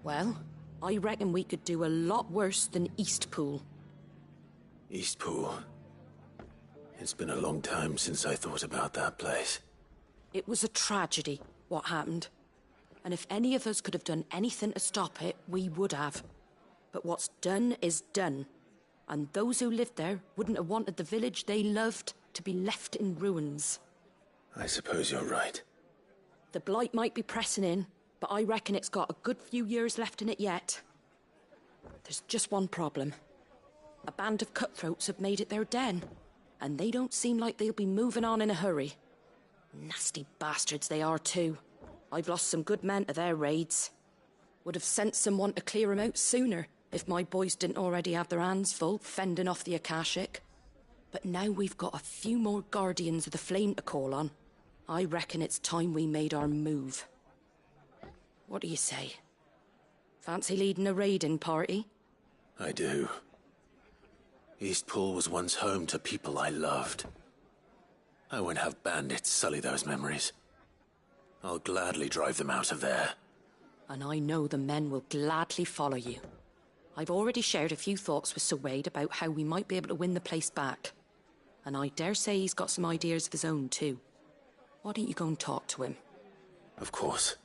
Well, I reckon we could do a lot worse than Eastpool. Eastpool? It's been a long time since I thought about that place. It was a tragedy, what happened. And if any of us could have done anything to stop it, we would have. But what's done is done. And those who lived there wouldn't have wanted the village they loved to be left in ruins. I suppose you're right. The blight might be pressing in, but I reckon it's got a good few years left in it yet. There's just one problem. A band of cutthroats have made it their den. And they don't seem like they'll be moving on in a hurry. Nasty bastards they are too. I've lost some good men to their raids. Would have sent someone to clear 'em out sooner if my boys didn't already have their hands full fending off the Akashic. But now we've got a few more guardians of the flame to call on. I reckon it's time we made our move. What do you say? Fancy leading a raiding party? I do. Eastpool was once home to people I loved. I won't have bandits sully those memories. I'll gladly drive them out of there. And I know the men will gladly follow you. I've already shared a few thoughts with Sir Wade about how we might be able to win the place back. And I dare say he's got some ideas of his own too. Why don't you go and talk to him? Of course.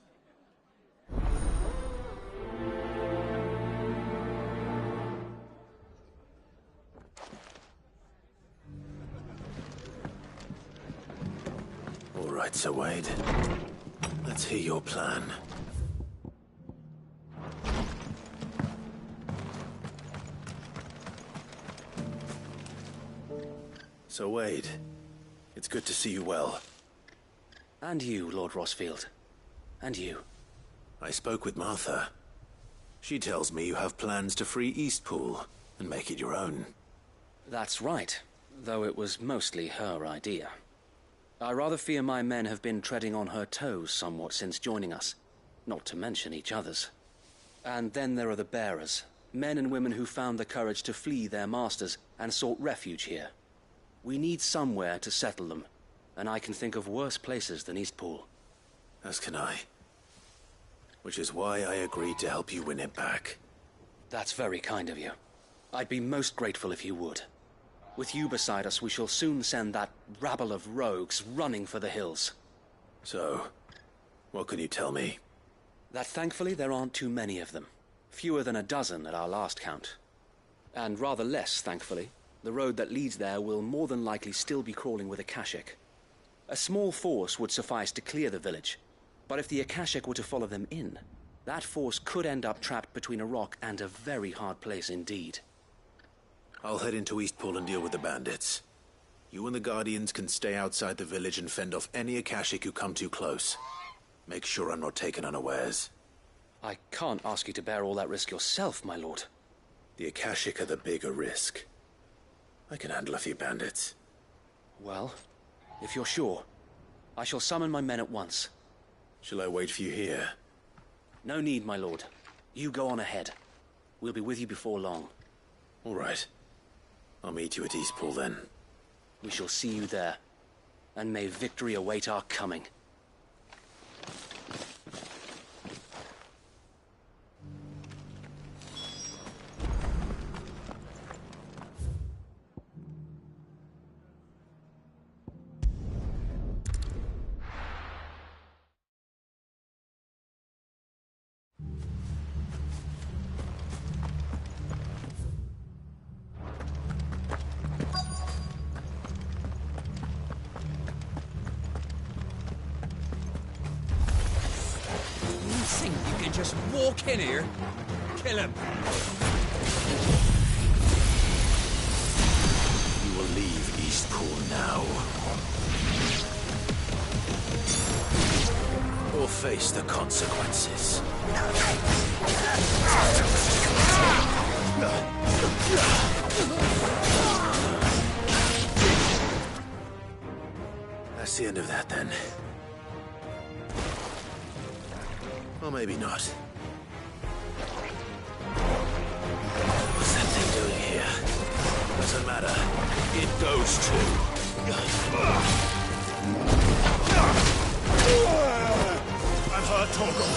All right, Sir Wade. Let's hear your plan. Sir Wade, it's good to see you well. And you, Lord Rossfield. And you. I spoke with Martha. She tells me you have plans to free Eastpool and make it your own. That's right, though it was mostly her idea. I rather fear my men have been treading on her toes somewhat since joining us, not to mention each other's. And then there are the bearers, men and women who found the courage to flee their masters and sought refuge here. We need somewhere to settle them, and I can think of worse places than Eastpool. As can I. Which is why I agreed to help you win it back. That's very kind of you. I'd be most grateful if you would. With you beside us, we shall soon send that rabble of rogues running for the hills. So, what can you tell me? That thankfully there aren't too many of them. Fewer than a dozen at our last count. And rather less, thankfully. The road that leads there will more than likely still be crawling with Akashic. A small force would suffice to clear the village, but if the Akashic were to follow them in, that force could end up trapped between a rock and a very hard place indeed. I'll head into Eastpool and deal with the bandits. You and the Guardians can stay outside the village and fend off any Akashic who come too close. Make sure I'm not taken unawares. I can't ask you to bear all that risk yourself, my lord. The Akashic are the bigger risk. I can handle a few bandits. Well, if you're sure, I shall summon my men at once. Shall I wait for you here? No need, my lord. You go on ahead. We'll be with you before long. All right. I'll meet you at Eastpool then. We shall see you there. And may victory await our coming. Just walk in here, kill him. You will leave Eastpool now. Or face the consequences. That's the end of that, then. Or maybe not. What's that thing doing here? Doesn't matter. It goes too. I'm hurt, Torgal.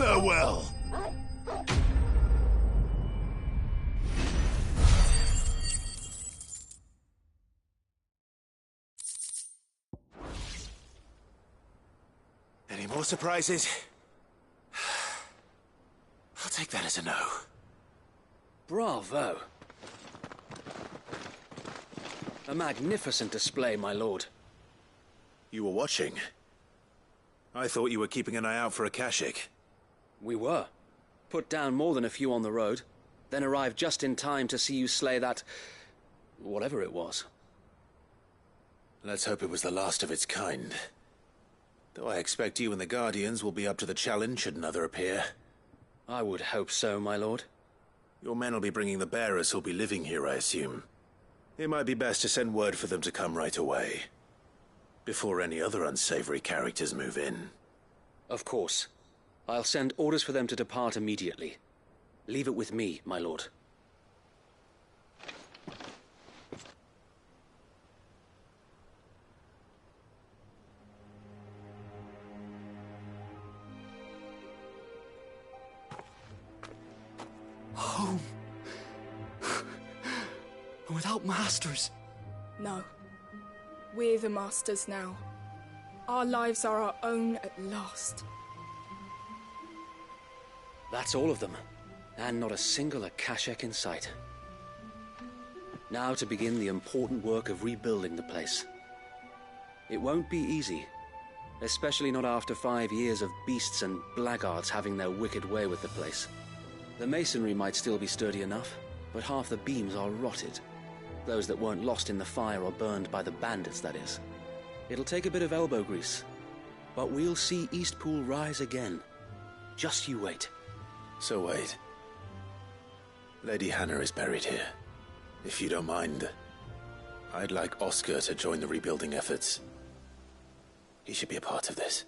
Farewell. Any more surprises? I'll take that as a no. Bravo. A magnificent display, my lord. You were watching? I thought you were keeping an eye out for Akashic. We were. Put down more than a few on the road, then arrived just in time to see you slay that... whatever it was. Let's hope it was the last of its kind. Though I expect you and the Guardians will be up to the challenge should another appear. I would hope so, my lord. Your men will be bringing the bearers who'll be living here, I assume. It might be best to send word for them to come right away. Before any other unsavory characters move in. Of course. I'll send orders for them to depart immediately. Leave it with me, my lord. Home. Without masters. No. We're the masters now. Our lives are our own at last. That's all of them. And not a single Akashic in sight. Now to begin the important work of rebuilding the place. It won't be easy, especially not after 5 years of beasts and blackguards having their wicked way with the place. The masonry might still be sturdy enough, but half the beams are rotted. Those that weren't lost in the fire or burned by the bandits, that is. It'll take a bit of elbow grease, but we'll see Eastpool rise again. Just you wait. So wait. Lady Hannah is buried here. If you don't mind, I'd like Oscar to join the rebuilding efforts. He should be a part of this.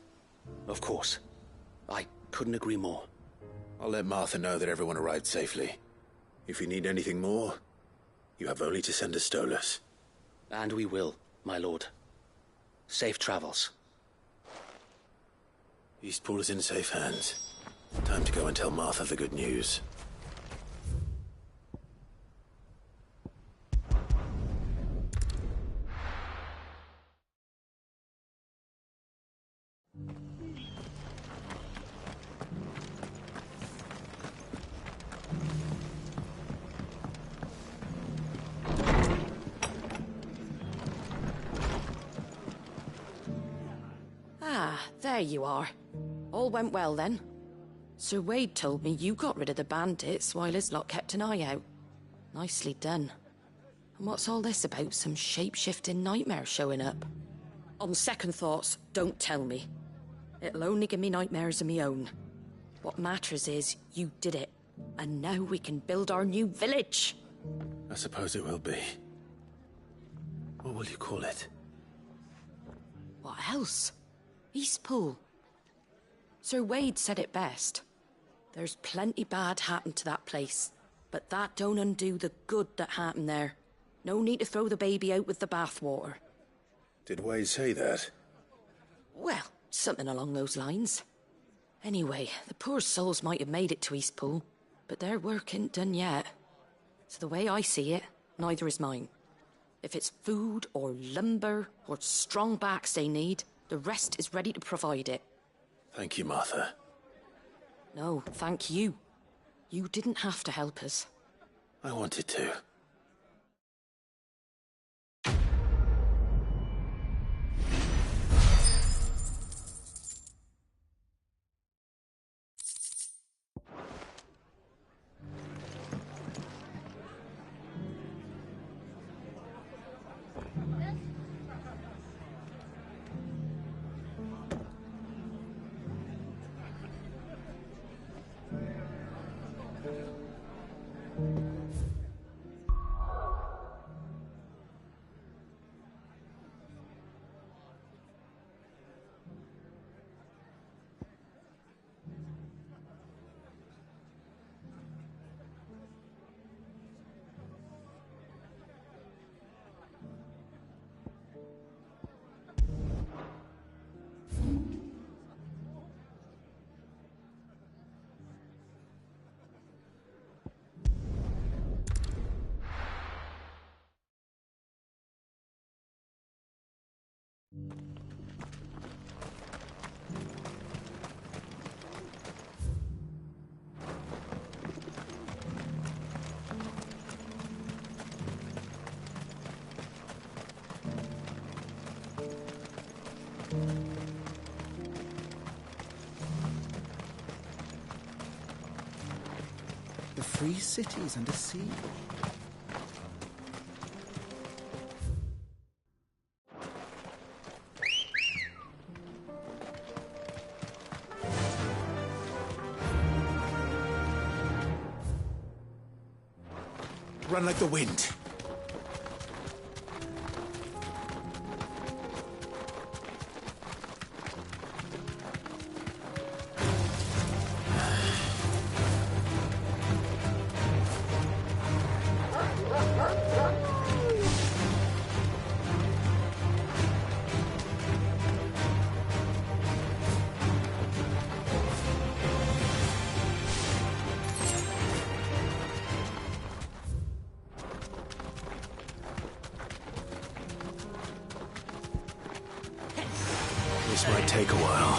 Of course. I couldn't agree more. I'll let Martha know that everyone arrived safely. If you need anything more, you have only to send a Stolas. And we will, my lord. Safe travels. Eastpool is in safe hands. Time to go and tell Martha the good news. There you are. All went well then. Sir Wade told me you got rid of the bandits while his lot kept an eye out. Nicely done. And what's all this about some shape-shifting nightmare showing up? On second thoughts, don't tell me. It'll only give me nightmares of me own. What matters is you did it, and now we can build our new village. I suppose it will be. What will you call it? What else? Eastpool. Sir Wade said it best. There's plenty bad happened to that place, but that don't undo the good that happened there. No need to throw the baby out with the bathwater. Did Wade say that? Well, something along those lines. Anyway, the poor souls might have made it to Eastpool, but their work ain't done yet. So the way I see it, neither is mine. If it's food or lumber or strong backs they need, the rest is ready to provide it. Thank you, Martha. No, thank you. You didn't have to help us. I wanted to. The free cities and a sea. Run like the wind. This might take a while.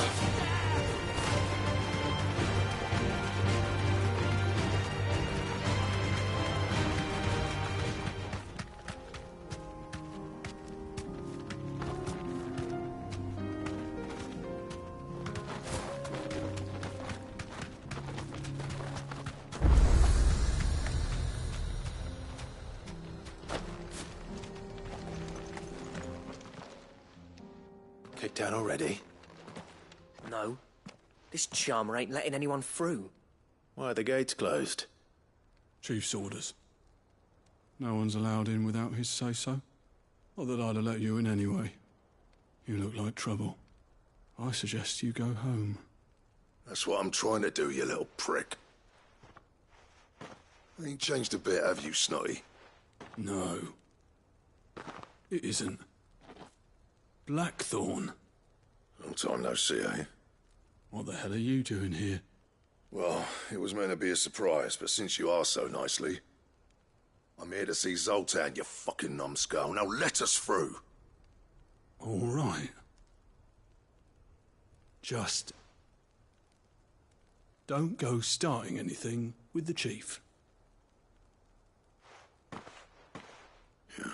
Kicked out already? No. This charmer ain't letting anyone through. Why are the gates closed? Chief's orders. No one's allowed in without his say-so. Not that I'd have let you in anyway. You look like trouble. I suggest you go home. That's what I'm trying to do, you little prick. Ain't changed a bit, have you, Snotty? No. It isn't. Blackthorn. Long time no see, eh? What the hell are you doing here? Well, it was meant to be a surprise, but since you are so nicely, I'm here to see Zoltan, you fucking numbskull. Now let us through. All right. Just don't go starting anything with the chief. Yeah,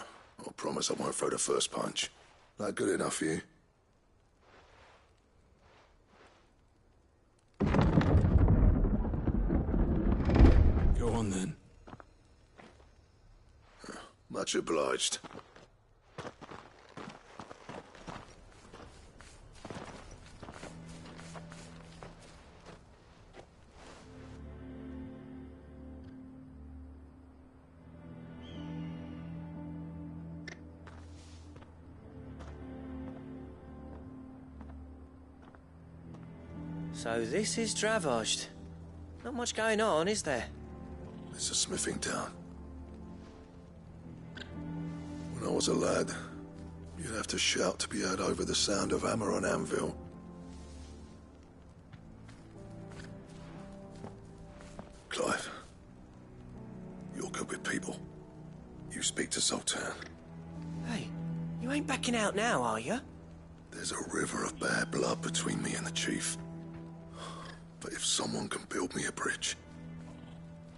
I promise I won't throw the first punch. That good enough for you? Go on then. Much obliged. So this is Dravozd. Not much going on, is there? It's a smithing town. When I was a lad, you'd have to shout to be heard over the sound of hammer on anvil. Clive, you're good with people. You speak to Zoltan. Hey, you ain't backing out now, are you? There's a river of bad blood between me and the chief. But if someone can build me a bridge,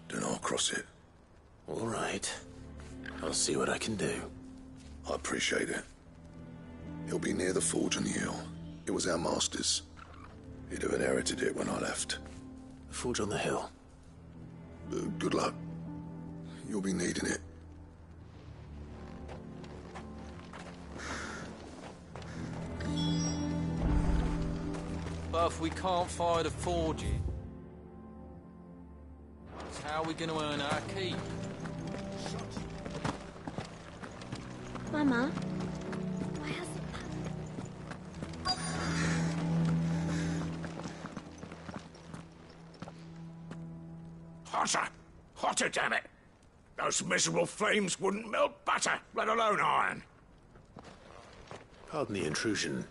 then I'll cross it. All right. I'll see what I can do. I appreciate it. He'll be near the forge on the hill. It was our master's. He'd have inherited it when I left. The forge on the hill? Good luck. You'll be needing it. But if we can't find a forge, how are we going to earn our keep? Mama, Hotter! Hotter, damn it! Those miserable flames wouldn't melt butter, let alone iron. Pardon the intrusion.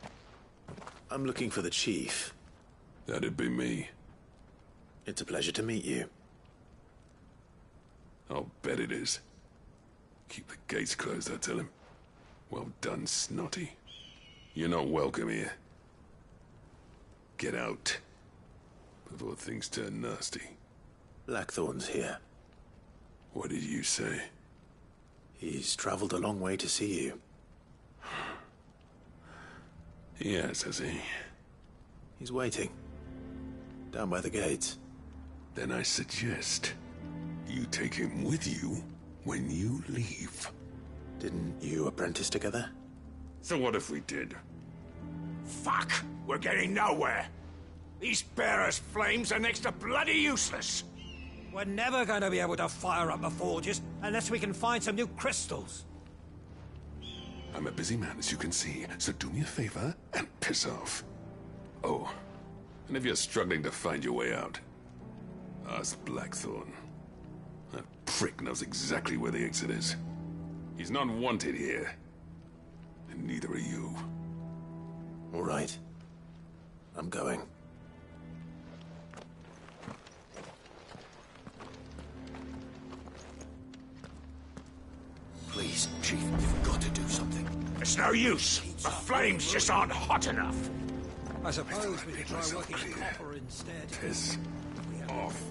I'm looking for the chief. That'd be me. It's a pleasure to meet you. I'll bet it is. Keep the gates closed, I tell him. Well done, Snotty. You're not welcome here. Get out. Before things turn nasty. Blackthorn's here. What did you say? He's traveled a long way to see you. Yes, has he? He's waiting. Down by the gates. Then I suggest you take him with you when you leave. Didn't you apprentice together? So what if we did? Fuck! We're getting nowhere. These bearers' flames are next to bloody useless. We're never going to be able to fire up the forges unless we can find some new crystals. I'm a busy man, as you can see, so do me a favor and piss off. Oh, and if you're struggling to find your way out, ask Blackthorn. That prick knows exactly where the exit is. He's not wanted here. And neither are you. All right. I'm going. Please, Chief, you've got to do something. It's no use. The flames just aren't hot enough. I suppose we could try working copper instead. Piss off.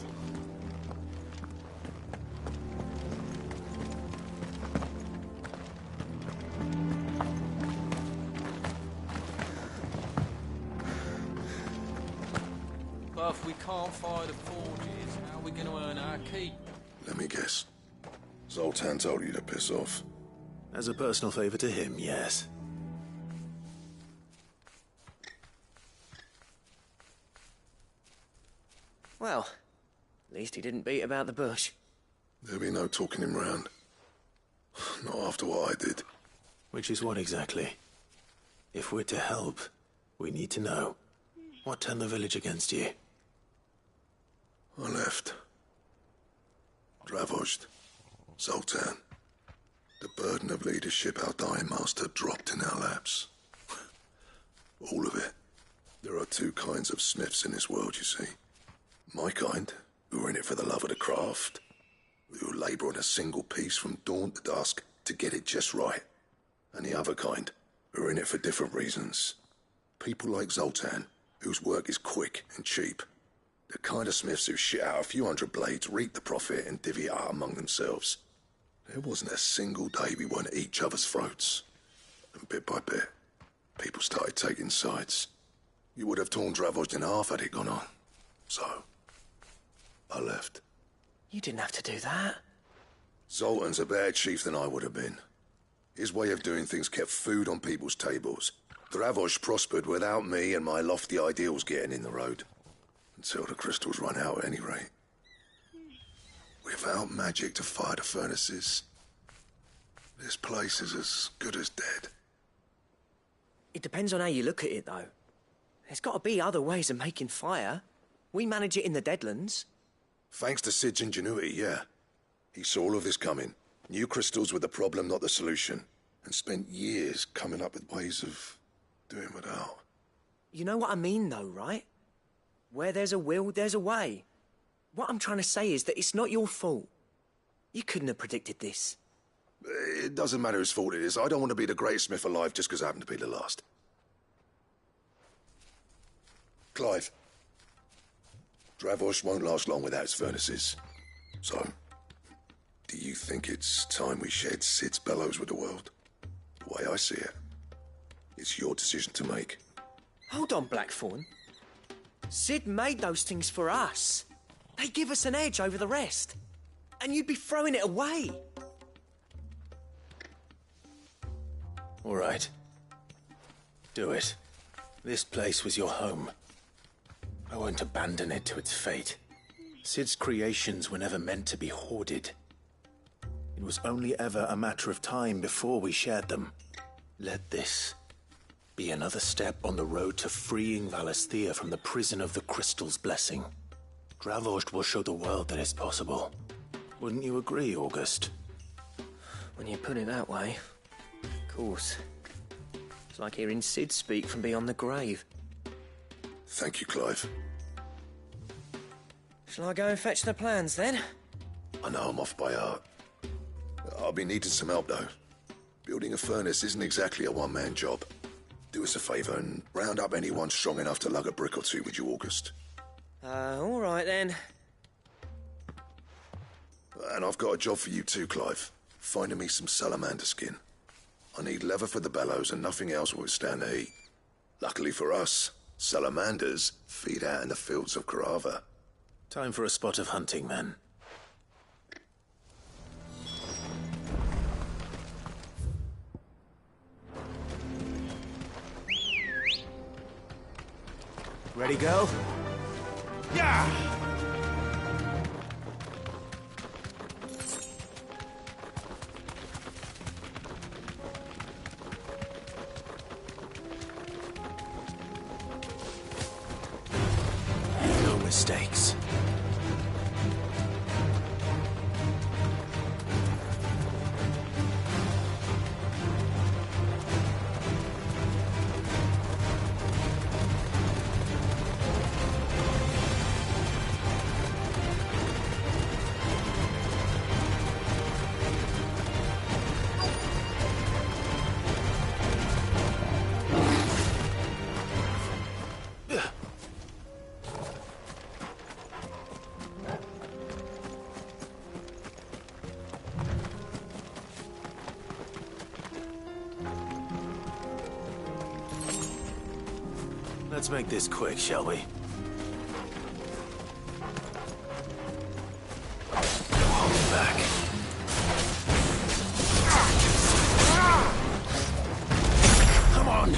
But if we can't find the forges, how are we going to earn our keep? Let me guess. Zoltan told you to piss off. As a personal favor to him, yes. Well, at least he didn't beat about the bush. There'll be no talking him round. Not after what I did. Which is what exactly? If we're to help, we need to know. What turned the village against you? I left. Dravozd. Zoltan. The burden of leadership our dying master dropped in our laps. All of it. There are two kinds of smiths in this world, you see. My kind, who are in it for the love of the craft, who labour on a single piece from dawn to dusk to get it just right. And the other kind, who are in it for different reasons. People like Zoltan, whose work is quick and cheap. The kind of smiths who shit out a few hundred blades, reap the profit, and divvy it out among themselves. There wasn't a single day we weren't at each other's throats. And bit by bit, people started taking sides. You would have torn Dravozd in half had it gone on. So, I left. You didn't have to do that. Zoltan's a better chief than I would have been. His way of doing things kept food on people's tables. Dravozd prospered without me and my lofty ideals getting in the road. Until the crystals run out at any rate. Without magic to fire the furnaces, this place is as good as dead. It depends on how you look at it, though. There's got to be other ways of making fire. We manage it in the Deadlands. Thanks to Sid's ingenuity, yeah. He saw all of this coming. Knew crystals were the problem, not the solution. And spent years coming up with ways of doing without. You know what I mean, though, right? Where there's a will, there's a way. What I'm trying to say is that it's not your fault. You couldn't have predicted this. It doesn't matter whose fault it is. I don't want to be the greatest smith alive just because I happen to be the last. Clive. Dravozd won't last long without its furnaces. So, do you think it's time we shared Sid's bellows with the world? The way I see it, it's your decision to make. Hold on, Blackthorn. Sid made those things for us. They give us an edge over the rest. And you'd be throwing it away. All right. Do it. This place was your home. I won't abandon it to its fate. Sid's creations were never meant to be hoarded. It was only ever a matter of time before we shared them. Let this be another step on the road to freeing Valisthea from the prison of the Crystal's blessing. Dravozd will show the world that it's possible. Wouldn't you agree, August? When you put it that way, of course. It's like hearing Sid speak from beyond the grave. Thank you, Clive. Shall I go and fetch the plans, then? I know I'm off by heart. I'll be needing some help, though. Building a furnace isn't exactly a one-man job. Do us a favour and round up anyone strong enough to lug a brick or two with you, August. All right, then. And I've got a job for you too, Clive. Finding me some salamander skin. I need leather for the bellows and nothing else will withstand the heat. Luckily for us, salamanders feed out in the fields of Karava. Time for a spot of hunting, then. Ready, go? Yeah! No mistakes. Let's make this quick, shall we? Hold me back. Come on!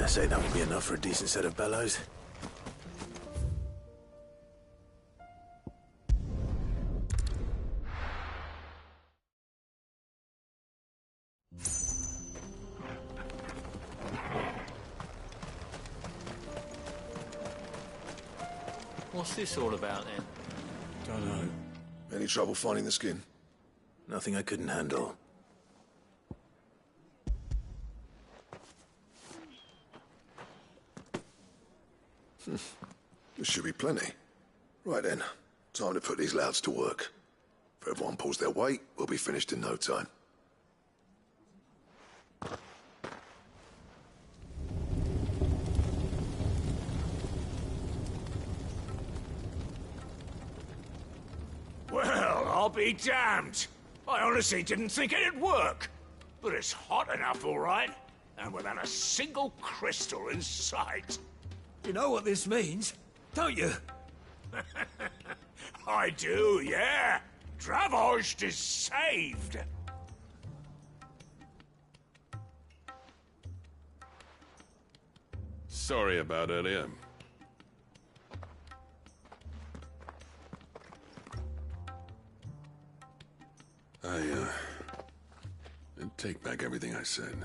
I say that would be enough for a decent set of bellows. What's this all about then? Don't know. Any trouble finding the skin? Nothing I couldn't handle. There should be plenty. Right then, time to put these louds to work. If everyone pulls their weight, we'll be finished in no time. Well, I'll be damned. I honestly didn't think it'd work. But it's hot enough, all right. And without a single crystal in sight. You know what this means, don't you? I do, yeah. Dravost is saved. Sorry about earlier. I take back everything I said.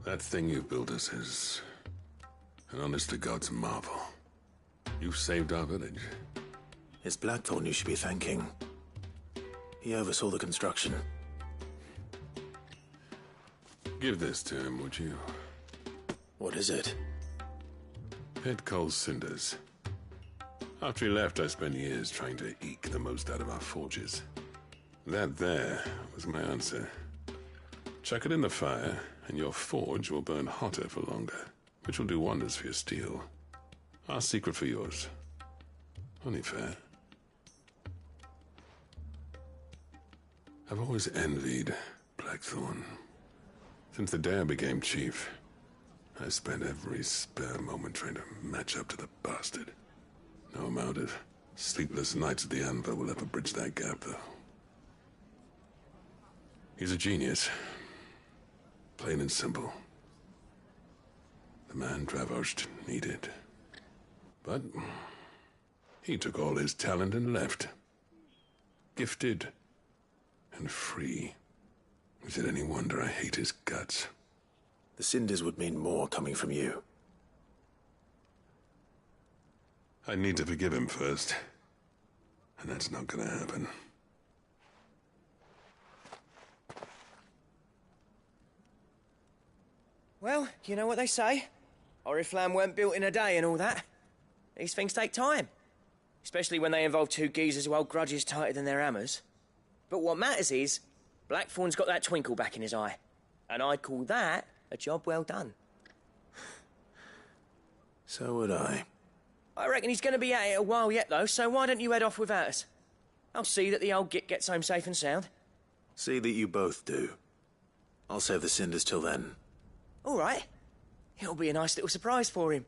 That thing you built us is an honest-to-God's marvel. You saved our village. It's Blackthorn you should be thanking. He oversaw the construction. Give this to him, would you? What is it? Pit Coal's cinders. After he left, I spent years trying to eke the most out of our forges. That there was my answer. Chuck it in the fire, and your forge will burn hotter for longer, which will do wonders for your steel. Our secret for yours. Only fair. I've always envied Blackthorn. Since the day I became chief, I spent every spare moment trying to match up to the bastard. No amount of sleepless nights at the anvil will ever bridge that gap, though. He's a genius. Plain and simple. The man Dravost needed. But he took all his talent and left. Gifted and free. Is it any wonder I hate his guts? The cinders would mean more coming from you. I need to forgive him first. And that's not gonna happen. Well, you know what they say. Oriflamme weren't built in a day and all that. These things take time. Especially when they involve two geezers who hold grudges tighter than their hammers. But what matters is, Blackthorn's got that twinkle back in his eye. And I'd call that a job well done. So would I. I reckon he's going to be at it a while yet, though, so why don't you head off without us? I'll see that the old git gets home safe and sound. See that you both do. I'll save the cinders till then. All right. It'll be a nice little surprise for him.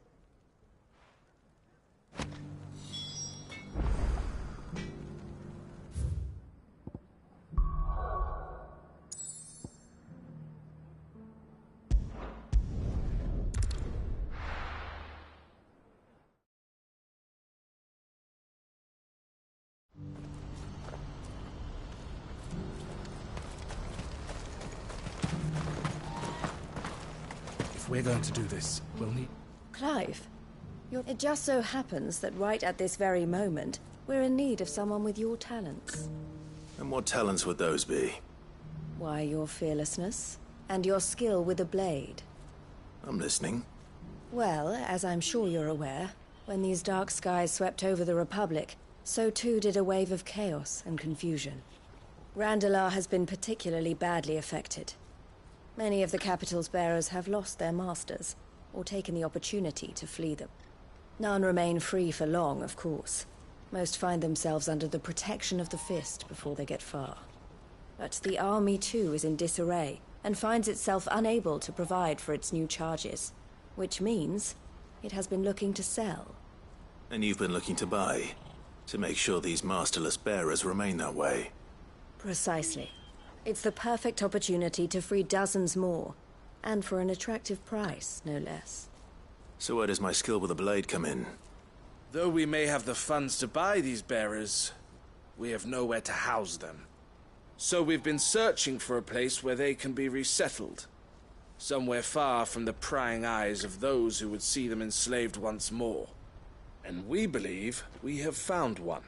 We're going to do this, we'll need... Clive, it just so happens that right at this very moment, we're in need of someone with your talents. And what talents would those be? Why, your fearlessness, and your skill with a blade. I'm listening. Well, as I'm sure you're aware, when these dark skies swept over the Republic, so too did a wave of chaos and confusion. Randalar has been particularly badly affected. Many of the capital's bearers have lost their masters, or taken the opportunity to flee them. None remain free for long, of course. Most find themselves under the protection of the Fist before they get far. But the army too is in disarray, and finds itself unable to provide for its new charges. Which means it has been looking to sell. And you've been looking to buy, to make sure these masterless bearers remain that way. Precisely. It's the perfect opportunity to free dozens more. And for an attractive price, no less. So where does my skill with a blade come in? Though we may have the funds to buy these bearers, we have nowhere to house them. So we've been searching for a place where they can be resettled. Somewhere far from the prying eyes of those who would see them enslaved once more. And we believe we have found one.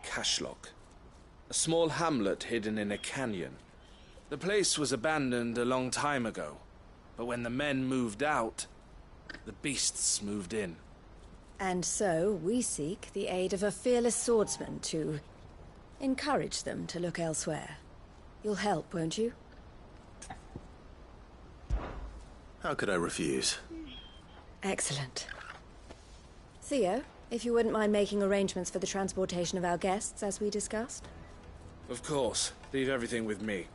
Cashlock. A small hamlet hidden in a canyon. The place was abandoned a long time ago, but when the men moved out, the beasts moved in. And so we seek the aid of a fearless swordsman to encourage them to look elsewhere. You'll help, won't you? How could I refuse? Excellent. Theo, if you wouldn't mind making arrangements for the transportation of our guests, as we discussed? Of course. Leave everything with me.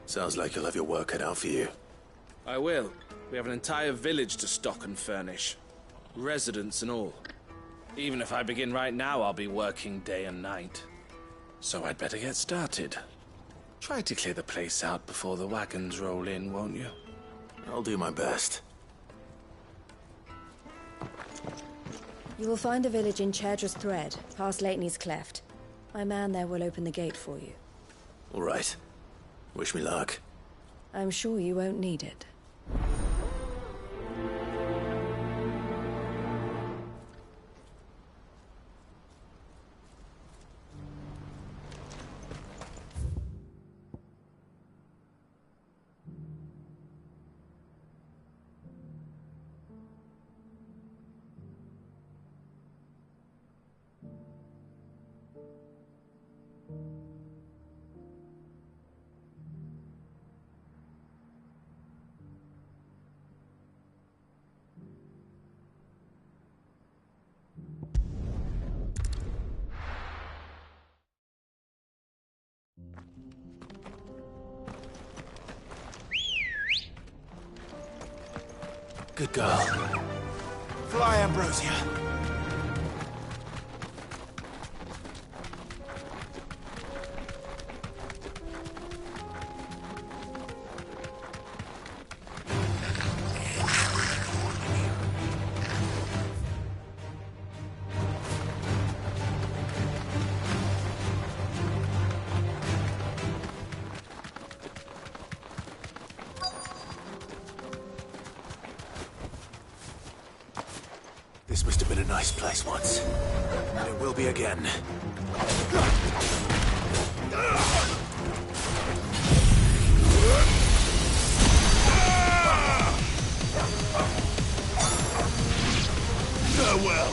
Sounds like you'll have your work cut out for you. I will. We have an entire village to stock and furnish. Residents and all. Even if I begin right now, I'll be working day and night. So I'd better get started. Try to clear the place out before the wagons roll in, won't you? I'll do my best. You will find a village in Chairdra's Thread, past Lateney's Cleft. My man there will open the gate for you. All right. Wish me luck. I'm sure you won't need it. Good girl. Fly, Ambrosia. This must have been a nice place once. And it will be again. Farewell.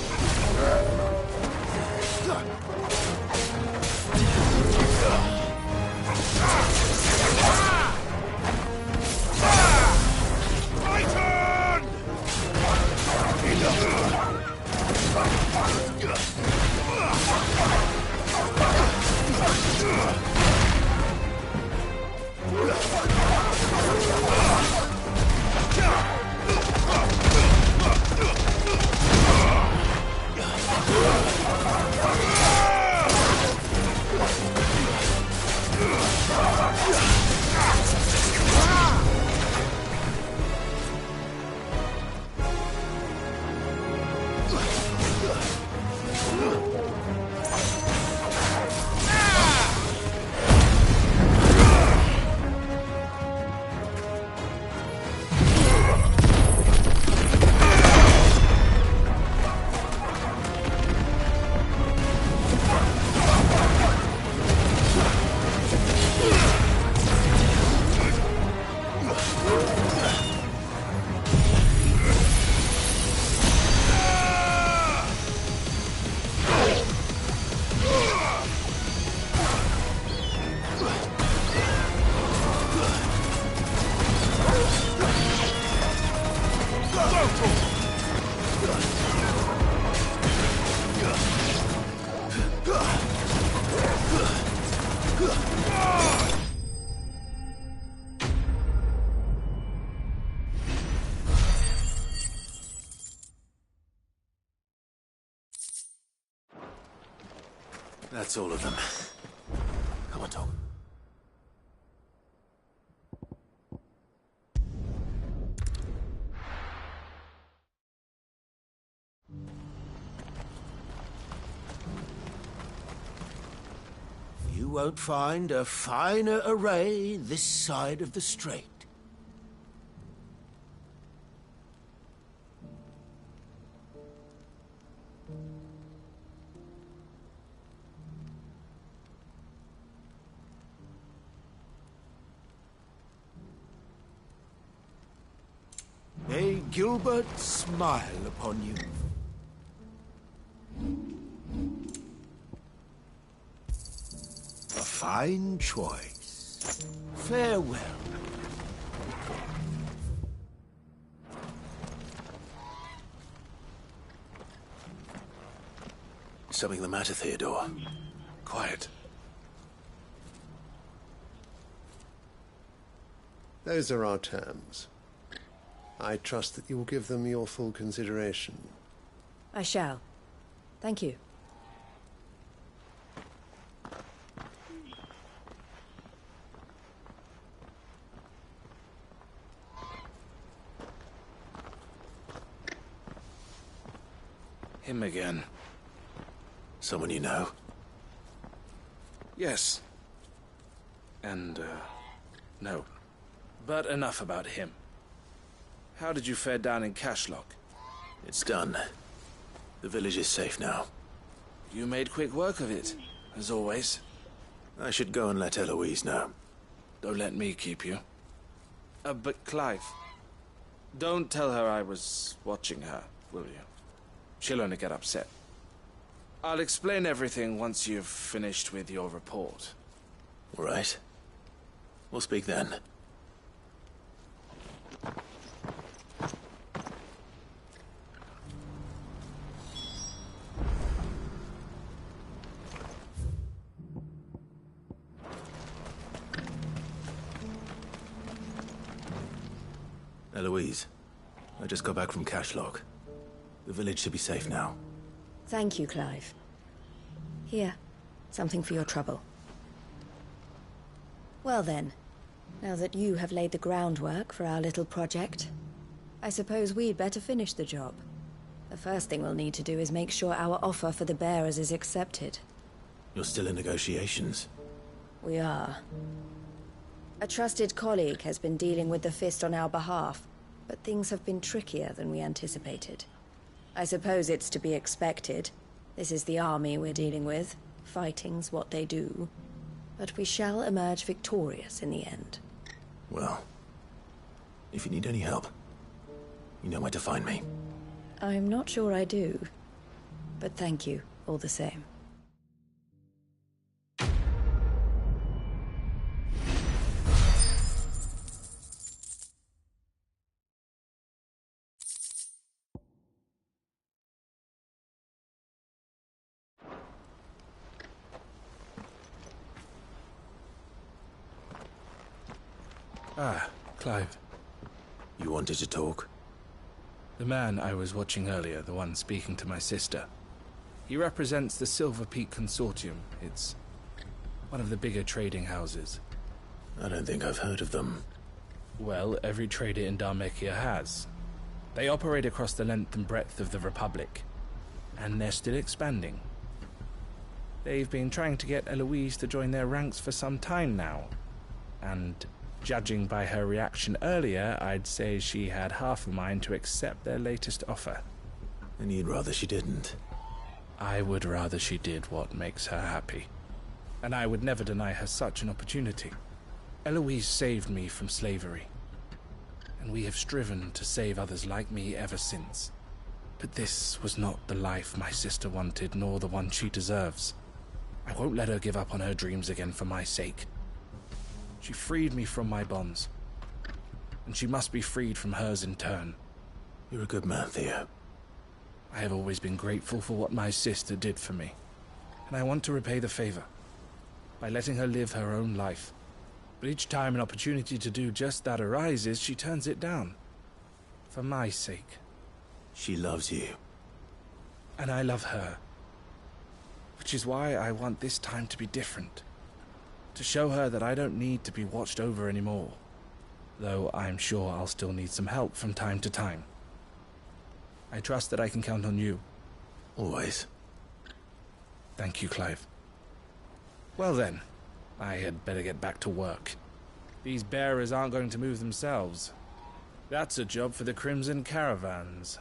That's all of them. Come on, Tom. You won't find a finer array this side of the strait. May Gilbert smile upon you. A fine choice. Farewell. Something the matter, Theodore? Quiet. Those are our terms. I trust that you will give them your full consideration. I shall. Thank you. Him again. Someone you know? Yes. And, no. But enough about him. How did you fare down in Cashlock? It's done. The village is safe now. You made quick work of it, as always. I should go and let Eloise know. Don't let me keep you. But Clive, don't tell her I was watching her, will you? She'll only get upset. I'll explain everything once you've finished with your report. All right. We'll speak then. Eloise, I just got back from Cashlock. The village should be safe now. Thank you, Clive. Here, something for your trouble. Well then, now that you have laid the groundwork for our little project, I suppose we'd better finish the job. The first thing we'll need to do is make sure our offer for the bearers is accepted. You're still in negotiations? We are. A trusted colleague has been dealing with the Fist on our behalf, but things have been trickier than we anticipated. I suppose it's to be expected. This is the army we're dealing with. Fighting's what they do. But we shall emerge victorious in the end. Well, if you need any help, you know where to find me. I'm not sure I do. But thank you, all the same. Ah, Clive. You wanted to talk? The man I was watching earlier, the one speaking to my sister. He represents the Silver Peak Consortium. It's one of the bigger trading houses. I don't think I've heard of them. Well, every trader in Dhalmekia has. They operate across the length and breadth of the Republic. And they're still expanding. They've been trying to get Eloise to join their ranks for some time now. And judging by her reaction earlier, I'd say she had half a mind to accept their latest offer. And you'd rather she didn't? I would rather she did what makes her happy. And I would never deny her such an opportunity. Eloise saved me from slavery. And we have striven to save others like me ever since. But this was not the life my sister wanted, nor the one she deserves. I won't let her give up on her dreams again for my sake. She freed me from my bonds, and she must be freed from hers in turn. You're a good man, Theo. I have always been grateful for what my sister did for me, and I want to repay the favor by letting her live her own life. But each time an opportunity to do just that arises, she turns it down. For my sake. She loves you. And I love her. Which is why I want this time to be different. To show her that I don't need to be watched over anymore. Though I'm sure I'll still need some help from time to time. I trust that I can count on you. Always. Thank you, Clive. Well then, I had better get back to work. These bearers aren't going to move themselves. That's a job for the Crimson Caravans.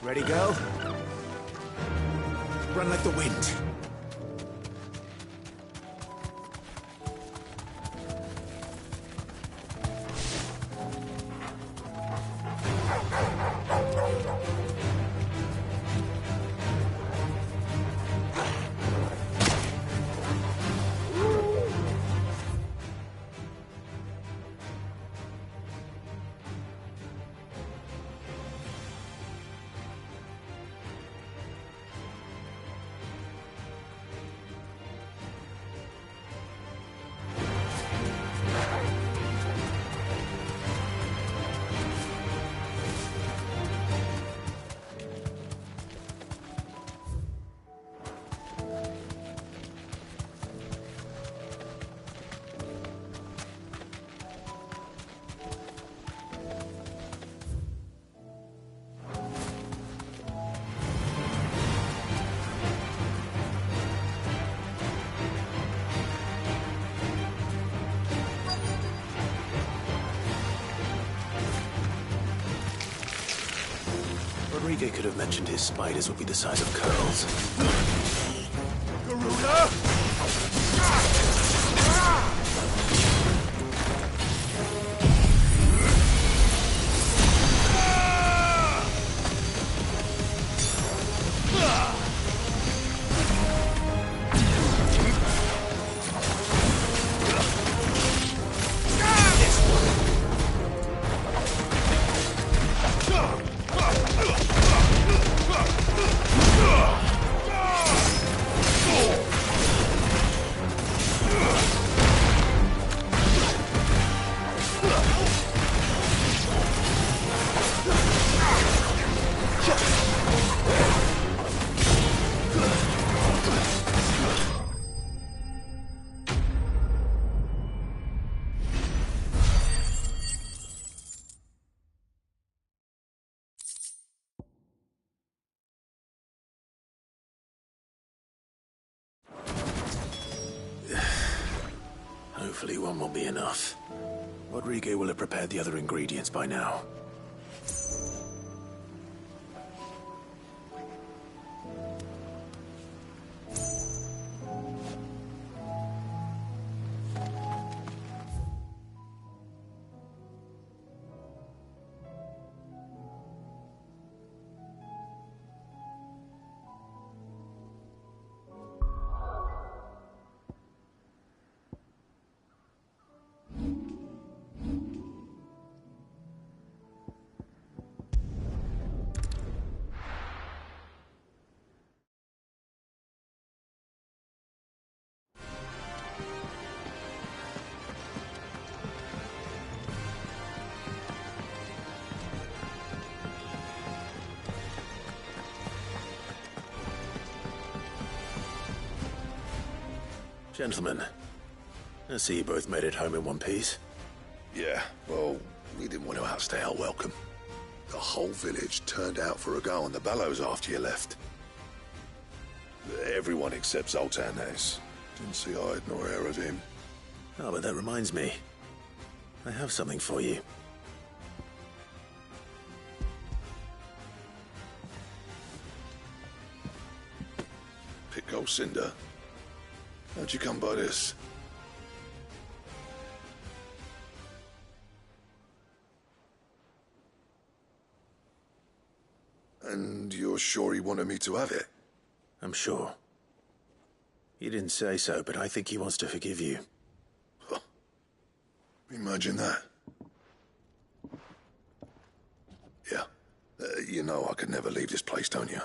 Ready, go? Run like the wind. Rodriguez could have mentioned his spiders would be the size of curls. Garuda! Hopefully one will be enough. Rodrigo will have prepared the other ingredients by now. Gentlemen, I see you both made it home in one piece. Yeah, well, we didn't want to outstay our welcome. The whole village turned out for a go on the bellows after you left. Everyone except Zoltan has. Didn't see hide nor hair of him. Oh, but that reminds me. I have something for you. Pico Cinder? How'd you come by this? And you're sure he wanted me to have it? I'm sure. He didn't say so, but I think he wants to forgive you. Huh. Imagine that. Yeah. You know I could never leave this place, don't you?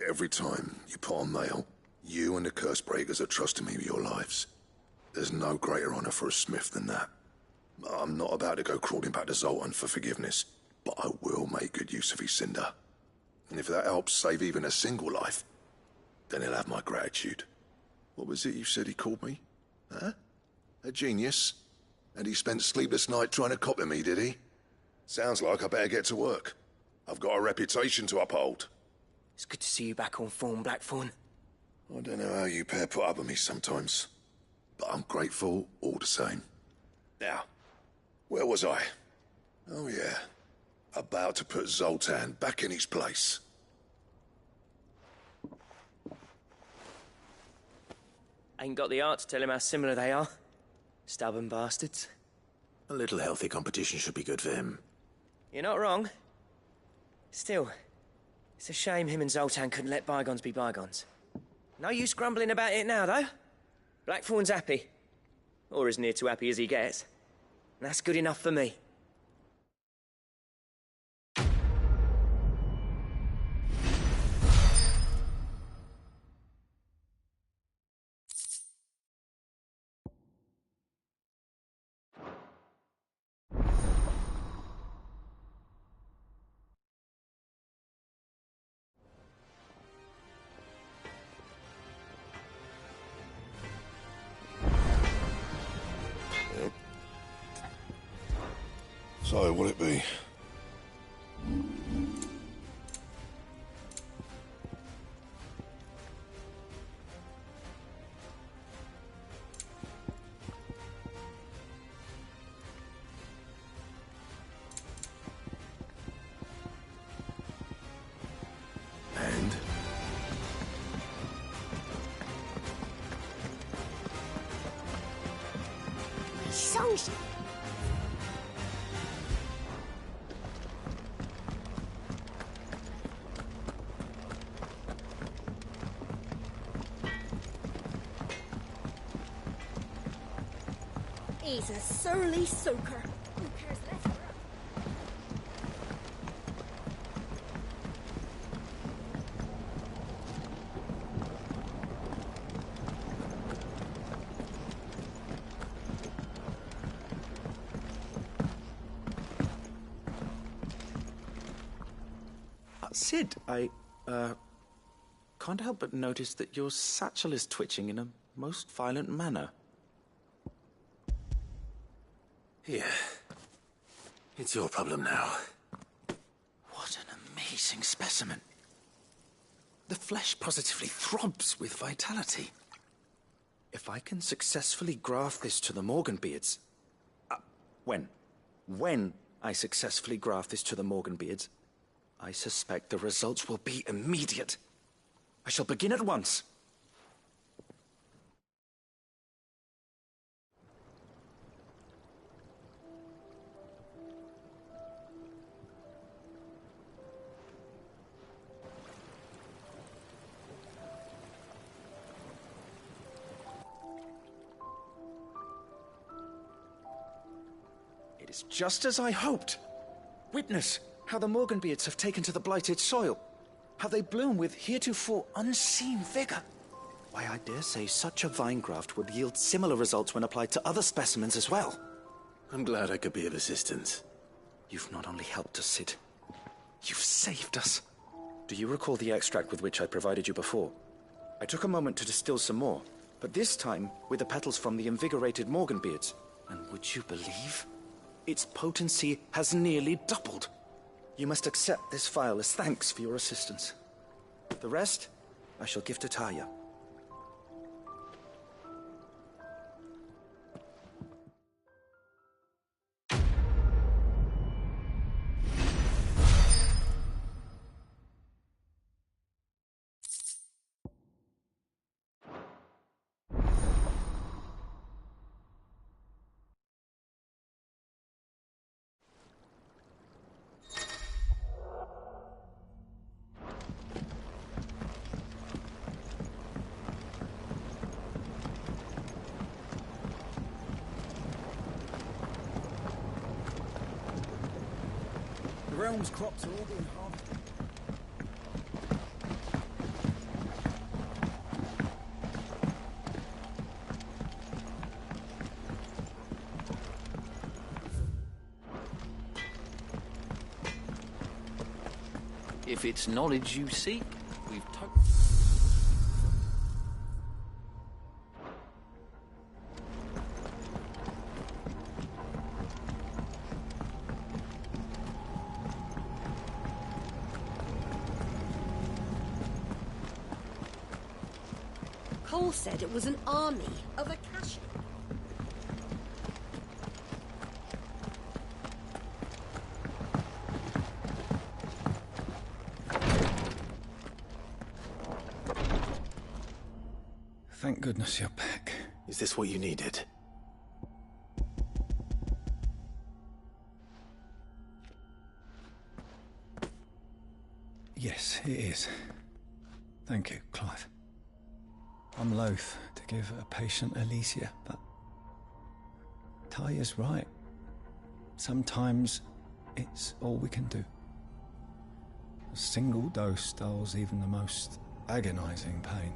Every time you put on mail, you and the Curse Breakers are trusting me with your lives. There's no greater honor for a smith than that. I'm not about to go crawling back to Zoltan for forgiveness, but I will make good use of his cinder. And if that helps save even a single life, then he'll have my gratitude. What was it you said he called me? Huh? A genius? And he spent sleepless night trying to copy me, did he? Sounds like I better get to work. I've got a reputation to uphold. It's good to see you back on form, Blackthorn. I don't know how you pair put up with me sometimes, but I'm grateful all the same. Now, where was I? Oh yeah, about to put Zoltan back in his place. Ain't got the art to tell him how similar they are. Stubborn bastards. A little healthy competition should be good for him. You're not wrong. Still, it's a shame him and Zoltan couldn't let bygones be bygones. No use grumbling about it now, though. Blackthorn's happy. Or as near to happy as he gets. And that's good enough for me. So, what'll it be? And? These songs. He's a surly soaker. Who cares less for him? Sid, I can't help but notice that your satchel is twitching in a most violent manner. Here. It's your problem now. What an amazing specimen. The flesh positively throbs with vitality. If I can successfully graft this to the Morganbeards... When I successfully graft this to the Morganbeards, I suspect the results will be immediate. I shall begin at once. It is just as I hoped. Witness how the Morganbeards have taken to the blighted soil. How they bloom with heretofore unseen vigor. Why, I dare say such a vine graft would yield similar results when applied to other specimens as well. I'm glad I could be of assistance. You've not only helped us, Sid, you've saved us. Do you recall the extract with which I provided you before? I took a moment to distill some more, but this time with the petals from the invigorated Morganbeards. And would you believe? Its potency has nearly doubled. You must accept this vial as thanks for your assistance. The rest, I shall give to Taya. The realm's crops are all being harvested. If it's knowledge you seek, we've Cole said it was an army of Akasha. Thank goodness you're back. Is this what you needed? Yes, it is. Thank you, Clive. I'm loath to give a patient Elysia, but Taya's right. Sometimes it's all we can do. A single dose dulls even the most agonizing pain,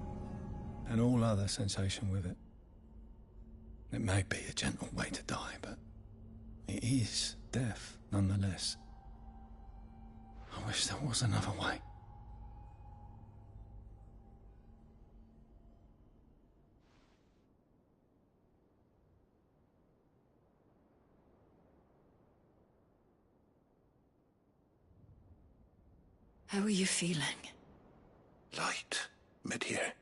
and all other sensation with it. It may be a gentle way to die, but it is death nonetheless. I wish there was another way. How are you feeling? Light, mid-here.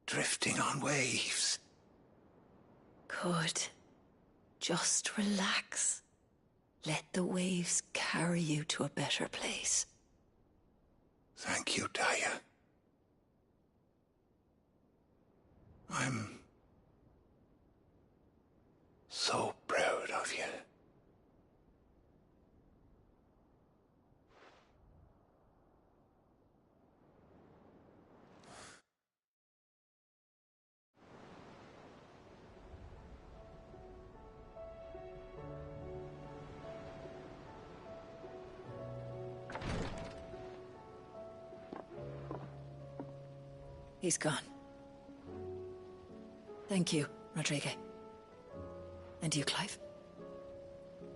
Drifting on waves. Good. Just relax. Let the waves carry you to a better place. Thank you, Taya. I'm so proud of you. He's gone. Thank you, Rodrigo. And you, Clive?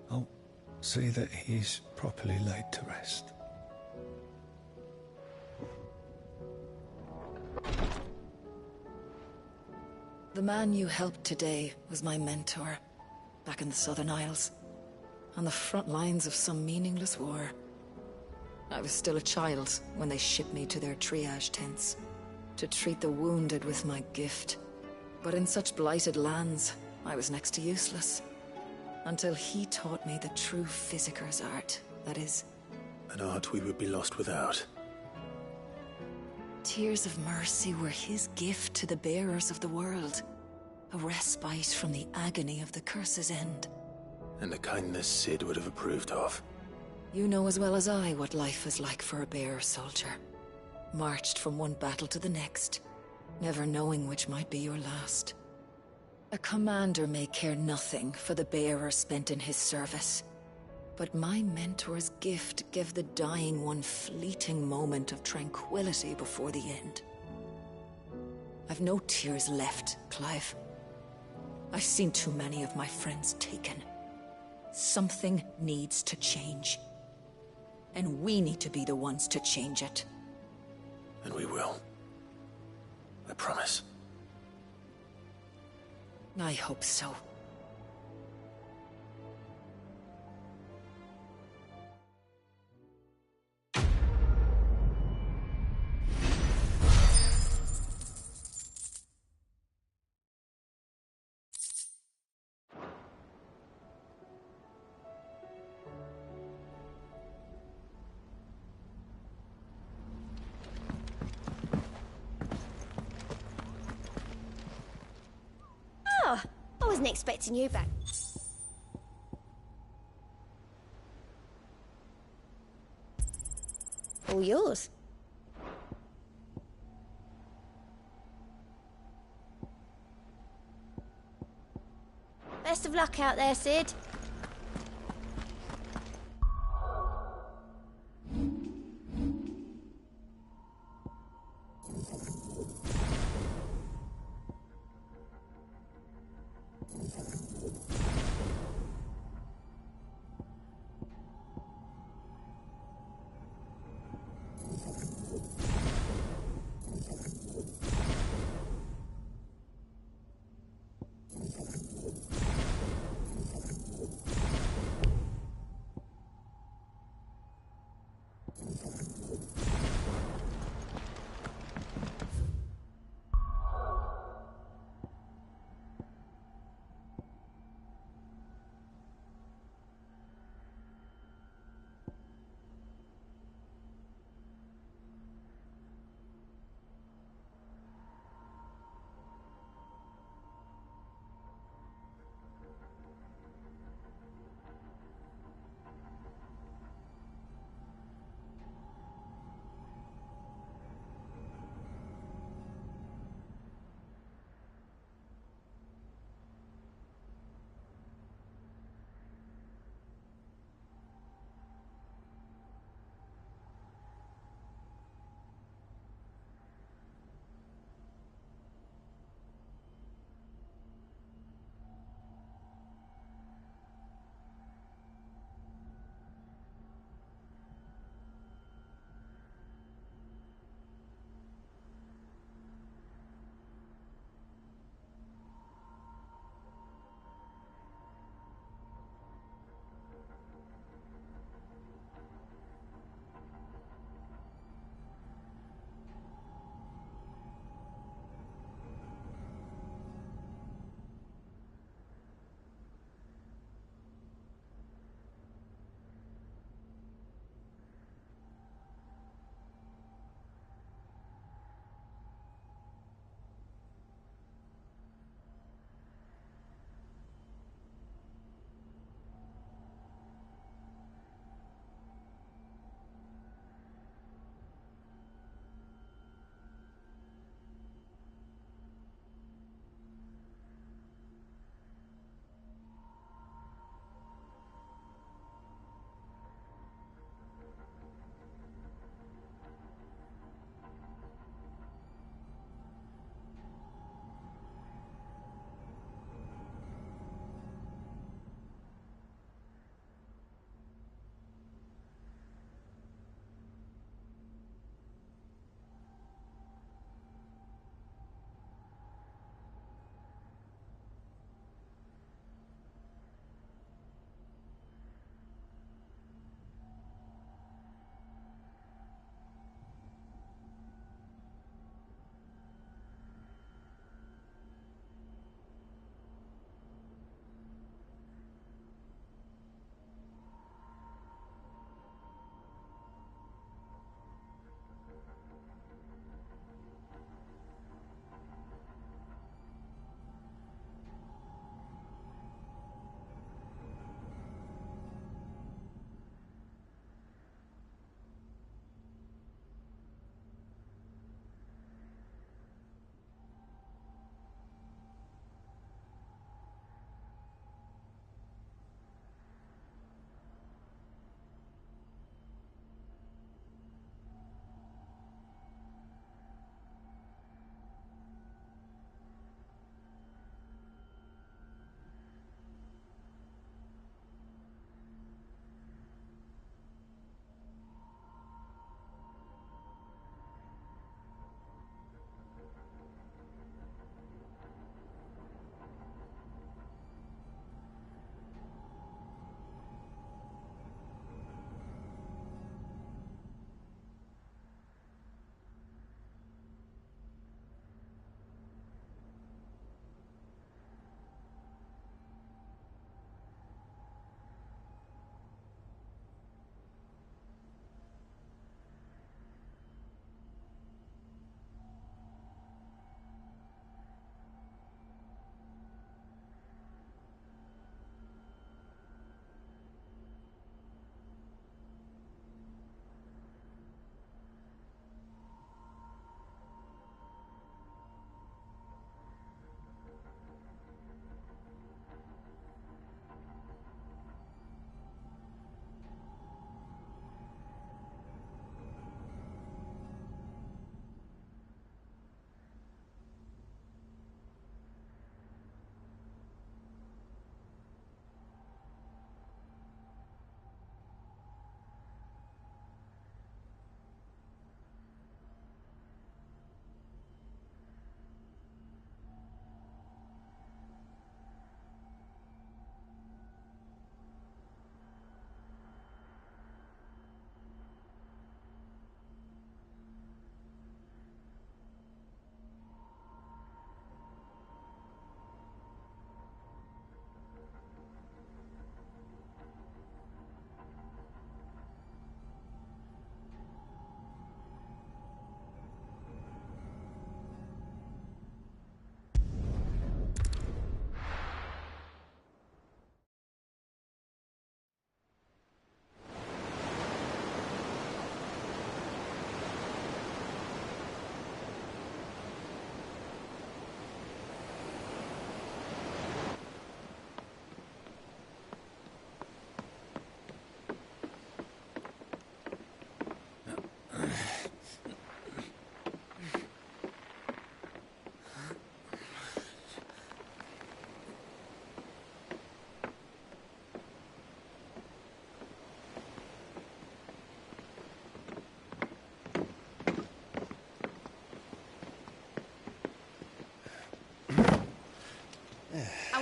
I'll see that he's properly laid to rest. The man you helped today was my mentor, back in the Southern Isles, on the front lines of some meaningless war. I was still a child when they shipped me to their triage tents, to treat the wounded with my gift. But in such blighted lands, I was next to useless. Until he taught me the true Physicker's art, that is... An art we would be lost without. Tears of mercy were his gift to the bearers of the world. A respite from the agony of the curse's end. And a kindness Cid would have approved of. You know as well as I what life is like for a bearer soldier. Marched from one battle to the next, never knowing which might be your last. A commander may care nothing for the bearer spent in his service. But my mentor's gift gave the dying one fleeting moment of tranquility before the end. I've no tears left, Clive. I've seen too many of my friends taken. Something needs to change. And we need to be the ones to change it. And we will. I promise. I hope so. Oh, I wasn't expecting you back. All yours. Best of luck out there, Cid.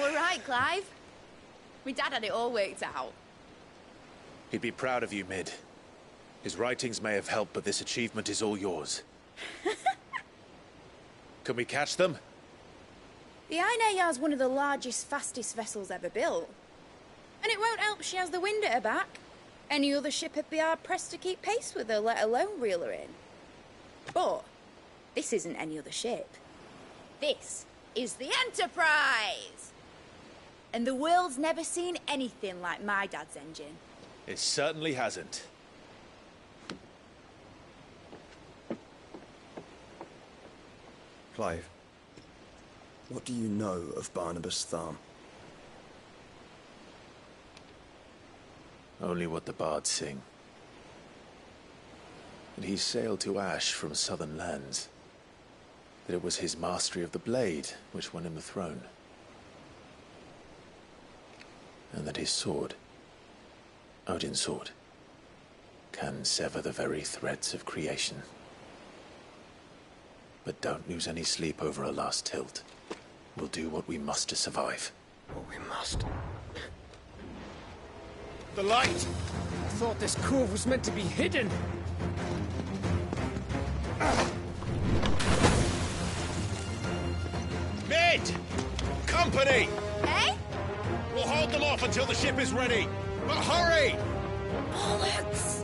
were right, Clive. My dad had it all worked out. He'd be proud of you, Mid. His writings may have helped, but this achievement is all yours. Can we catch them? The Ainayar's one of the largest, fastest vessels ever built. And it won't help she has the wind at her back. Any other ship would be hard-pressed to keep pace with her, let alone reel her in. But this isn't any other ship. This is the Enterprise! And the world's never seen anything like my dad's engine. It certainly hasn't. Clive, what do you know of Barnabas Tharm? Only what the bards sing. That he sailed to Ash from southern lands. That it was his mastery of the blade which won him the throne. And that his sword, Odin's sword, can sever the very threads of creation. But don't lose any sleep over a last tilt. We'll do what we must to survive. What we must. The light! I thought this cove was meant to be hidden. Mid! Company! Eh? We'll hold them off until the ship is ready. But hurry! Bollocks!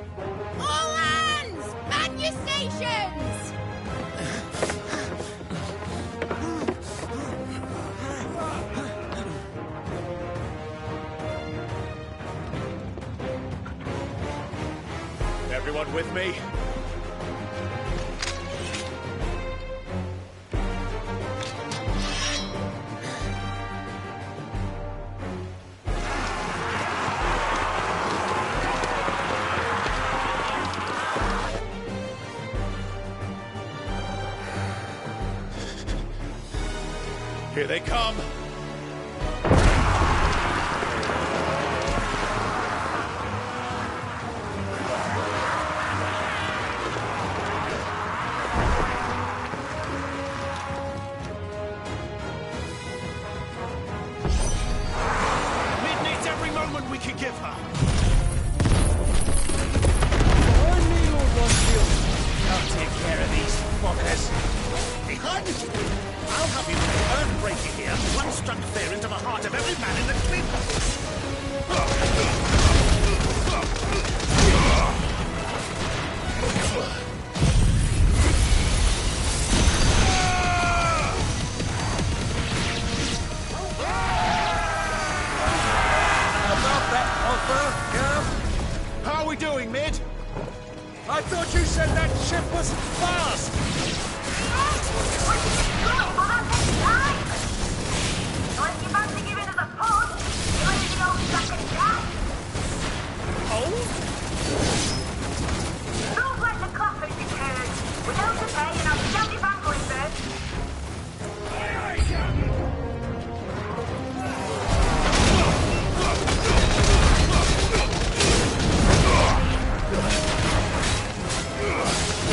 All hands! Man your stations! Everyone with me? Here they come! Mid needs every moment we can give her. I'll take care of these fuckers. Behind you! I'll have you play earth-breaking here, one struck fear into the heart of every man in the About that offer, Gav? How are we doing, Mid? I thought you said that ship was fast!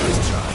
Let's try.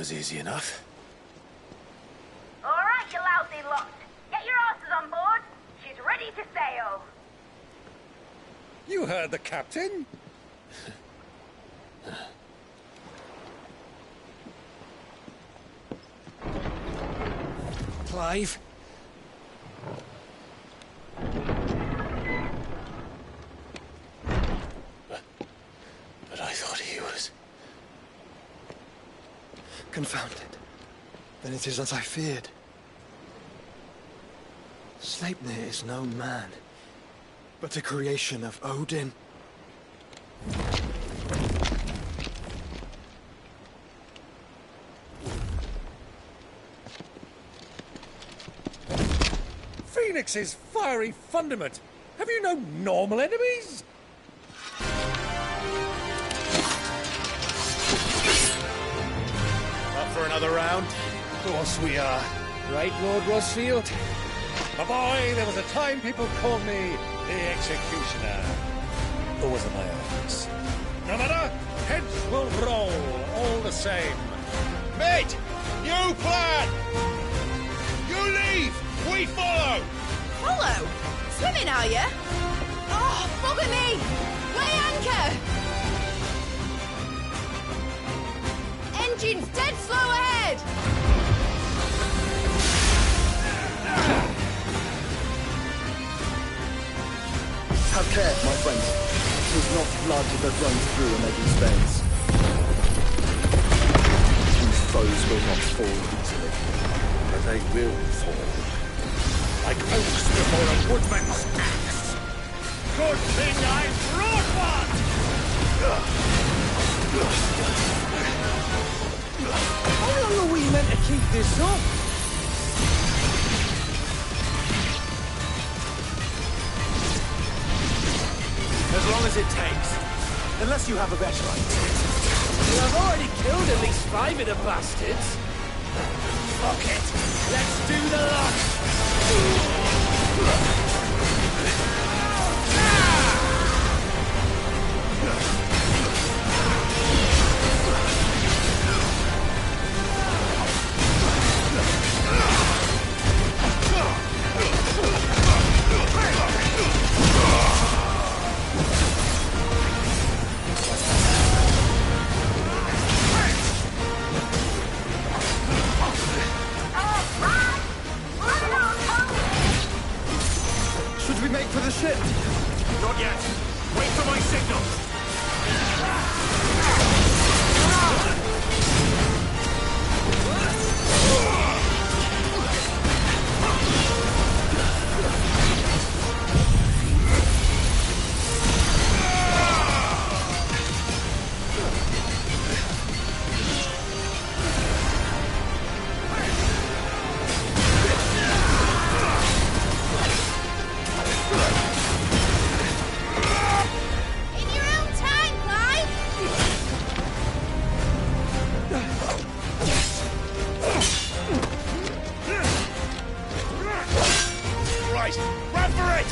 was easy enough. All right, you lousy lot. Get your asses on board. She's ready to sail. You heard the captain. Clive? But I thought he was... Confounded. Then it is as I feared. Sleipnir is no man, but a creation of Odin. Phoenix's fiery fundament. Have you no normal enemies? Up for another round? Of course we are. Right, Lord Rosfield? My boy, there was a time people called me the Executioner. Or was it my office? No matter, heads will roll, all the same. Mate! New plan! You leave! We follow! Follow? Swimming, are you? Oh, bugger me! Weigh anchor! Engine's dead slow ahead! Have care, my friends. It is not blood that runs through an Eddie's veins. These foes will not fall easily, but they will fall. Like oaks before a woodman's axe. Good thing I brought one! How long are we meant to keep this up? As long as it takes. Unless you have a better idea. I've already killed at least 5 of the bastards. Fuck it. Let's do the lot. Should we make for the ship? Not yet. Wait for my signal. In your own time, Clive! Right, run for it!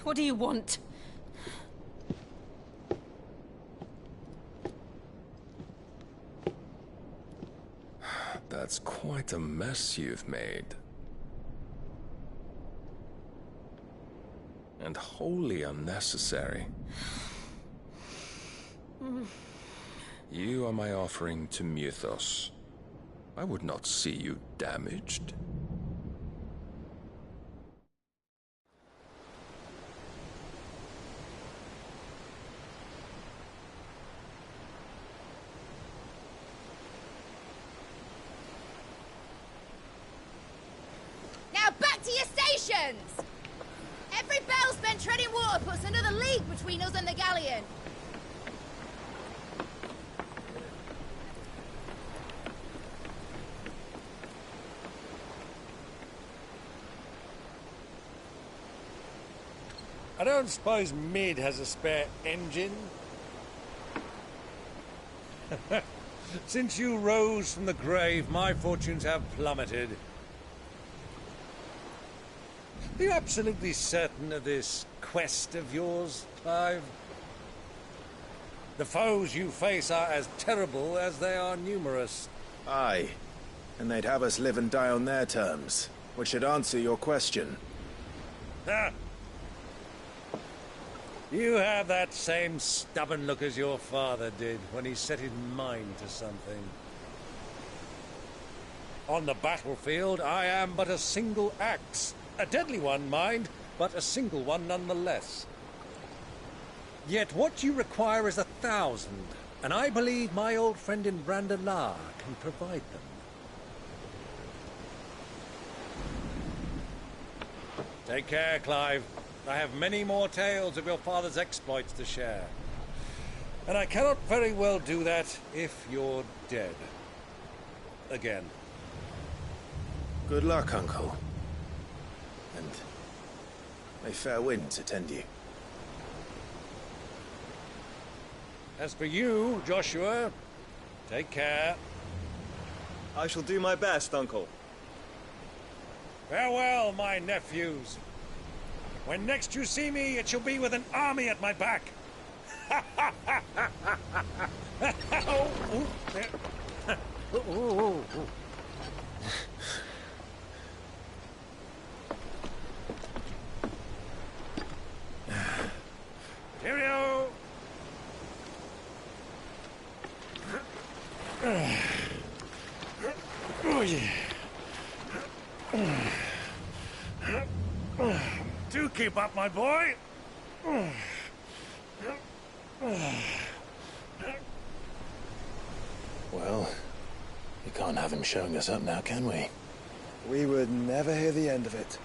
What do you want? That's quite a mess you've made. And wholly unnecessary. You are my offering to Mythos. I would not see you damaged. Now back to your stations! Every bell spent treading water puts another league between us and the galleon. I don't suppose Mid has a spare engine? Since you rose from the grave, my fortunes have plummeted. Are you absolutely certain of this quest of yours, Clive? The foes you face are as terrible as they are numerous. Aye. And they'd have us live and die on their terms, which should answer your question. Ha! You have that same stubborn look as your father did when he set his mind to something. On the battlefield, I am but a single axe. A deadly one, mind, but a single one nonetheless. Yet what you require is 1,000, and I believe my old friend in Brandalar can provide them. Take care, Clive. I have many more tales of your father's exploits to share. And I cannot very well do that if you're dead. Again. Good luck, Uncle. And may fair winds attend you. As for you, Joshua, take care. I shall do my best, Uncle. Farewell, my nephews. When next you see me, it shall be with an army at my back. Cheerio! Oh, yeah. Do keep up, my boy. Well, we can't have him showing us up now, can we? We would never hear the end of it.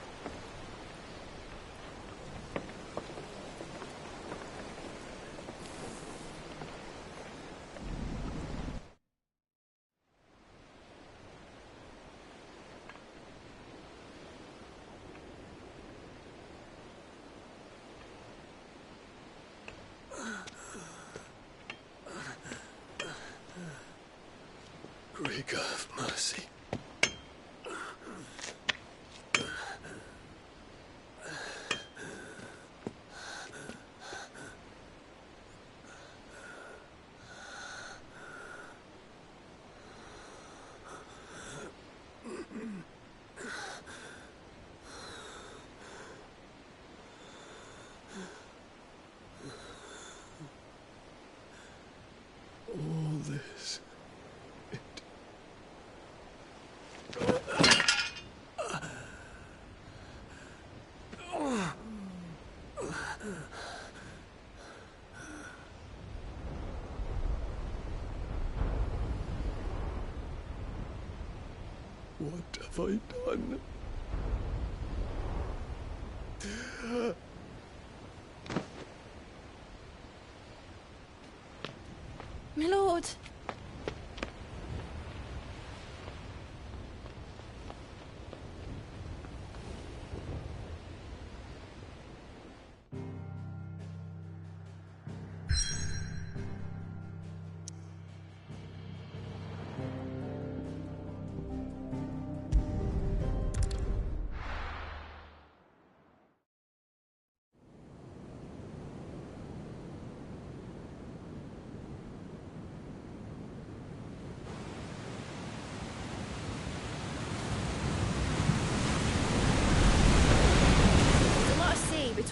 Greek of mercy. All this. What have I done? My lord.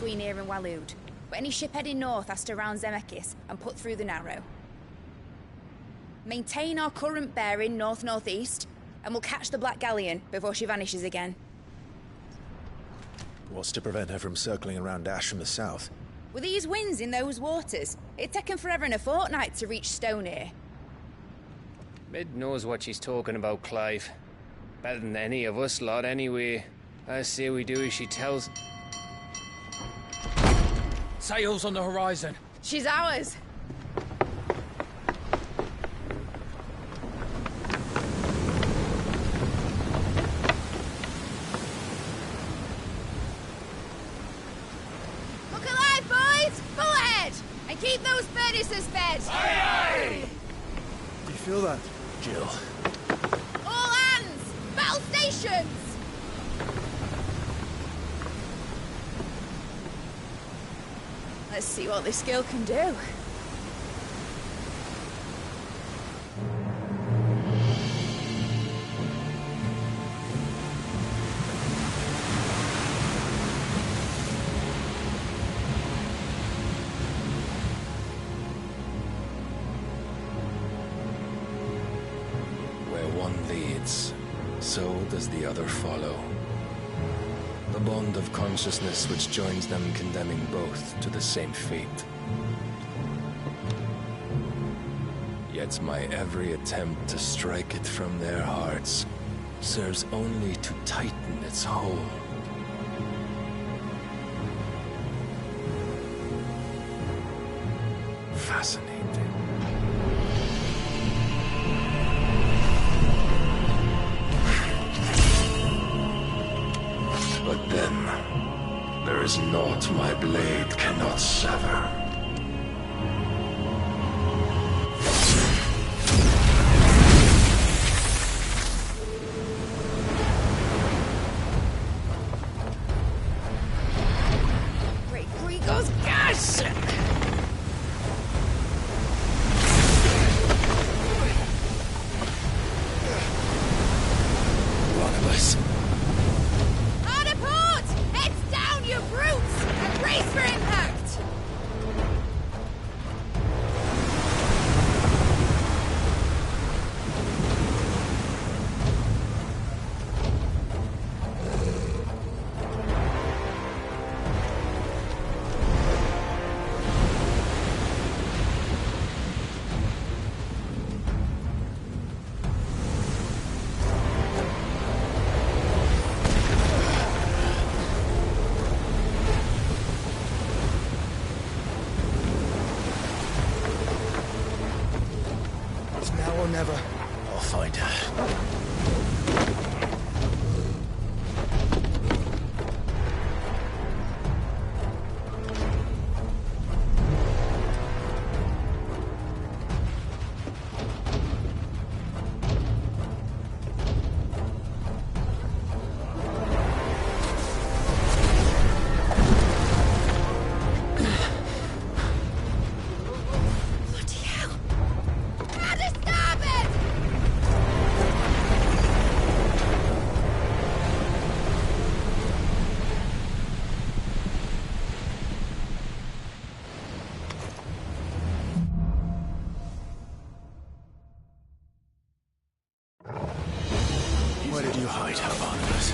between here and Waloed. But any ship heading north has to round Zemeckis and put through the Narrow. Maintain our current bearing north-northeast, and we'll catch the Black Galleon before she vanishes again. What's to prevent her from circling around Ash from the south? With these winds in those waters, it'd taken forever and a fortnight to reach Stonehere. Mid knows what she's talking about, Clive. Better than any of us lot, anyway. I say we do as she tells. Sails on the horizon. She's ours. Look alive, boys! Full ahead! And keep those furnaces fed! Aye, aye! Do you feel that, Jill? All hands! Battle stations! Let's see what this girl can do. Where one leads, so does the other follow. The bond of consciousness which joins them condemning both to the same fate. Yet my every attempt to strike it from their hearts serves only to tighten its hold. Fascinating. But then, there is naught my blade cannot sever. Great Grigor's gas! One of us. Hard port! Heads down, you brutes! And brace for impact! It's now or never. I'll find her. Bloody hell! How to stop it! Where did you hide her, Barnabas?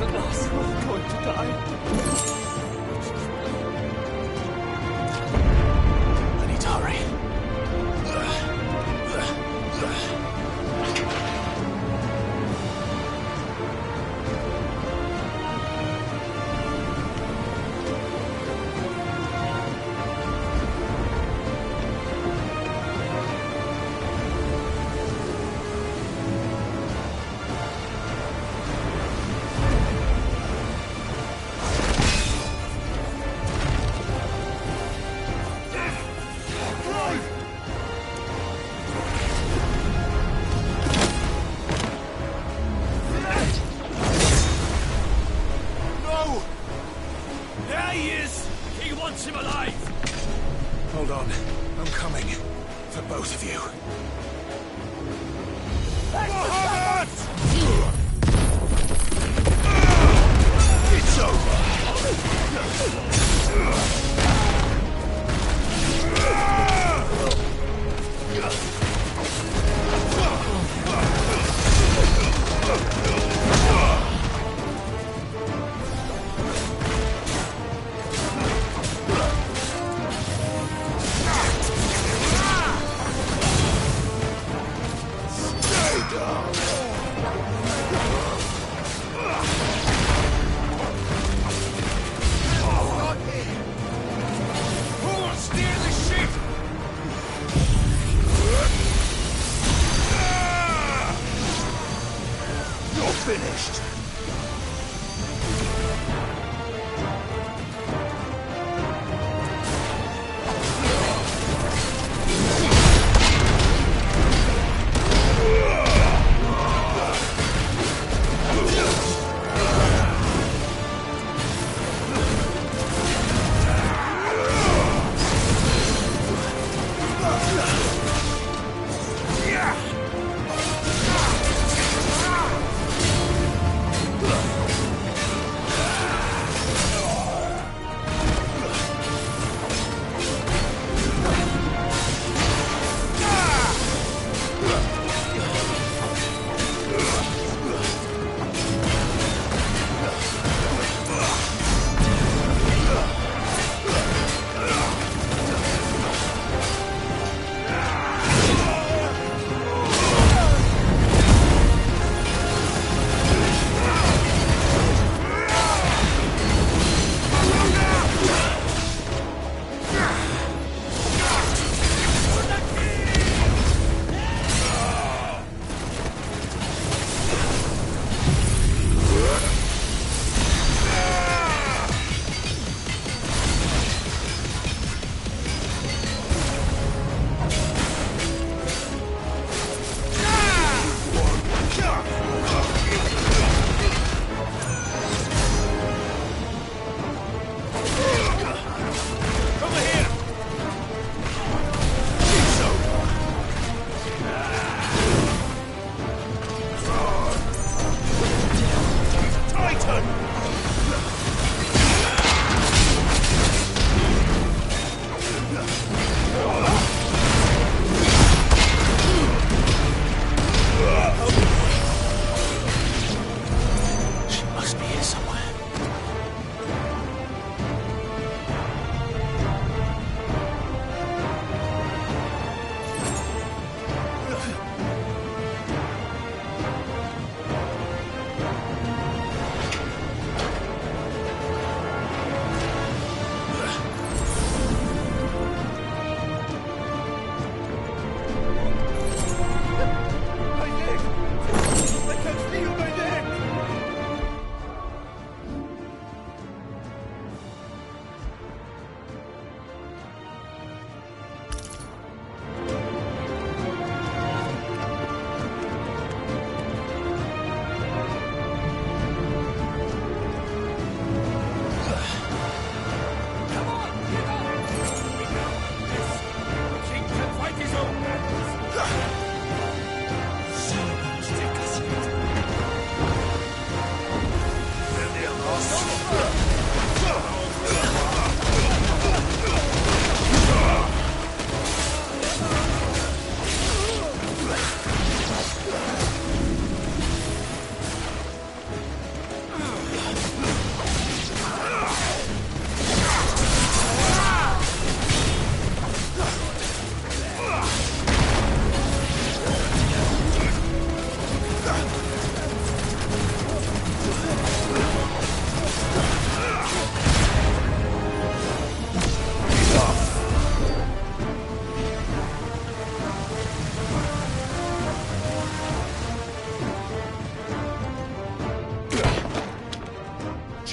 at last we're all going to die. I need to hurry. Hold on. I'm coming. For both of you. It's over! Stay down!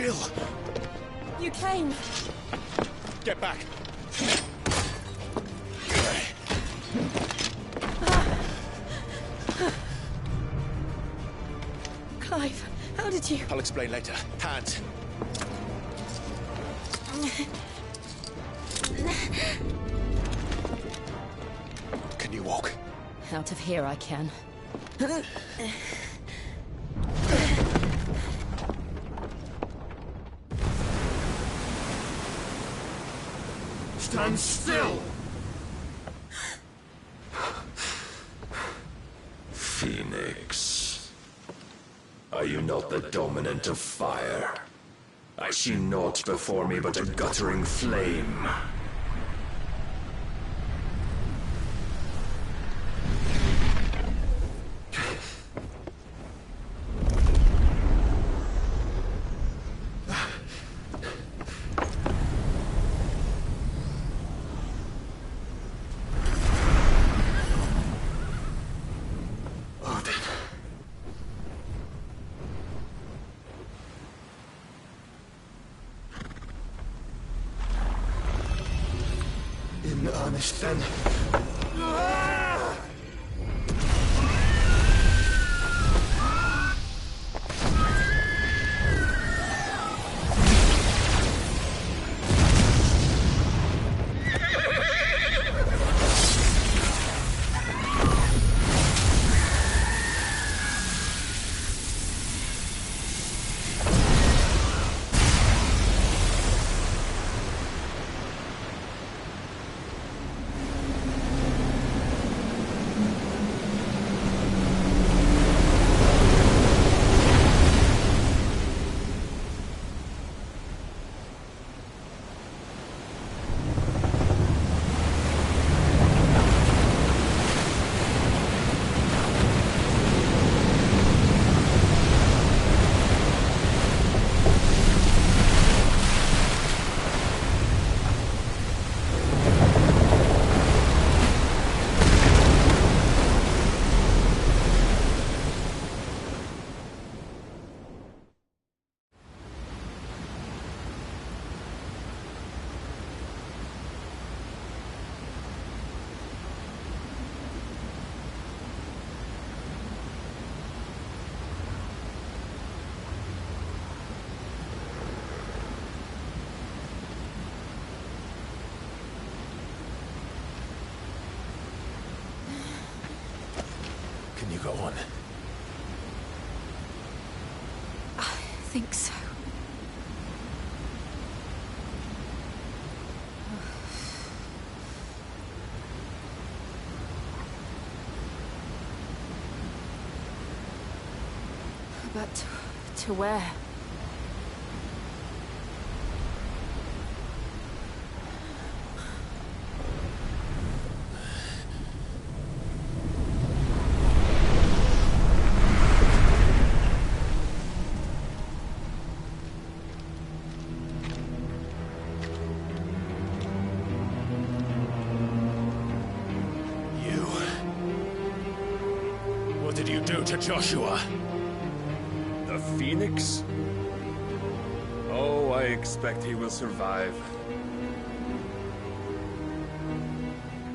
Jill! You came. Get back! Clive, how did you... I'll explain later. Hands. Can you walk? Out of here I can. Stand still! Phoenix. Are you not the dominant of fire? I see naught before me but a guttering flame. In earnest, then. Can you go on? I think so. But to where? What did you do to Joshua? The Phoenix? Oh, I expect he will survive.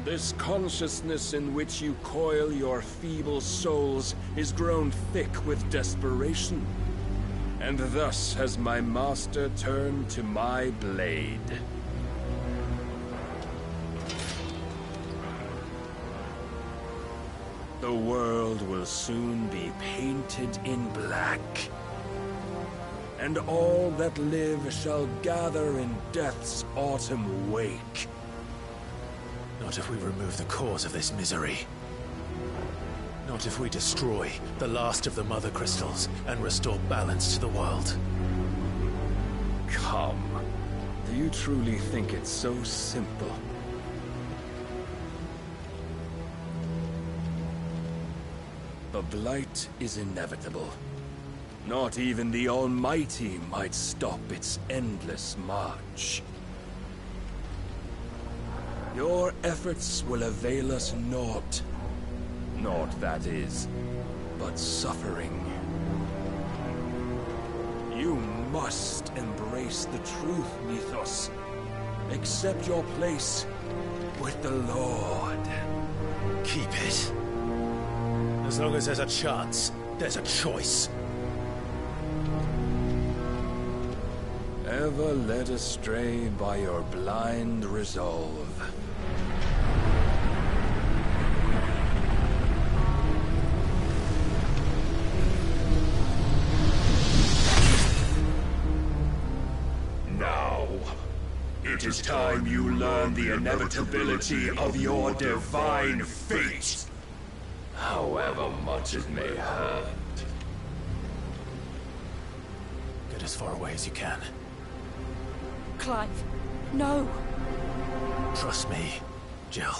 This consciousness in which you coil your feeble souls is grown thick with desperation. And thus has my master turned to my blade. The world will soon be painted in black. And all that live shall gather in death's autumn wake. Not if we remove the cause of this misery. Not if we destroy the last of the Mother Crystals and restore balance to the world. Come. Do you truly think it's so simple? The blight is inevitable. Not even the Almighty might stop its endless march. Your efforts will avail us naught. Naught, that is, but suffering. You must embrace the truth, Mythos. Accept your place with the Lord. Keep it. As long as there's a chance, there's a choice. Ever led astray by your blind resolve. Now, it is time you learn the inevitability of your divine fate, however much it may hurt. Get as far away as you can. Clive, no. Trust me, Jill.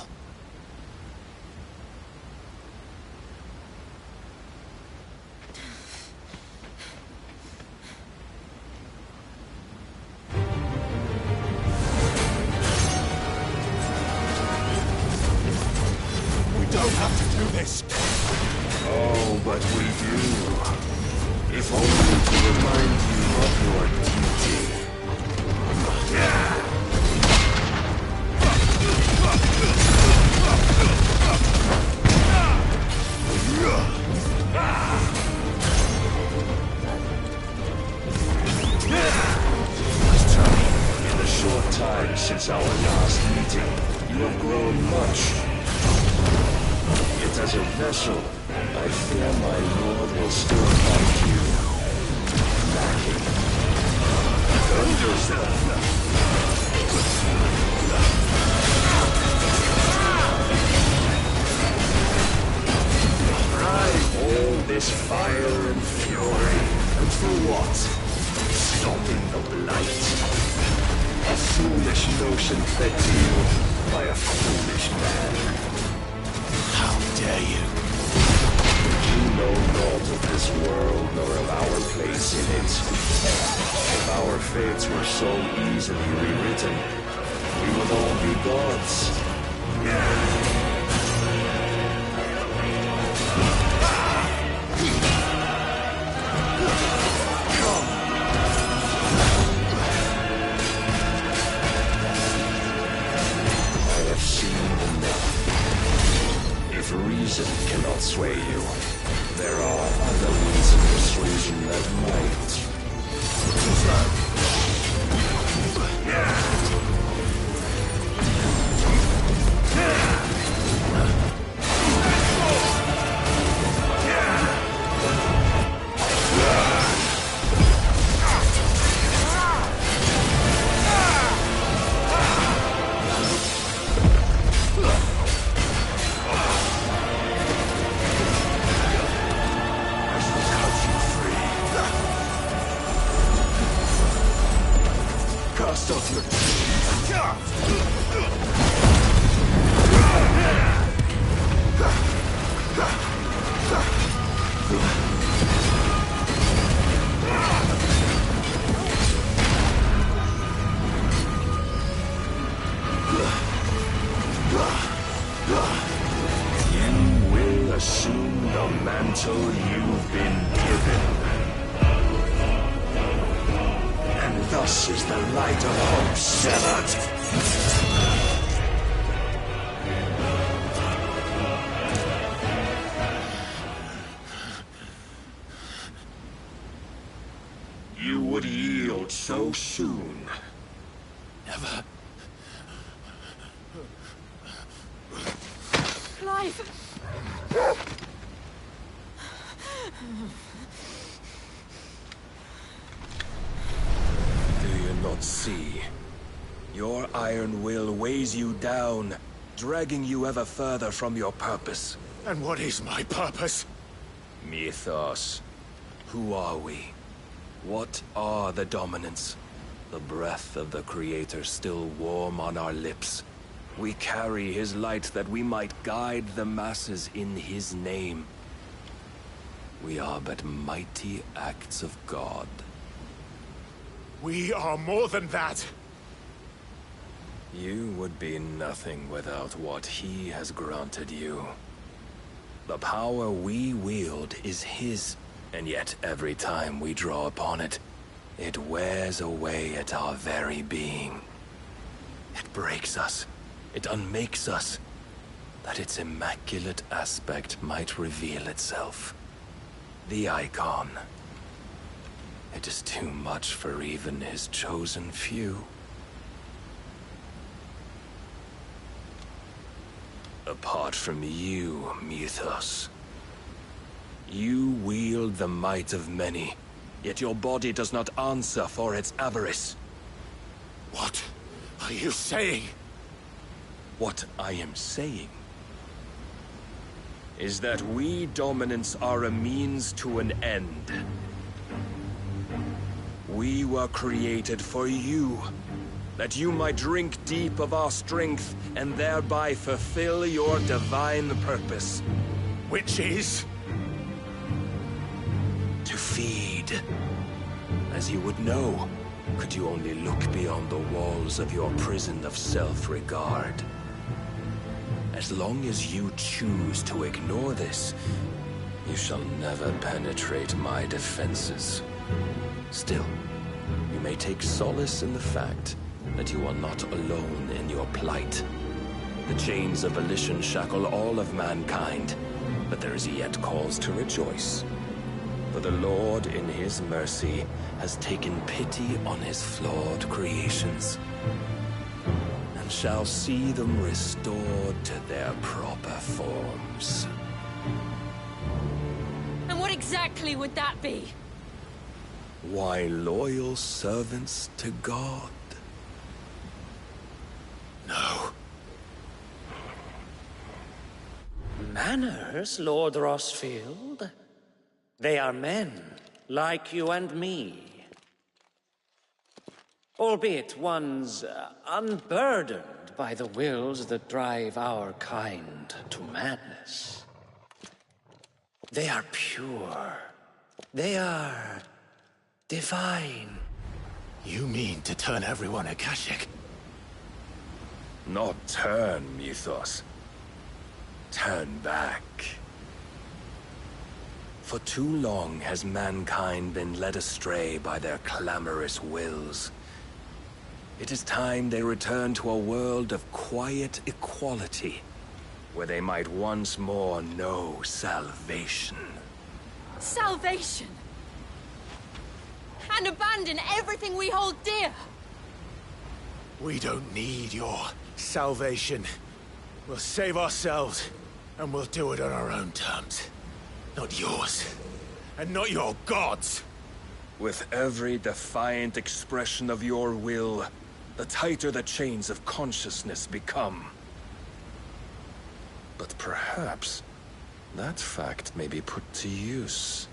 We don't have to do this. Oh, but we do. If only to remind you of your duty. In the short time since our last meeting, you have grown much. Yet as a vessel, I fear my lord will still find you lacking. All this fire and fury, and for what? Stopping the blight. A foolish notion fed to you by a foolish man. How dare you? You know naught of this world nor of our place in it. If our fates were so easily rewritten, we would all be gods. I have seen enough. If reason cannot sway you, there are other means of persuasion that might. Cast off your You will assume the mantle you've been given. And thus is the light of hope severed. You would yield so soon. Never. Clive! Do you not see? Your iron will weighs you down, dragging you ever further from your purpose. And what is my purpose? Mythos. Who are we? What are the dominants? The breath of the Creator still warm on our lips. We carry his light that we might guide the masses in his name. We are but mighty acts of God. We are more than that. You would be nothing without what he has granted you. The power we wield is his, and yet every time we draw upon it, It wears away at our very being. It breaks us. It unmakes us. That its immaculate aspect might reveal itself. The icon. It is too much for even his chosen few. Apart from you, Mythos. You wield the might of many, yet your body does not answer for its avarice. What are you saying? What I am saying is that we dominants are a means to an end. We were created for you, that you might drink deep of our strength and thereby fulfill your divine purpose. Which is? To feed. As you would know, could you only look beyond the walls of your prison of self-regard. As long as you choose to ignore this, you shall never penetrate my defenses. Still, you may take solace in the fact that you are not alone in your plight. The chains of volition shackle all of mankind, but there is yet cause to rejoice. For the Lord, in his mercy, has taken pity on his flawed creations, and shall see them restored to their proper forms. And what exactly would that be? Why, loyal servants to God. No. Manners, Lord Rosfield? They are men, like you and me. Albeit ones unburdened by the wills that drive our kind to madness. They are pure. They are divine. You mean to turn everyone Akashic? Not turn, Mythos. Turn back. For too long has mankind been led astray by their clamorous wills. It is time they return to a world of quiet equality, where they might once more know salvation. Salvation? And abandon everything we hold dear? We don't need your salvation. We'll save ourselves, and we'll do it on our own terms. Not yours, and not your gods. With every defiant expression of your will, the tighter the chains of consciousness become. But perhaps that fact may be put to use.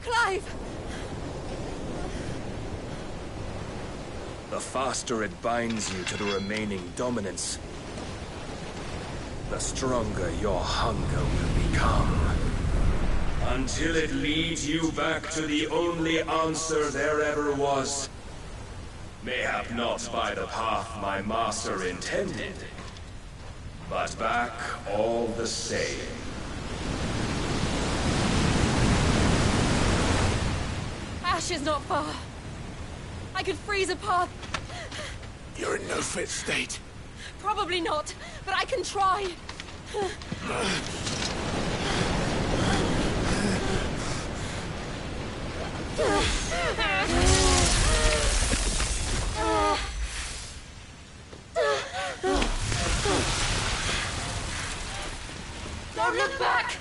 Clive! The faster it binds you to the remaining dominance, the stronger your hunger will become. Until it leads you back to the only answer there ever was. Mayhap not by the path my master intended, but back all the same. Ash is not far. I could freeze a path. You're in no fit state. Probably not, but I can try. Don't look back!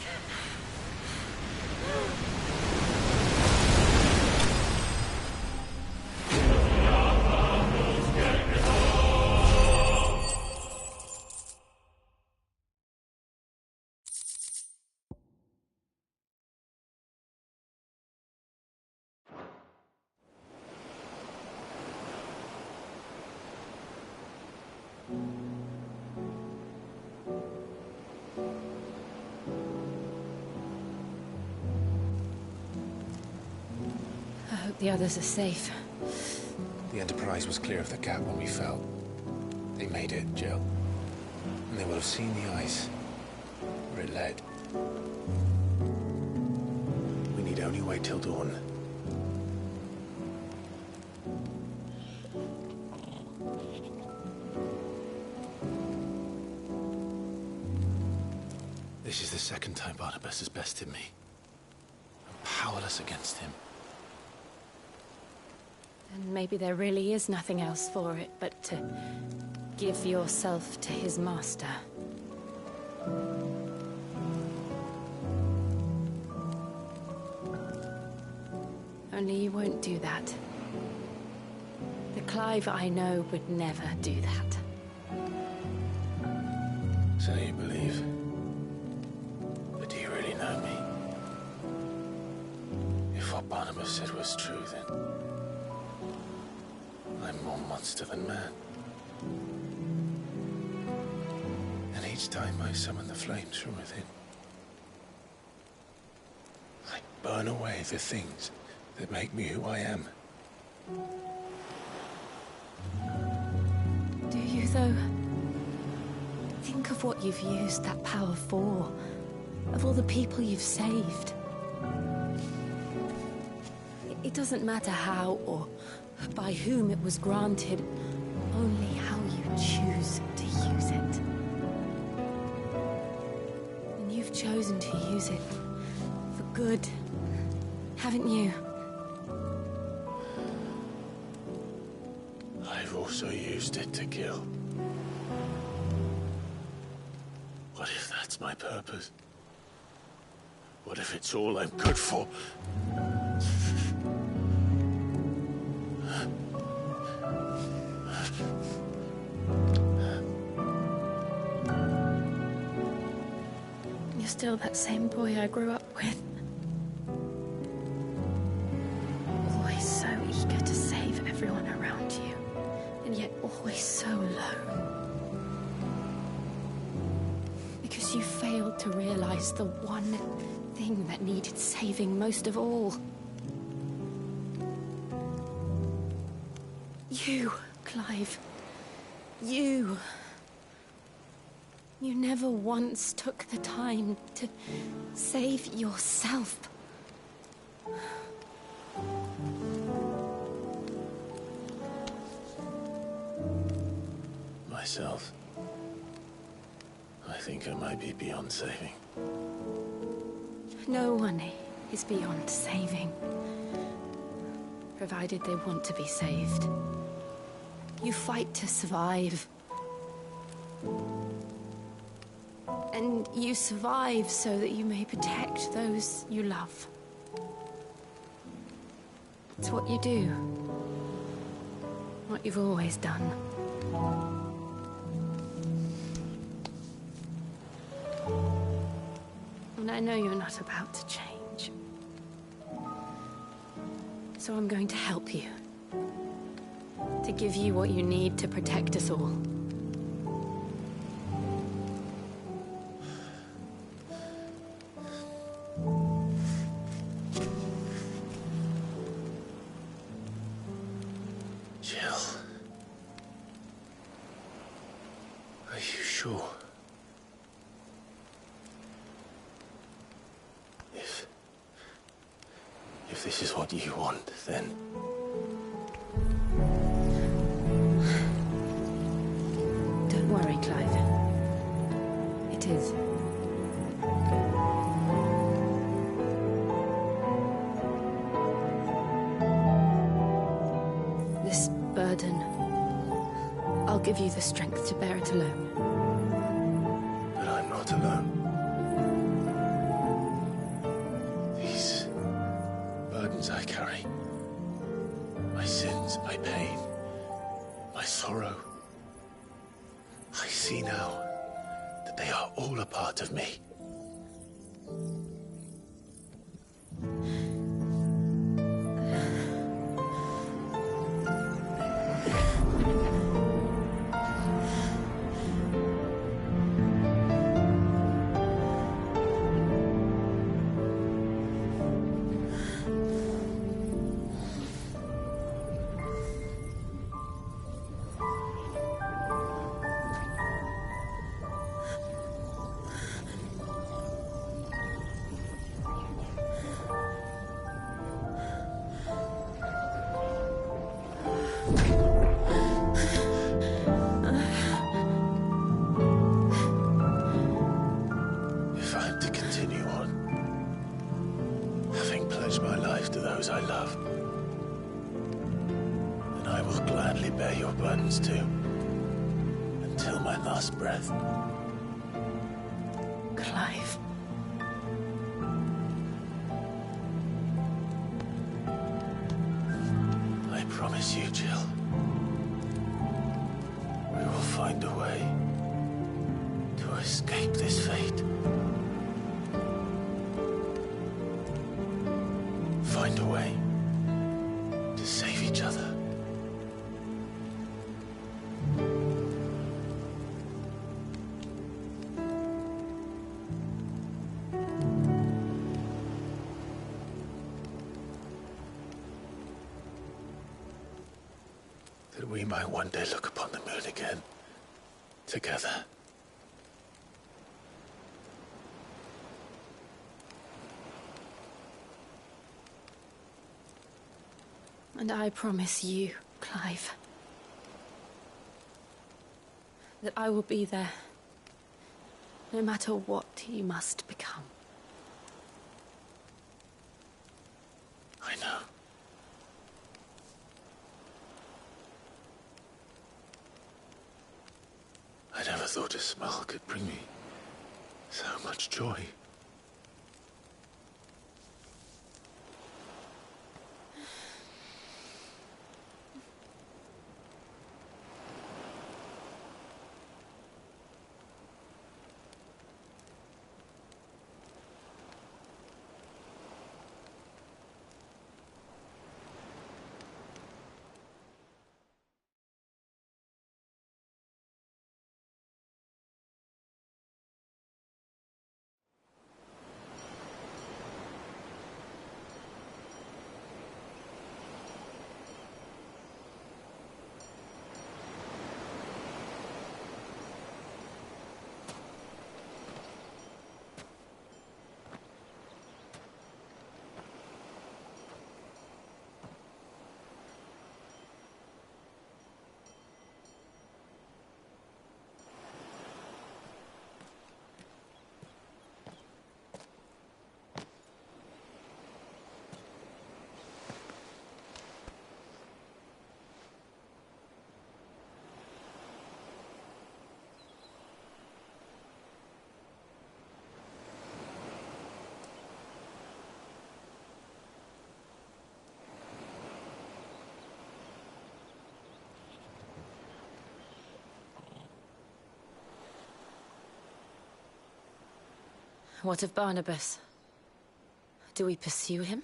I hope the others are safe. The Enterprise was clear of the gap when we fell. They made it, Jill. and they will have seen the eyes where it led. We need only wait till dawn. This is the second time Barnabas has bested me. I'm powerless against him. And maybe there really is nothing else for it but to give yourself to his master. Only you won't do that. The Clive I know would never do that. So you believe? But do you really know me? If what Barnabas said was true, then I'm more monster than man. And each time I summon the flames from within, I burn away the things that make me who I am. Do you, though? Think of what you've used that power for, of all the people you've saved. It doesn't matter how or by whom it was granted, only how you choose to use it. And you've chosen to use it for good, haven't you? I've also used it to kill. What if that's my purpose? What if it's all I'm good for? You're still that same boy I grew up with. Always so eager to save everyone around you, and yet always so alone. Because you failed to realize the one thing that needed saving most of all. You, Clive. You. You never once took the time to save yourself. Myself? I think I might be beyond saving. No one is beyond saving, provided they want to be saved. You fight to survive. And you survive so that you may protect those you love. It's what you do. What you've always done. And I know you're not about to change. So I'm going to help you. To give you what you need to protect us all. Jill. Are you sure? If this is what you want, then... Don't worry, Clive. It is. This burden, I'll give you the strength to bear it alone. But I'm not alone. These burdens I carry, my sins, my pain, my sorrow, I see now that they are all a part of me. those I love. And I will gladly bear your burdens too, until my last breath. Clive. I promise you, Jill. We will find a way to escape this fate. Find a way to save each other. That we might one day look upon the moon again, together. And I promise you, Clive, that I will be there, no matter what you must become. I know. I never thought a smile could bring me so much joy. What of Barnabas? Do we pursue him?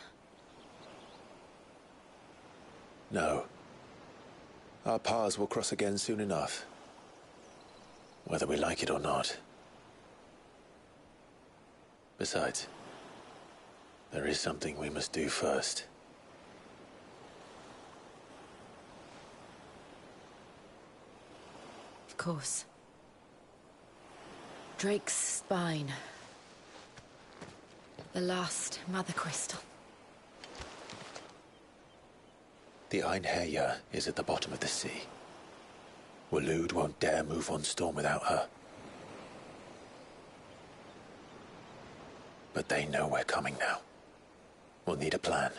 No. Our paths will cross again soon enough. Whether we like it or not. Besides, there is something we must do first. Of course. Drake's spine. The last Mother Crystal. The Einherjar is at the bottom of the sea. Waloed won't dare move on Storm without her. But they know we're coming now. We'll need a plan.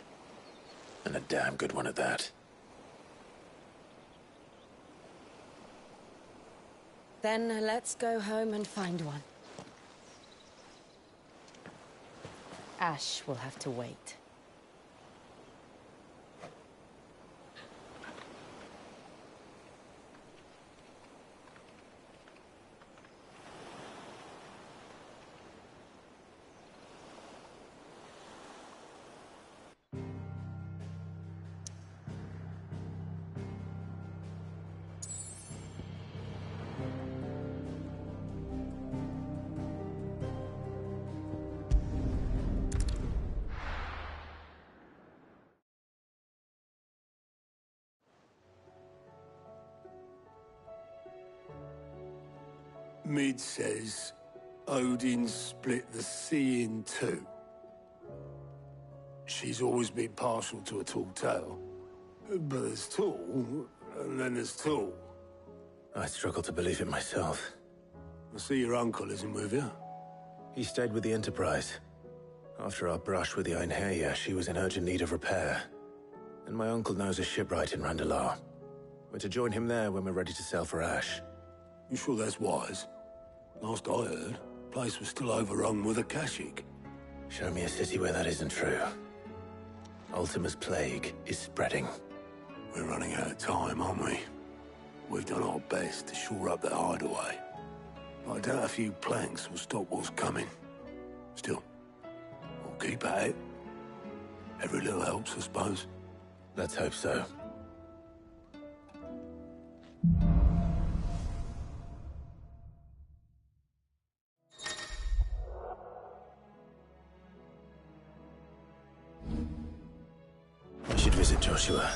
And a damn good one at that. Then let's go home and find one. Ash will have to wait. Mid says Odin split the sea in two. She's always been partial to a tall tale. But there's tall, and then there's tall. I struggle to believe it myself. I see your uncle isn't with you. He stayed with the Enterprise. After our brush with the Einherja, she was in urgent need of repair. And my uncle knows a shipwright in Randalar. We're to join him there when we're ready to sail for Ash. You sure that's wise? Last I heard, the place was still overrun with Akashic. Show me a city where that isn't true. Ultima's plague is spreading. We're running out of time, aren't we? We've done our best to shore up the hideaway. But I doubt a few planks will stop what's coming. Still, we'll keep at it. Every little helps, I suppose. Let's hope so. I should visit Joshua.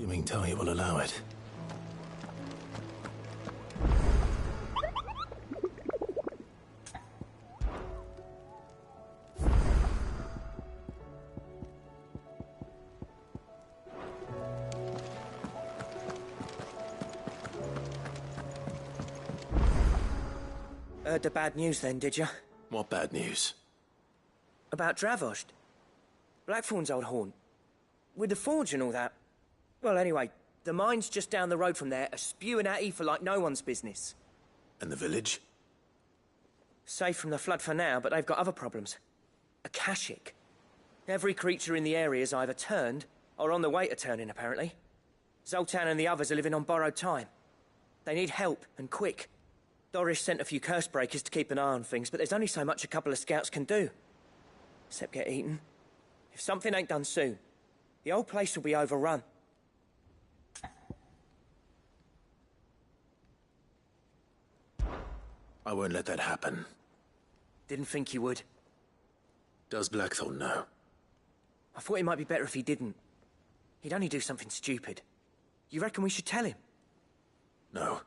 Assuming Tai will allow it. Heard the bad news then, did you? What bad news? About Dravost. Blackthorn's old haunt. With the forge and all that. Well, anyway, the mines just down the road from there are spewing out ether like no one's business. And the village? Safe from the flood for now, but they've got other problems. Akashic. Every creature in the area is either turned or on the way to turning, apparently. Zoltan and the others are living on borrowed time. They need help, and quick. Doris sent a few curse breakers to keep an eye on things, but there's only so much a couple of scouts can do. Except get eaten. If something ain't done soon, the old place will be overrun. I won't let that happen. Didn't think you would. Does Blackthorn know? I thought it might be better if he didn't. He'd only do something stupid. You reckon we should tell him? No.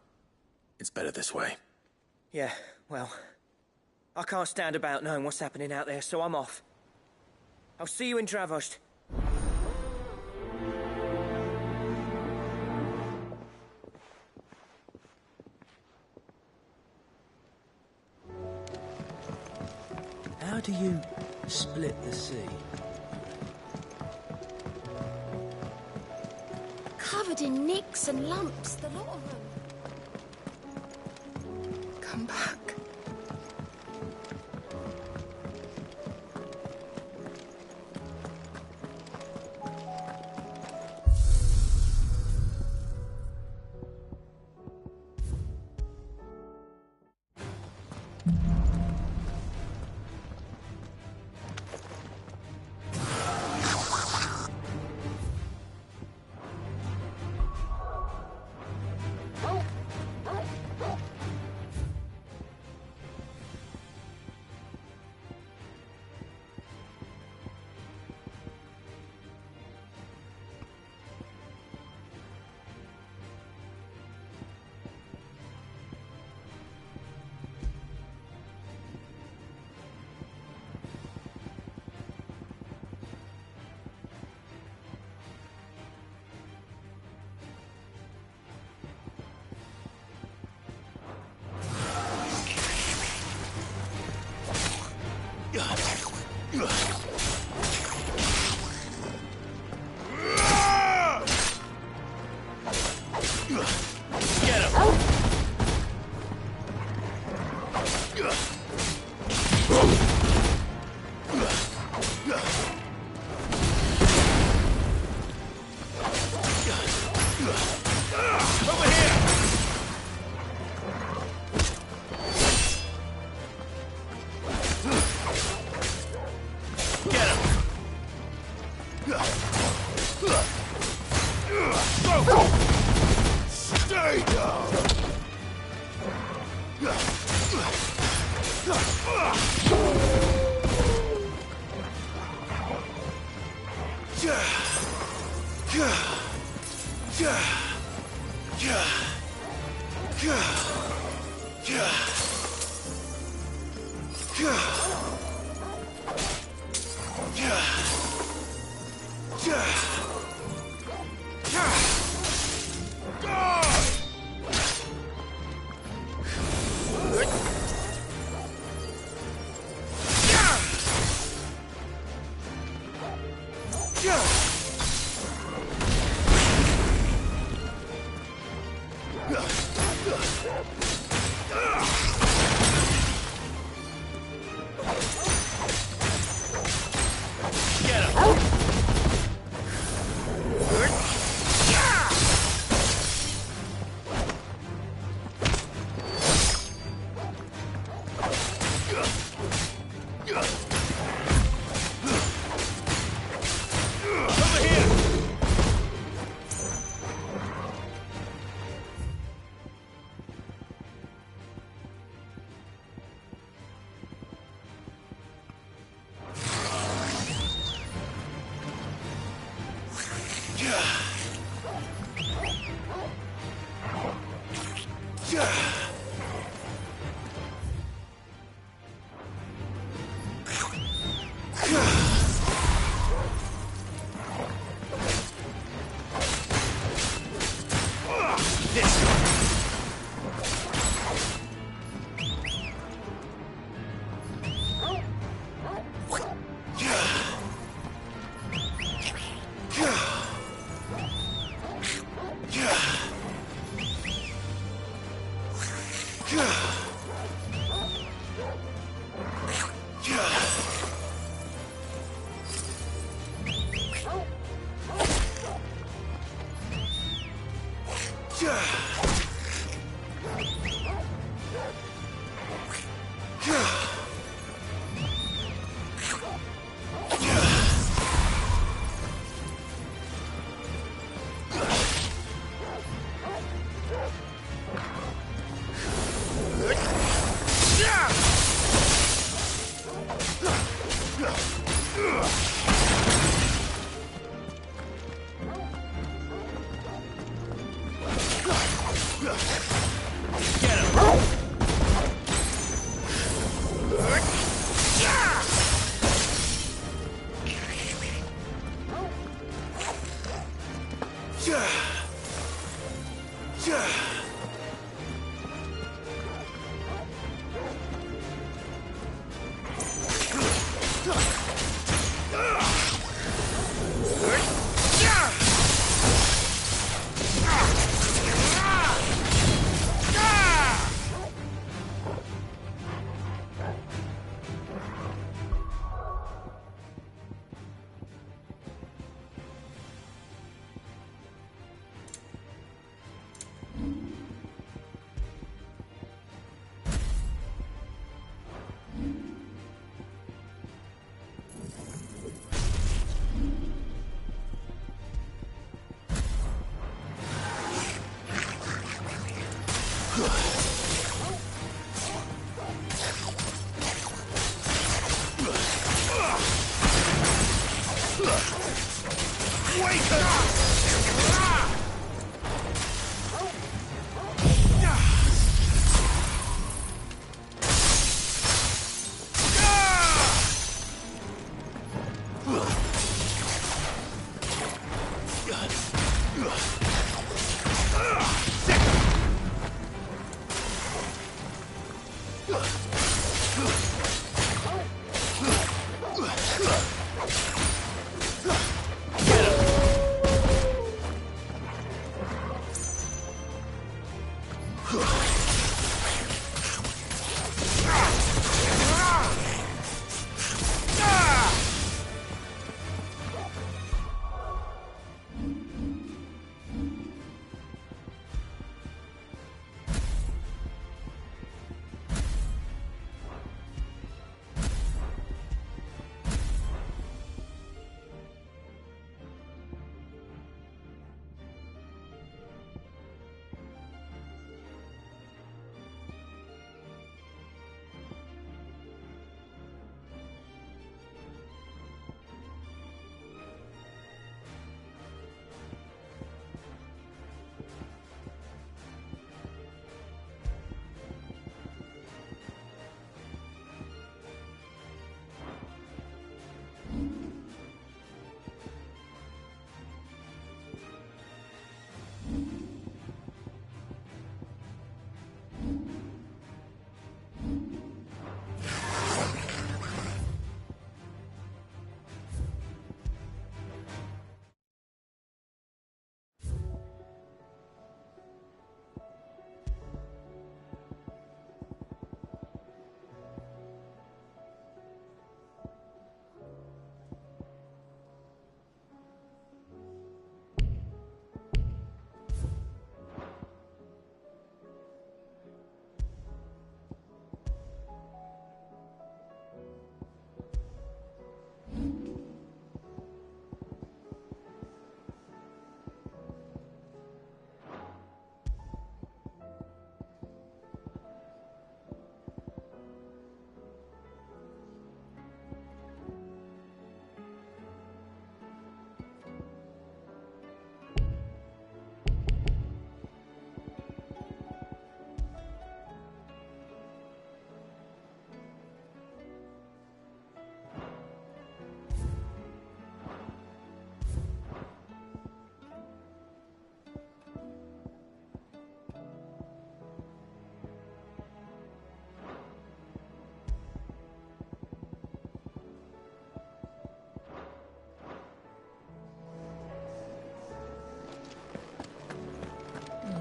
It's better this way. Yeah, well, I can't stand about knowing what's happening out there, so I'm off. I'll see you in Dravost. How do you split the sea? Covered in nicks and lumps, the lot of them. Come back.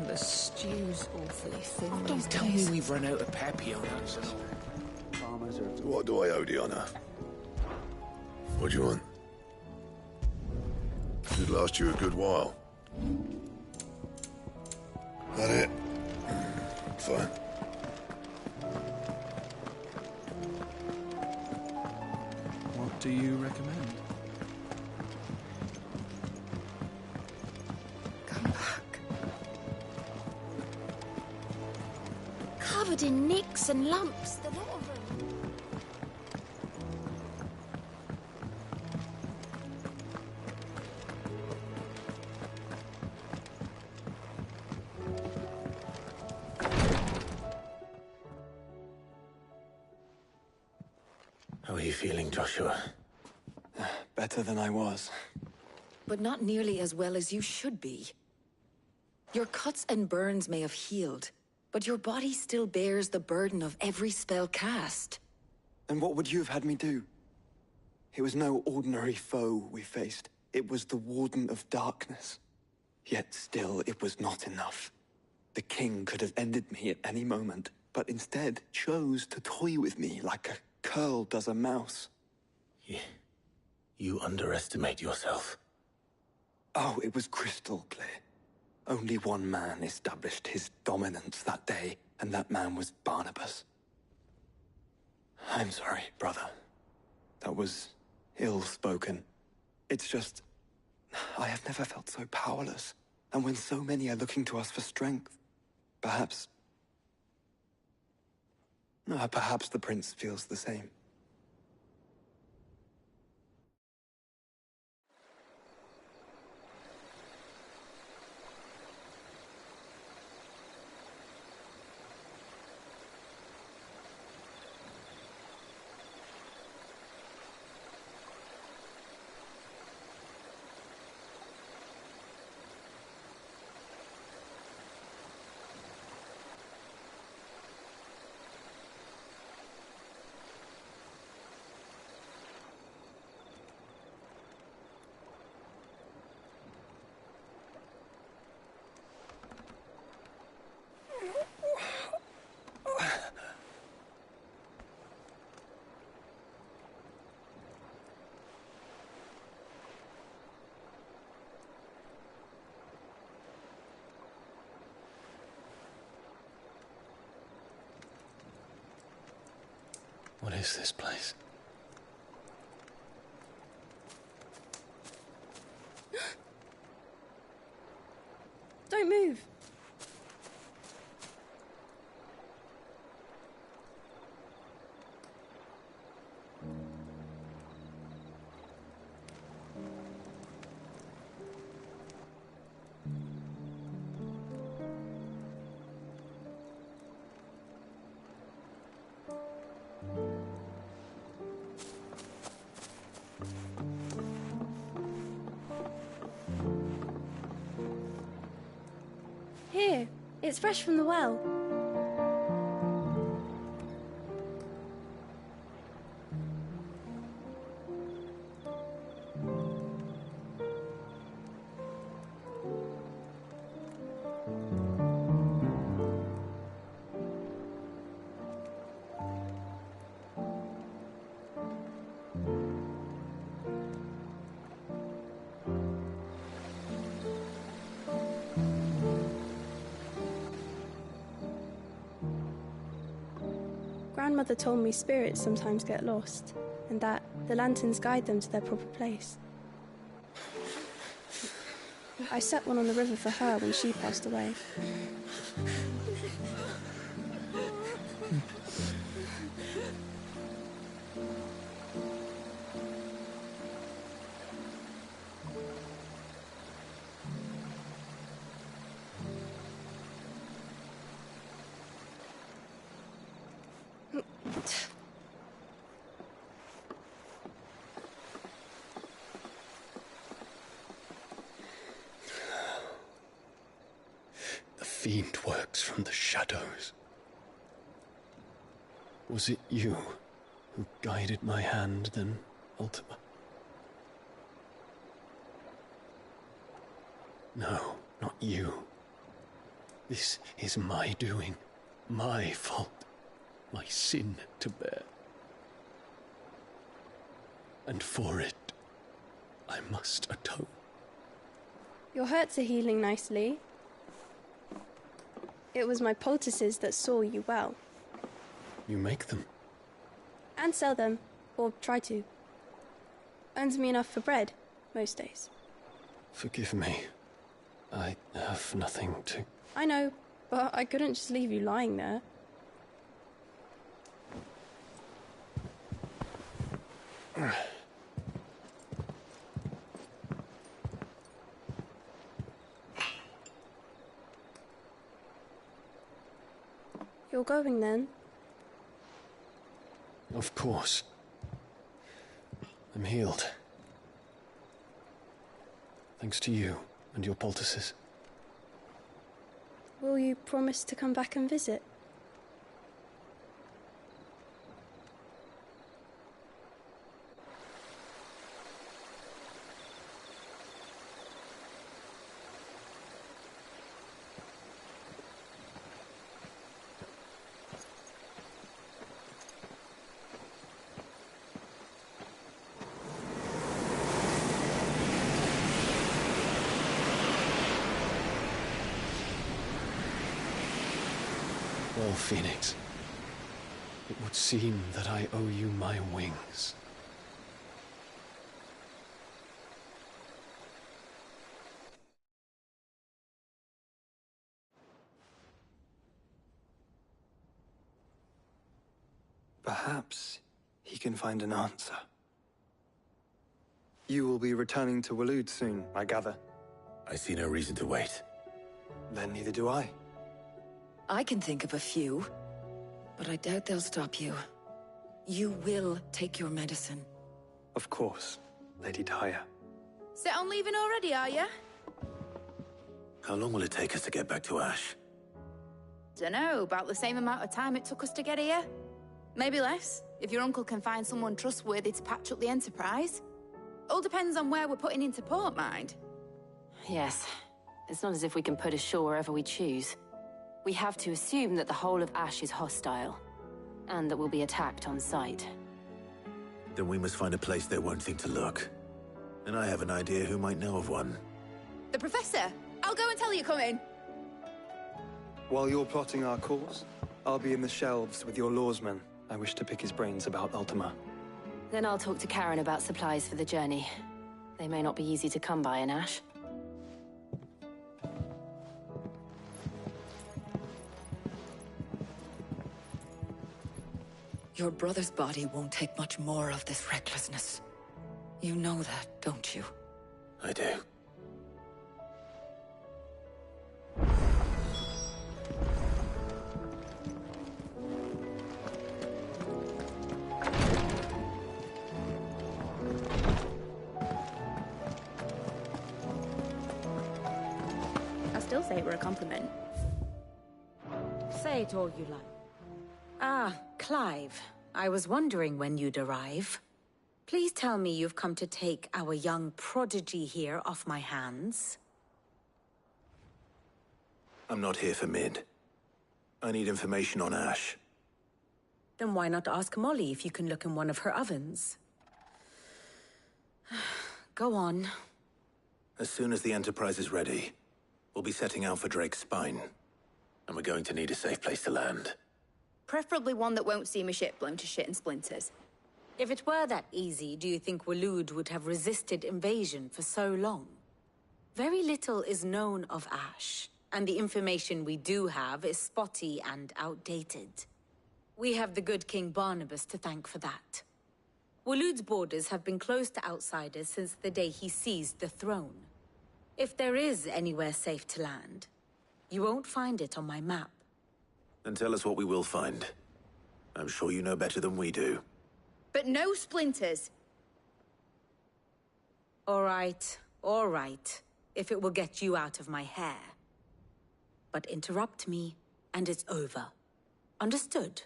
The stew's awfully thin. Don't tell me we've run out of Papillons and all. So what do I owe Diana? What do you want? Should last you a good while. That it? Fine. What do you recommend? Covered in nicks and lumps, the lot of them. How are you feeling, Joshua? Better than I was. But not nearly as well as you should be. Your cuts and burns may have healed, but your body still bears the burden of every spell cast. And what would you have had me do? It was no ordinary foe we faced. It was the Warden of Darkness. Yet still, it was not enough. The king could have ended me at any moment, but instead chose to toy with me like a curl does a mouse. You underestimate yourself. Oh, it was crystal clear. Only one man established his dominance that day, and that man was Barnabas. I'm sorry, brother. That was ill-spoken. It's just, I have never felt so powerless. And when so many are looking to us for strength, perhaps the prince feels the same. What is this place? Don't move. Here, it's fresh from the well. Grandmother told me spirits sometimes get lost, and that the lanterns guide them to their proper place. I set one on the river for her when she passed away. The fiend works from the shadows. Was it you who guided my hand then, Ultima? No, not you. This is my doing, my fault, my sin to bear. And for it, I must atone. Your hurts are healing nicely. It was my poultices that saw you well. You make them? And sell them, or try to. Earns me enough for bread, most days. Forgive me. I have nothing to... I know, but I couldn't just leave you lying there. You're going then? Of course. I'm healed. Thanks to you and your poultices. Will you promise to come back and visit? Oh, Phoenix. It would seem that I owe you my wings. Perhaps he can find an answer. You will be returning to Waloed soon, I gather. I see no reason to wait. Then neither do I. I can think of a few, but I doubt they'll stop you. You will take your medicine. Of course, Lady Daya. Set on leaving already, are ya? How long will it take us to get back to Ash? Dunno, about the same amount of time it took us to get here. Maybe less, if your uncle can find someone trustworthy to patch up the Enterprise. All depends on where we're putting into port, mind. Yes. It's not as if we can put ashore wherever we choose. We have to assume that the whole of Ash is hostile, and that we'll be attacked on sight. Then we must find a place they won't think to look. And I have an idea who might know of one. The Professor! I'll go and tell you coming! While you're plotting our course, I'll be in the shelves with your lawsman. I wish to pick his brains about Ultima. Then I'll talk to Karen about supplies for the journey. They may not be easy to come by in Ash. Your brother's body won't take much more of this recklessness. You know that, don't you? I do. I still say it were a compliment. Say it all you like. Ah, Clive. I was wondering when you'd arrive. Please tell me you've come to take our young prodigy here off my hands. I'm not here for Mid. I need information on Ash. Then why not ask Molly if you can look in one of her ovens? Go on. As soon as the Enterprise is ready, we'll be setting out for Drake's Spine. And we're going to need a safe place to land. Preferably one that won't see my ship blown to shit and splinters. If it were that easy, do you think Waloed would have resisted invasion for so long? Very little is known of Ash, and the information we do have is spotty and outdated. We have the good King Barnabas to thank for that. Waloed's borders have been closed to outsiders since the day he seized the throne. If there is anywhere safe to land, you won't find it on my map. Then tell us what we will find. I'm sure you know better than we do. But no splinters! All right. If it will get you out of my hair. But interrupt me, and it's over. Understood?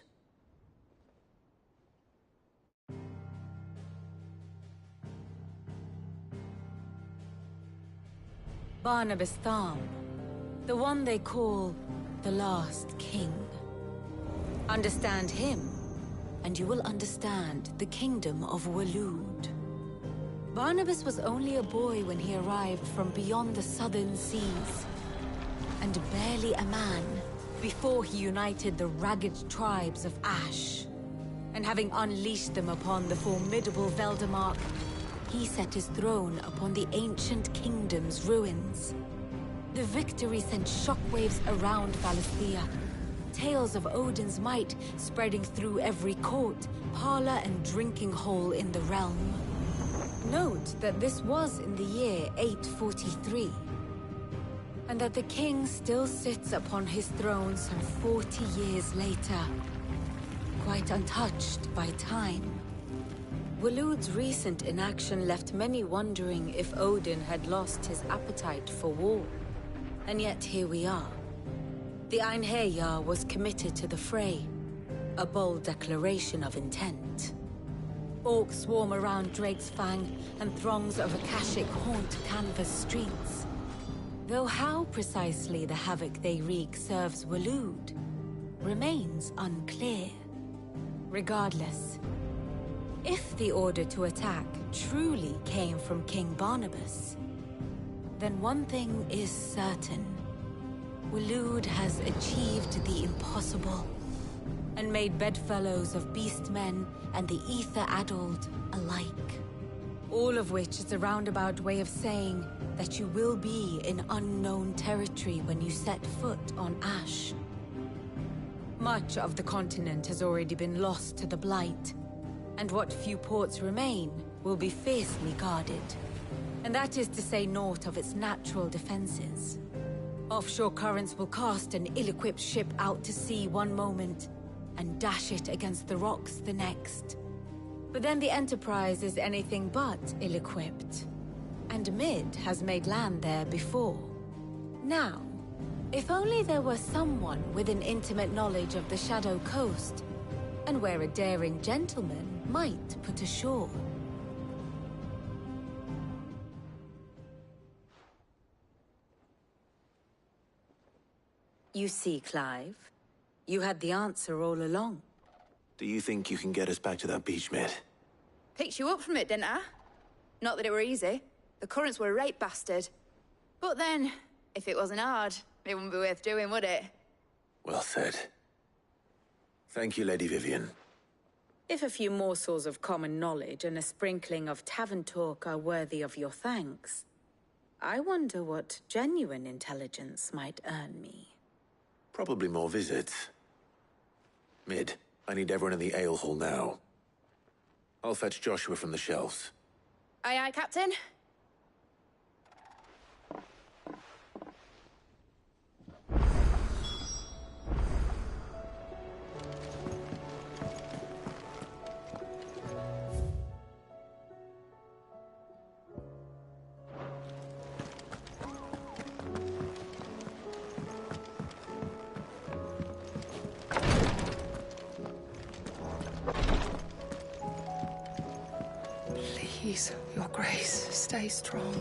Barnabas Tham. The one they call the Last King. Understand him, and you will understand the kingdom of Waloed. Barnabas was only a boy when he arrived from beyond the southern seas, and barely a man before he united the ragged tribes of Ash. And having unleashed them upon the formidable Veldamark, he set his throne upon the ancient kingdom's ruins. The victory sent shockwaves around Valisthea. Tales of Odin's might spreading through every court, parlor, and drinking hole in the realm. Note that this was in the year 843, and that the king still sits upon his throne some 40 years later, quite untouched by time. Waloed's recent inaction left many wondering if Odin had lost his appetite for war. And yet here we are. The Einherjar was committed to the fray, a bold declaration of intent. Orcs swarm around Drake's Fang, and throngs of Akashic haunt Canvas streets. Though how precisely the havoc they wreak serves Waloed remains unclear. Regardless, if the order to attack truly came from King Barnabas, then one thing is certain. Waloed has achieved the impossible, and made bedfellows of beastmen and the ether-addled alike. All of which is a roundabout way of saying that you will be in unknown territory when you set foot on Ash. Much of the continent has already been lost to the Blight, and what few ports remain will be fiercely guarded. And that is to say naught of its natural defenses. Offshore currents will cast an ill-equipped ship out to sea one moment, and dash it against the rocks the next. But then the Enterprise is anything but ill-equipped. And Mid has made land there before. Now, if only there were someone with an intimate knowledge of the Shadow Coast, and where a daring gentleman might put ashore. You see, Clive, you had the answer all along. Do you think you can get us back to that beach, Mid? Picked you up from it, didn't I? Not that it were easy. The currents were a right bastard. But then, if it wasn't hard, it wouldn't be worth doing, would it? Well said. Thank you, Lady Vivian. If a few morsels of common knowledge and a sprinkling of tavern talk are worthy of your thanks, I wonder what genuine intelligence might earn me. Probably more visits. Mid, I need everyone in the ale hall now. I'll fetch Joshua from the shelves. Aye, aye, Captain. Please, Your Grace, stay strong.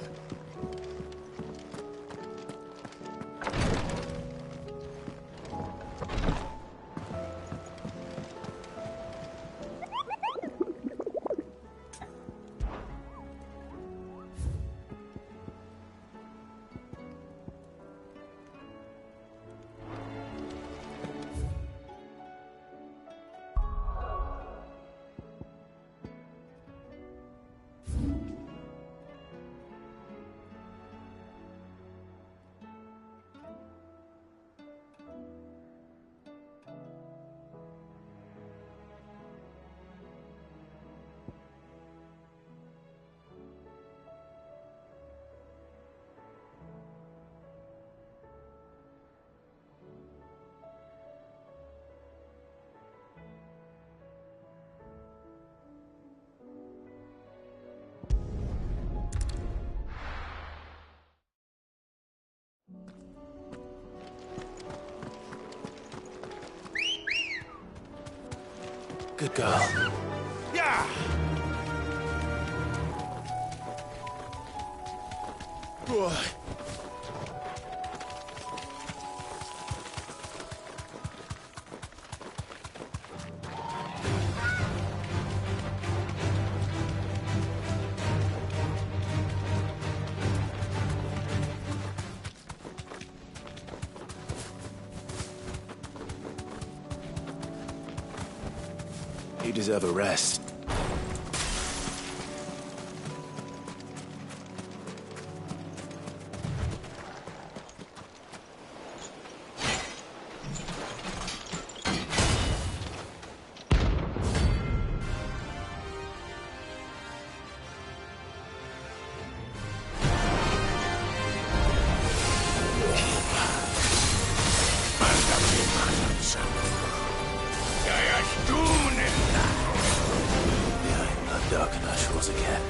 Good girl. Yeah! Boy. You deserve a rest. Dark and our shores again.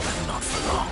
But not for long.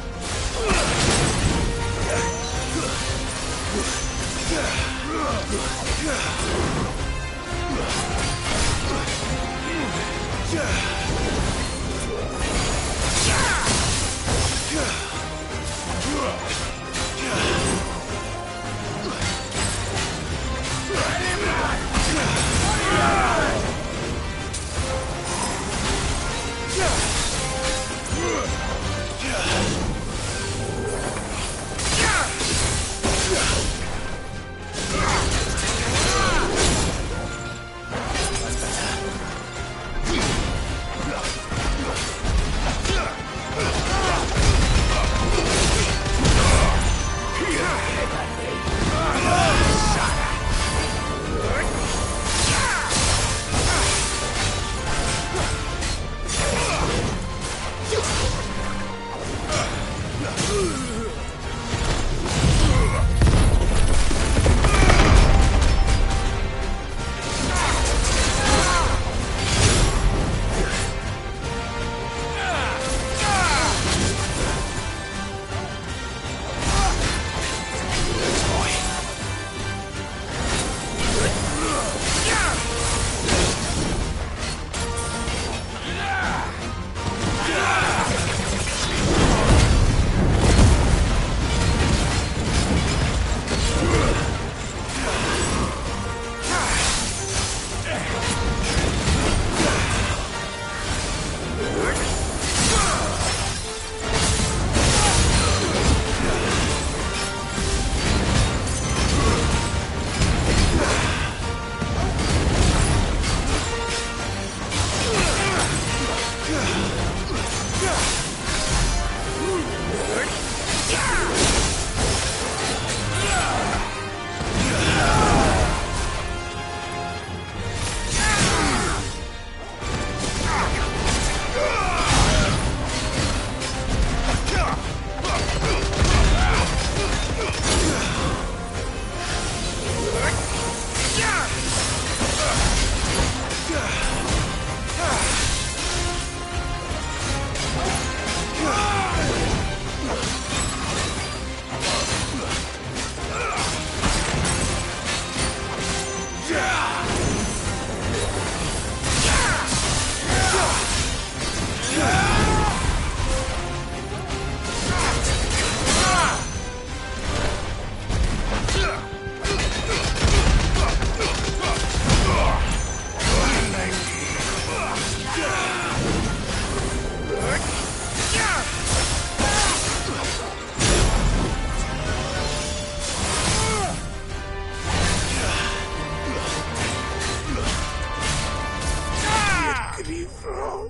ready for...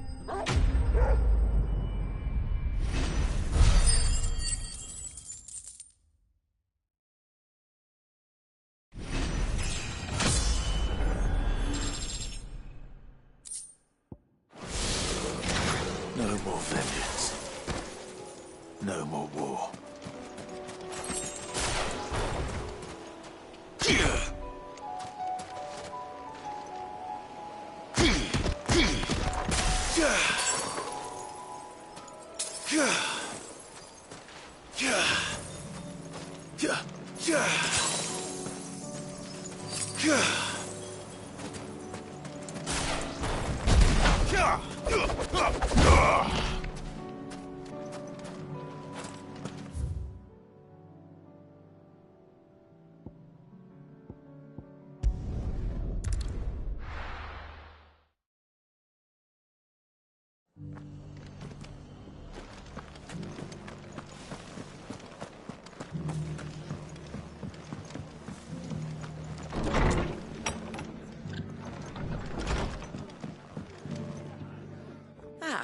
No more vengeance. No more war.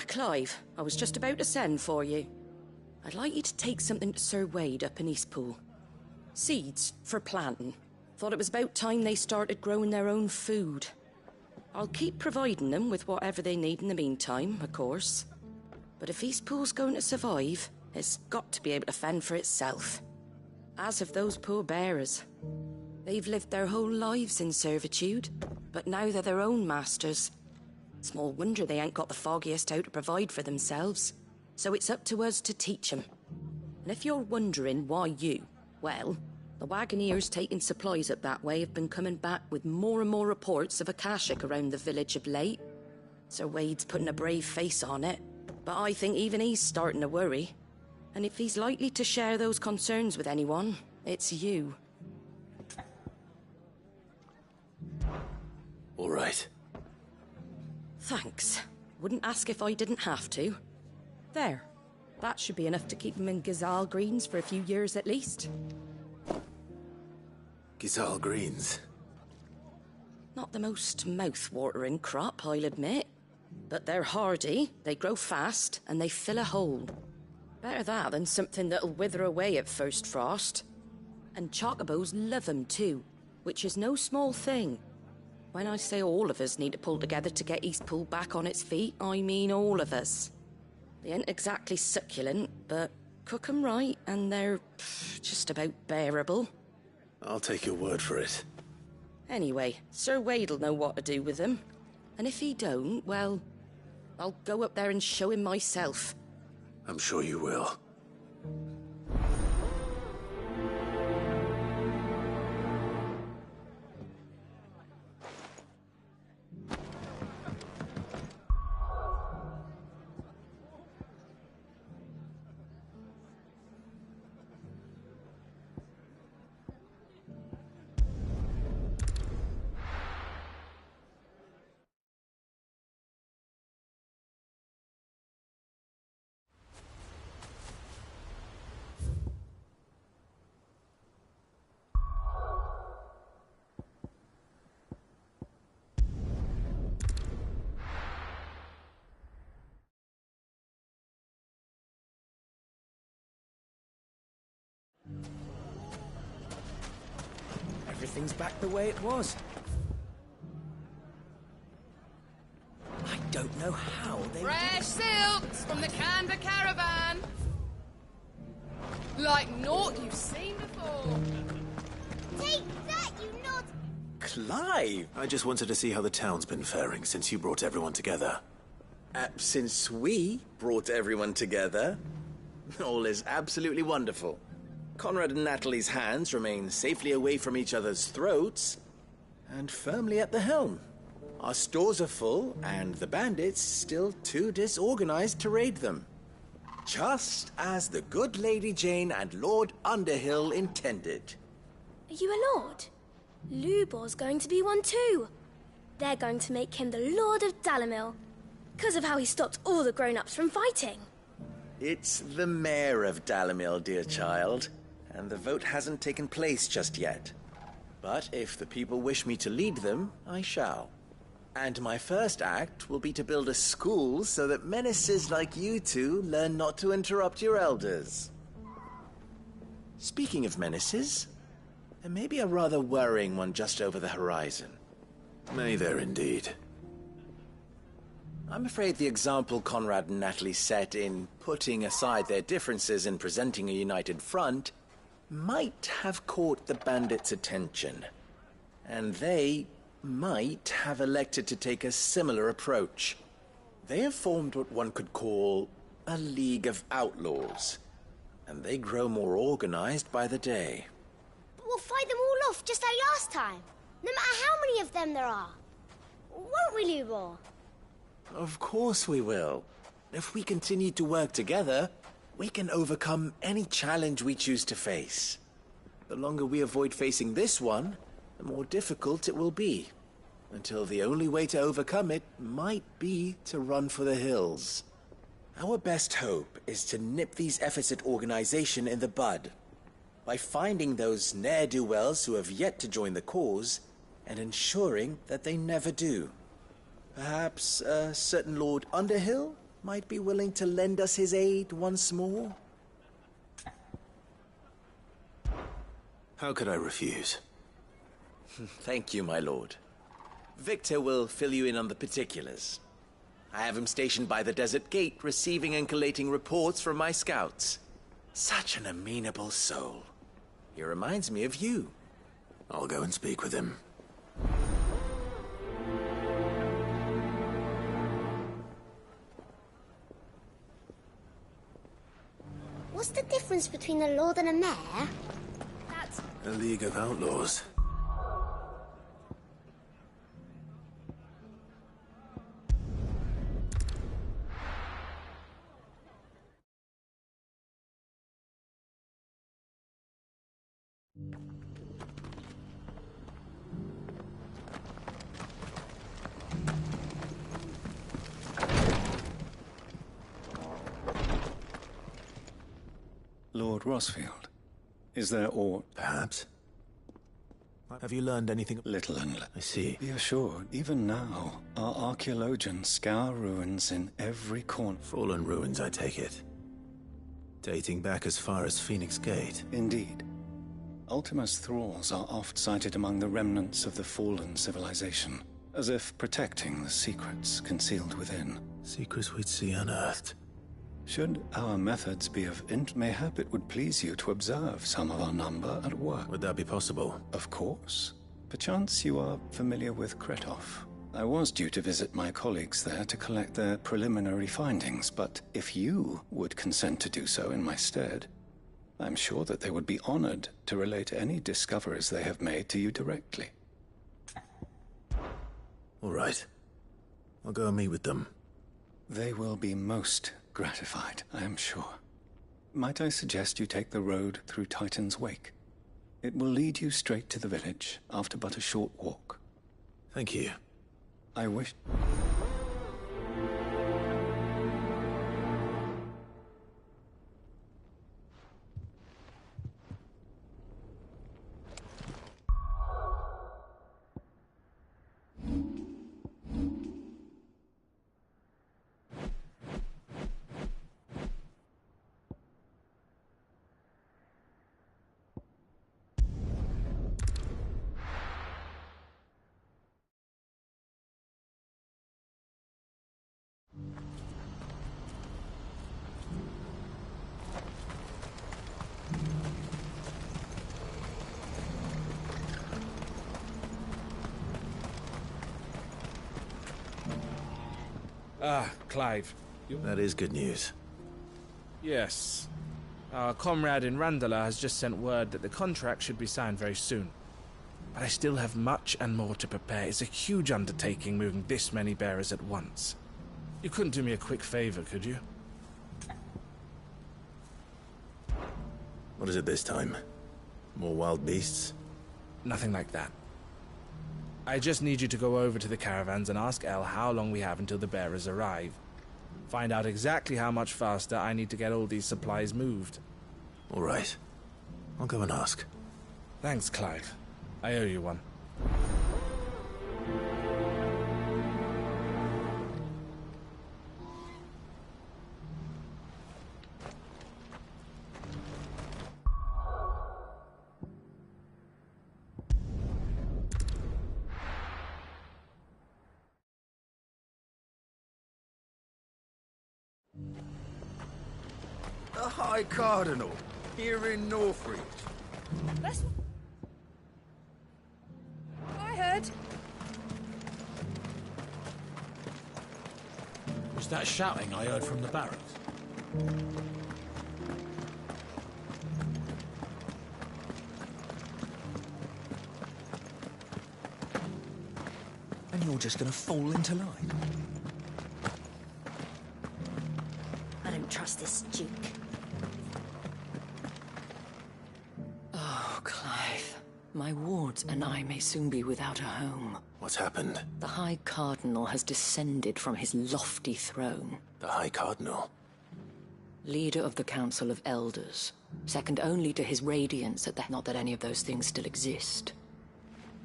Clive, I was just about to send for you. I'd like you to take something to Sir Wade up in Eastpool. Seeds for planting. Thought it was about time they started growing their own food. I'll keep providing them with whatever they need in the meantime, of course. But if Eastpool's going to survive, it's got to be able to fend for itself. As have those poor bearers. They've lived their whole lives in servitude, but now they're their own masters. Small wonder they ain't got the foggiest how to provide for themselves. So it's up to us to teach them. And if you're wondering why you, well, the Wagoneers taking supplies up that way have been coming back with more and more reports of Akashic around the village of late. Sir Wade's putting a brave face on it, but I think even he's starting to worry. And if he's likely to share those concerns with anyone, it's you. All right. Thanks. Wouldn't ask if I didn't have to. There. That should be enough to keep them in Gazal Greens for a few years at least. Gazal Greens? Not the most mouth-watering crop, I'll admit. But they're hardy, they grow fast, and they fill a hole. Better that than something that'll wither away at first frost. And chocobos love 'em too, which is no small thing. When I say all of us need to pull together to get Eastpool back on its feet, I mean all of us. They ain't exactly succulent, but cook 'em right and they're just about bearable. I'll take your word for it. Anyway, Sir Wade'll know what to do with them. And if he don't, well, I'll go up there and show him myself. I'm sure you will. Everything's back the way it was. I don't know how they... Fresh silks from the Kanda caravan. Like naught you've seen before. Take that, you nod! Clive! I just wanted to see how the town's been faring since you brought everyone together. Since we brought everyone together, all is absolutely wonderful. Conrad and Natalie's hands remain safely away from each other's throats, and firmly at the helm. Our stores are full, and the bandits still too disorganized to raid them. Just as the good Lady Jane and Lord Underhill intended. Are you a lord? Lubor's going to be one too. They're going to make him the Lord of Dalimil, because of how he stopped all the grown-ups from fighting. It's the mayor of Dalimil, dear child, and the vote hasn't taken place just yet. But if the people wish me to lead them, I shall. And my first act will be to build a school so that menaces like you two learn not to interrupt your elders. Speaking of menaces, there may be a rather worrying one just over the horizon. May there indeed. I'm afraid the example Conrad and Natalie set in putting aside their differences and presenting a united front might have caught the bandits' attention. And they might have elected to take a similar approach. They have formed what one could call a League of Outlaws, and they grow more organized by the day. But we'll fight them all off just like last time, no matter how many of them there are. Won't we, Lubor? Of course we will. If we continue to work together, we can overcome any challenge we choose to face. The longer we avoid facing this one, the more difficult it will be, until the only way to overcome it might be to run for the hills. Our best hope is to nip these efforts at organization in the bud, by finding those ne'er-do-wells who have yet to join the cause, and ensuring that they never do. Perhaps a certain Lord Underhill might be willing to lend us his aid once more? How could I refuse? Thank you, my lord. Victor will fill you in on the particulars. I have him stationed by the Desert Gate, receiving and collating reports from my scouts. Such an amenable soul. He reminds me of you. I'll go and speak with him. What's the difference between a lord and a mayor? That's... A League of Outlaws. Lord Rosfield, is there aught? Perhaps. Have you learned anything? Little and I see. Be assured, even now, our archaeologians scour ruins in every corner. Fallen ruins, I take it. Dating back as far as Phoenix Gate. Indeed. Ultima's thralls are oft sighted among the remnants of the fallen civilization, as if protecting the secrets concealed within. Secrets we'd see unearthed. Should our methods be of mayhap it would please you to observe some of our number at work. Would that be possible? Of course. Perchance you are familiar with Kretov. I was due to visit my colleagues there to collect their preliminary findings, but if you would consent to do so in my stead, I'm sure that they would be honored to relate any discoveries they have made to you directly. All right. I'll go and meet with them. They will be most gratified, I am sure. Might I suggest you take the road through Titan's Wake? It will lead you straight to the village after but a short walk. Thank you. I wish... Ah, Clive. That is good news. Yes. Our comrade in Randala has just sent word that the contract should be signed very soon. But I still have much and more to prepare. It's a huge undertaking moving this many bearers at once. You couldn't do me a quick favor, could you? What is it this time? More wild beasts? Nothing like that. I just need you to go over to the caravans and ask El how long we have until the bearers arrive. Find out exactly how much faster I need to get all these supplies moved. All right. I'll go and ask. Thanks, Clive. I owe you one. The High Cardinal, here in Northreach. That's... I heard. Was that shouting I heard from the barracks? And you're just gonna fall into line? I don't trust this Duke. Oh, Clive. My wards and I may soon be without a home. What's happened? The High Cardinal has descended from his lofty throne. The High Cardinal? Leader of the Council of Elders. Second only to his Radiance, not that any of those things still exist.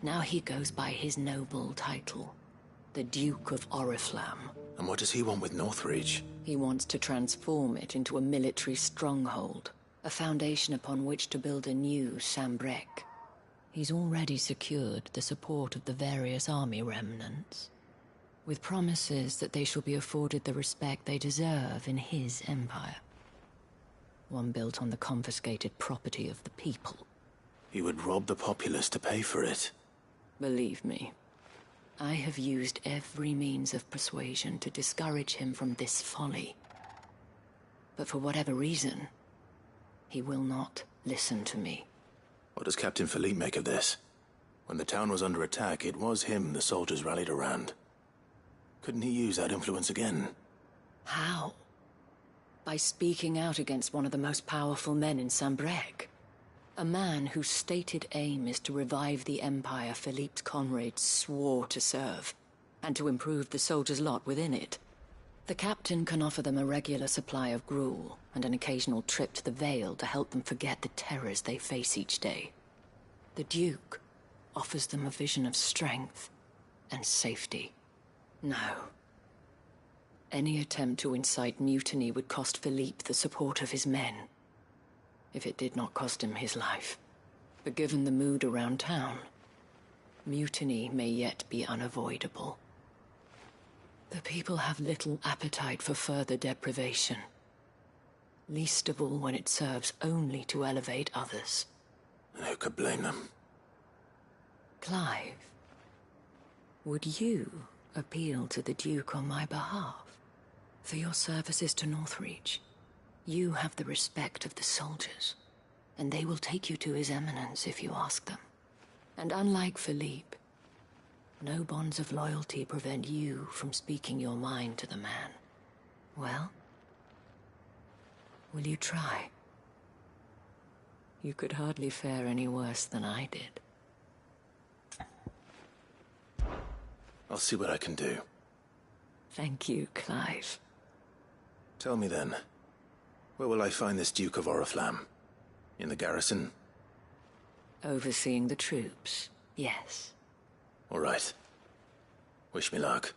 Now he goes by his noble title, the Duke of Oriflamme. And what does he want with Northreach? He wants to transform it into a military stronghold, a foundation upon which to build a new Sambrec. He's already secured the support of the various army remnants, with promises that they shall be afforded the respect they deserve in his empire. One built on the confiscated property of the people. He would rob the populace to pay for it. Believe me, I have used every means of persuasion to discourage him from this folly. But for whatever reason, he will not listen to me. What does Captain Philippe make of this? When the town was under attack, it was him the soldiers rallied around. Couldn't he use that influence again? How? By speaking out against one of the most powerful men in Sambrec. A man whose stated aim is to revive the empire Philippe's comrades swore to serve, and to improve the soldiers' lot within it. The captain can offer them a regular supply of gruel, and an occasional trip to the Vale to help them forget the terrors they face each day. The Duke offers them a vision of strength and safety. No. Any attempt to incite mutiny would cost Philippe the support of his men, if it did not cost him his life. But given the mood around town, mutiny may yet be unavoidable. The people have little appetite for further deprivation, least of all when it serves only to elevate others. And who could blame them? Clive, would you appeal to the Duke on my behalf? For your services to Northreach, you have the respect of the soldiers, and they will take you to His Eminence if you ask them. And unlike Philippe, no bonds of loyalty prevent you from speaking your mind to the man. Well, will you try? You could hardly fare any worse than I did. I'll see what I can do. Thank you, Clive. Tell me then, where will I find this Duke of Oriflamme? In the garrison? Overseeing the troops, yes. All right. Wish me luck.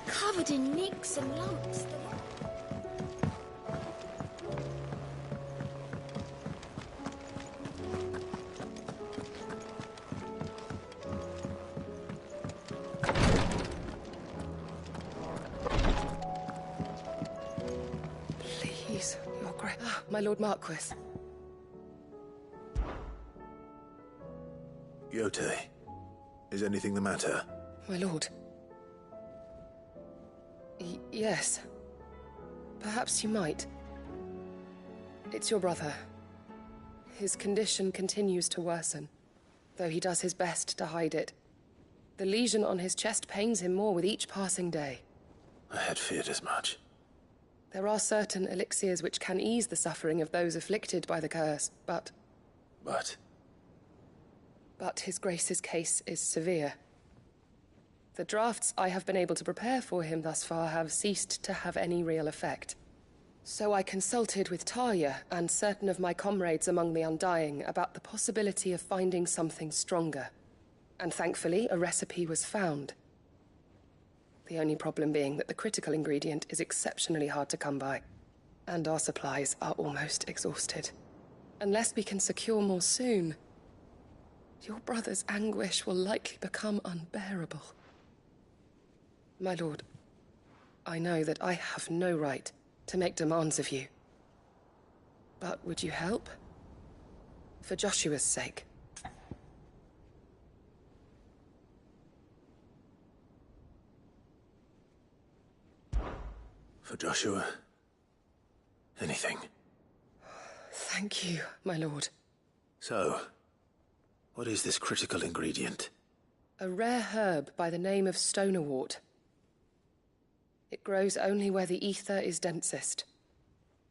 Covered in nicks and lumps. Please, your grace. My Lord Marquis. Yote, is anything the matter? My lord. Yes. Perhaps you might. It's your brother. His condition continues to worsen, though he does his best to hide it. The lesion on his chest pains him more with each passing day. I had feared as much. There are certain elixirs which can ease the suffering of those afflicted by the curse, but... But His Grace's case is severe. The drafts I have been able to prepare for him thus far have ceased to have any real effect. So I consulted with Tarja and certain of my comrades among the Undying about the possibility of finding something stronger. And thankfully, a recipe was found. The only problem being that the critical ingredient is exceptionally hard to come by, and our supplies are almost exhausted. Unless we can secure more soon, your brother's anguish will likely become unbearable. My lord, I know that I have no right to make demands of you. But would you help? For Joshua's sake. For Joshua? Anything. Thank you, my lord. So, what is this critical ingredient? A rare herb by the name of stonerwort. It grows only where the ether is densest.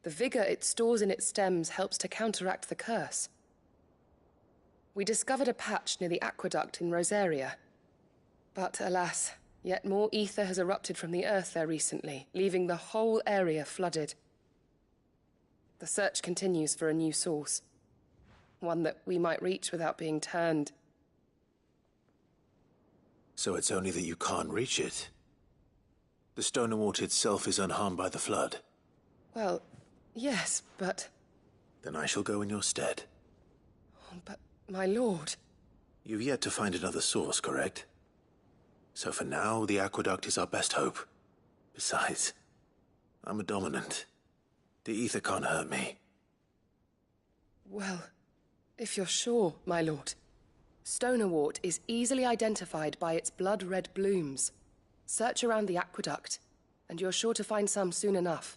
The vigor it stores in its stems helps to counteract the curse. We discovered a patch near the aqueduct in Rosaria. But alas, yet more ether has erupted from the earth there recently, leaving the whole area flooded. The search continues for a new source. One that we might reach without being turned. So it's only that you can't reach it? The stonerwort itself is unharmed by the flood? Well, yes, but... Then I shall go in your stead. But, my lord... You've yet to find another source, correct? So for now, the aqueduct is our best hope. Besides, I'm a dominant. The ether can't hurt me. Well, if you're sure, my lord. Stonerwort is easily identified by its blood-red blooms. Search around the aqueduct, and you're sure to find some soon enough.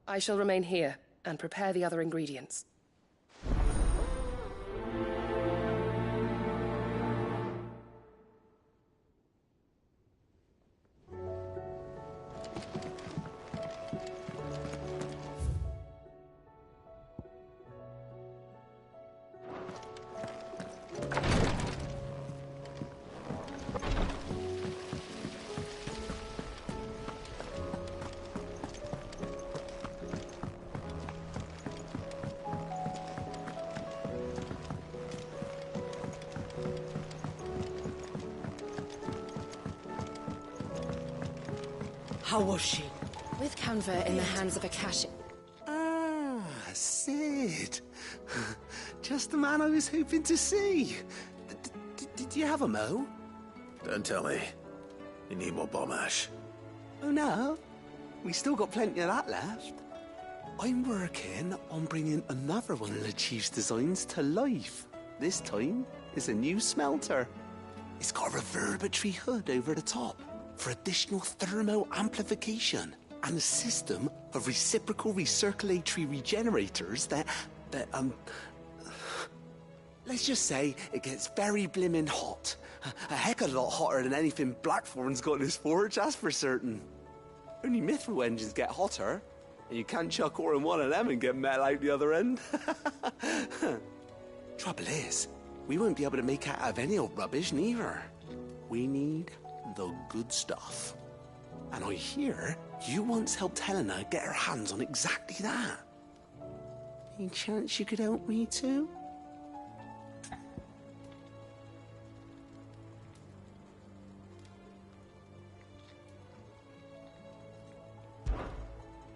I shall remain here and prepare the other ingredients. How was she? With Canver in the hands of Akashic. Ah, Sid. Just the man I was hoping to see. Did you have a mo? Don't tell me. You need more bomb ash. Oh no, we still got plenty of that left. I'm working on bringing another one of the Chief's designs to life. This time, it's a new smelter. It's got a reverberatory hood over the top for additional thermo amplification and a system of reciprocal recirculatory regenerators that let's just say it gets very blimmin' hot. A heck of a lot hotter than anything Blackthorn's got in his forge, that's for certain. Only Mithril engines get hotter, and you can't chuck ore in one of them and get metal out the other end. Trouble is, we won't be able to make out of any old rubbish neither. We need the good stuff. And I hear you once helped Helena get her hands on exactly that. Any chance you could help me too?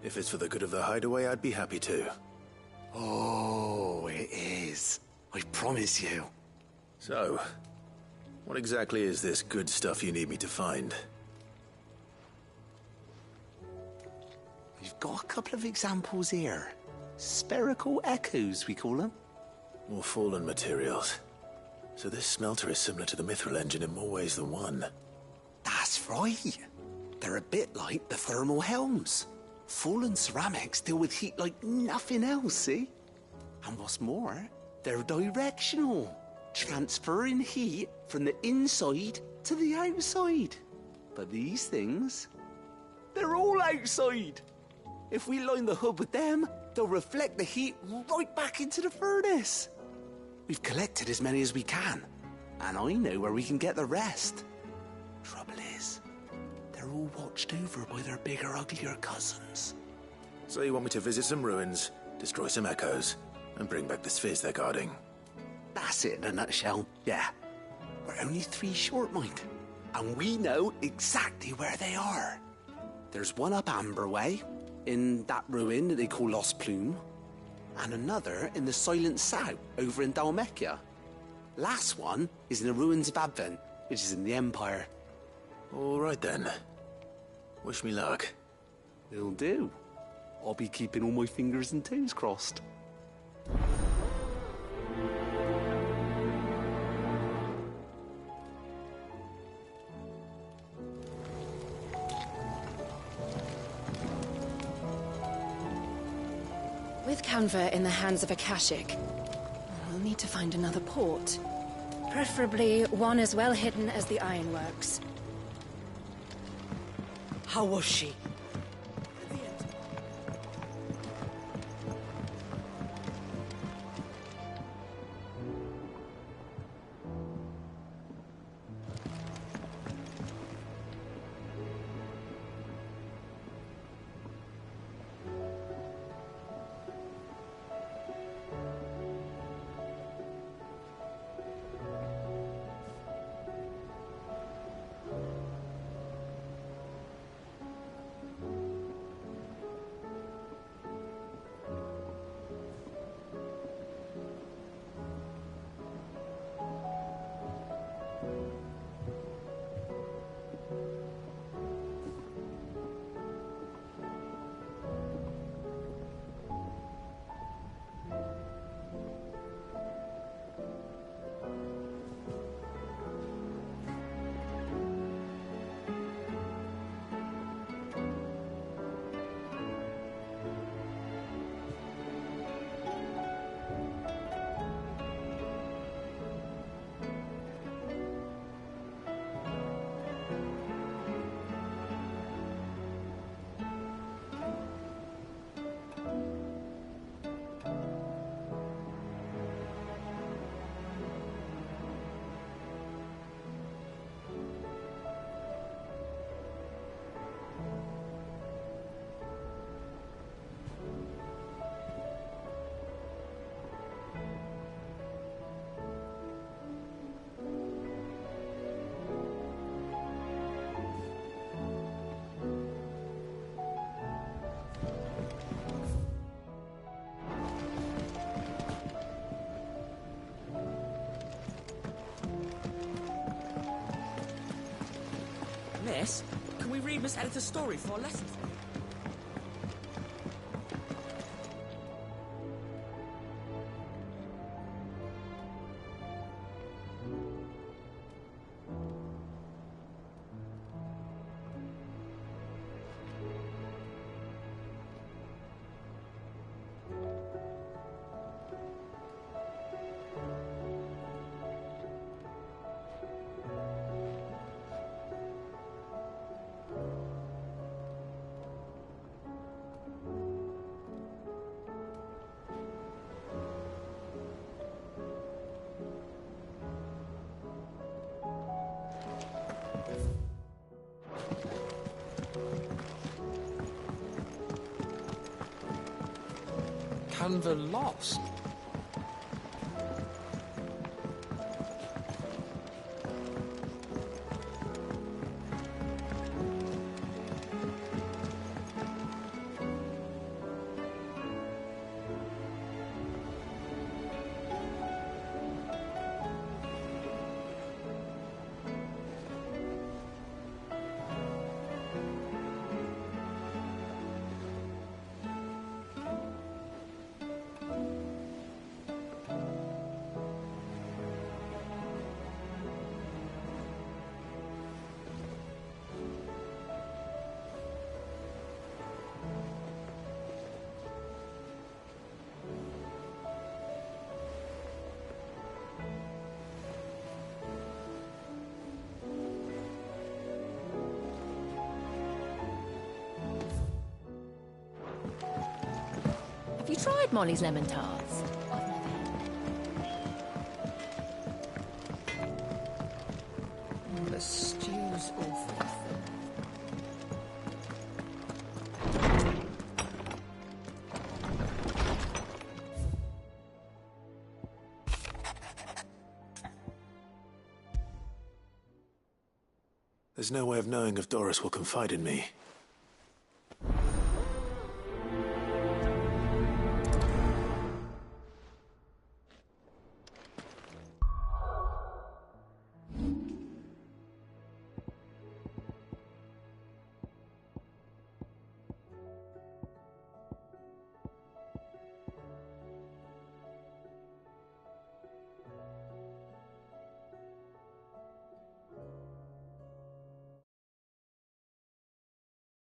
If it's for the good of the hideaway, I'd be happy to. Oh, it is. I promise you. So, what exactly is this good stuff you need me to find? We've got a couple of examples here. Spherical echoes, we call them. More fallen materials. So this smelter is similar to the Mithril engine in more ways than one. That's right. They're a bit like the thermal helms. Fallen ceramics deal with heat like nothing else, see? And what's more, they're directional, transferring heat from the inside to the outside. But these things, they're all outside. If we line the hood with them, they'll reflect the heat right back into the furnace. We've collected as many as we can, and I know where we can get the rest. Trouble is, they're all watched over by their bigger, uglier cousins. So you want me to visit some ruins, destroy some echoes, and bring back the spheres they're guarding? That's it in a nutshell, yeah. We're only 3 short, mind. And we know exactly where they are. There's one up Amber Way, in that ruin that they call Lost Plume, and another in the Silent South, over in Dalmekia. Last one is in the ruins of Advent, which is in the Empire. All right then. Wish me luck. Will do. I'll be keeping all my fingers and toes crossed. With Canva in the hands of Akashic, we'll need to find another port. Preferably one as well hidden as the Ironworks. How was she? Miss, can we read Miss Editha's story for our lessons? Canva lost? Have you tried Molly's lemon tarts? The stew's awful. There's no way of knowing if Doris will confide in me.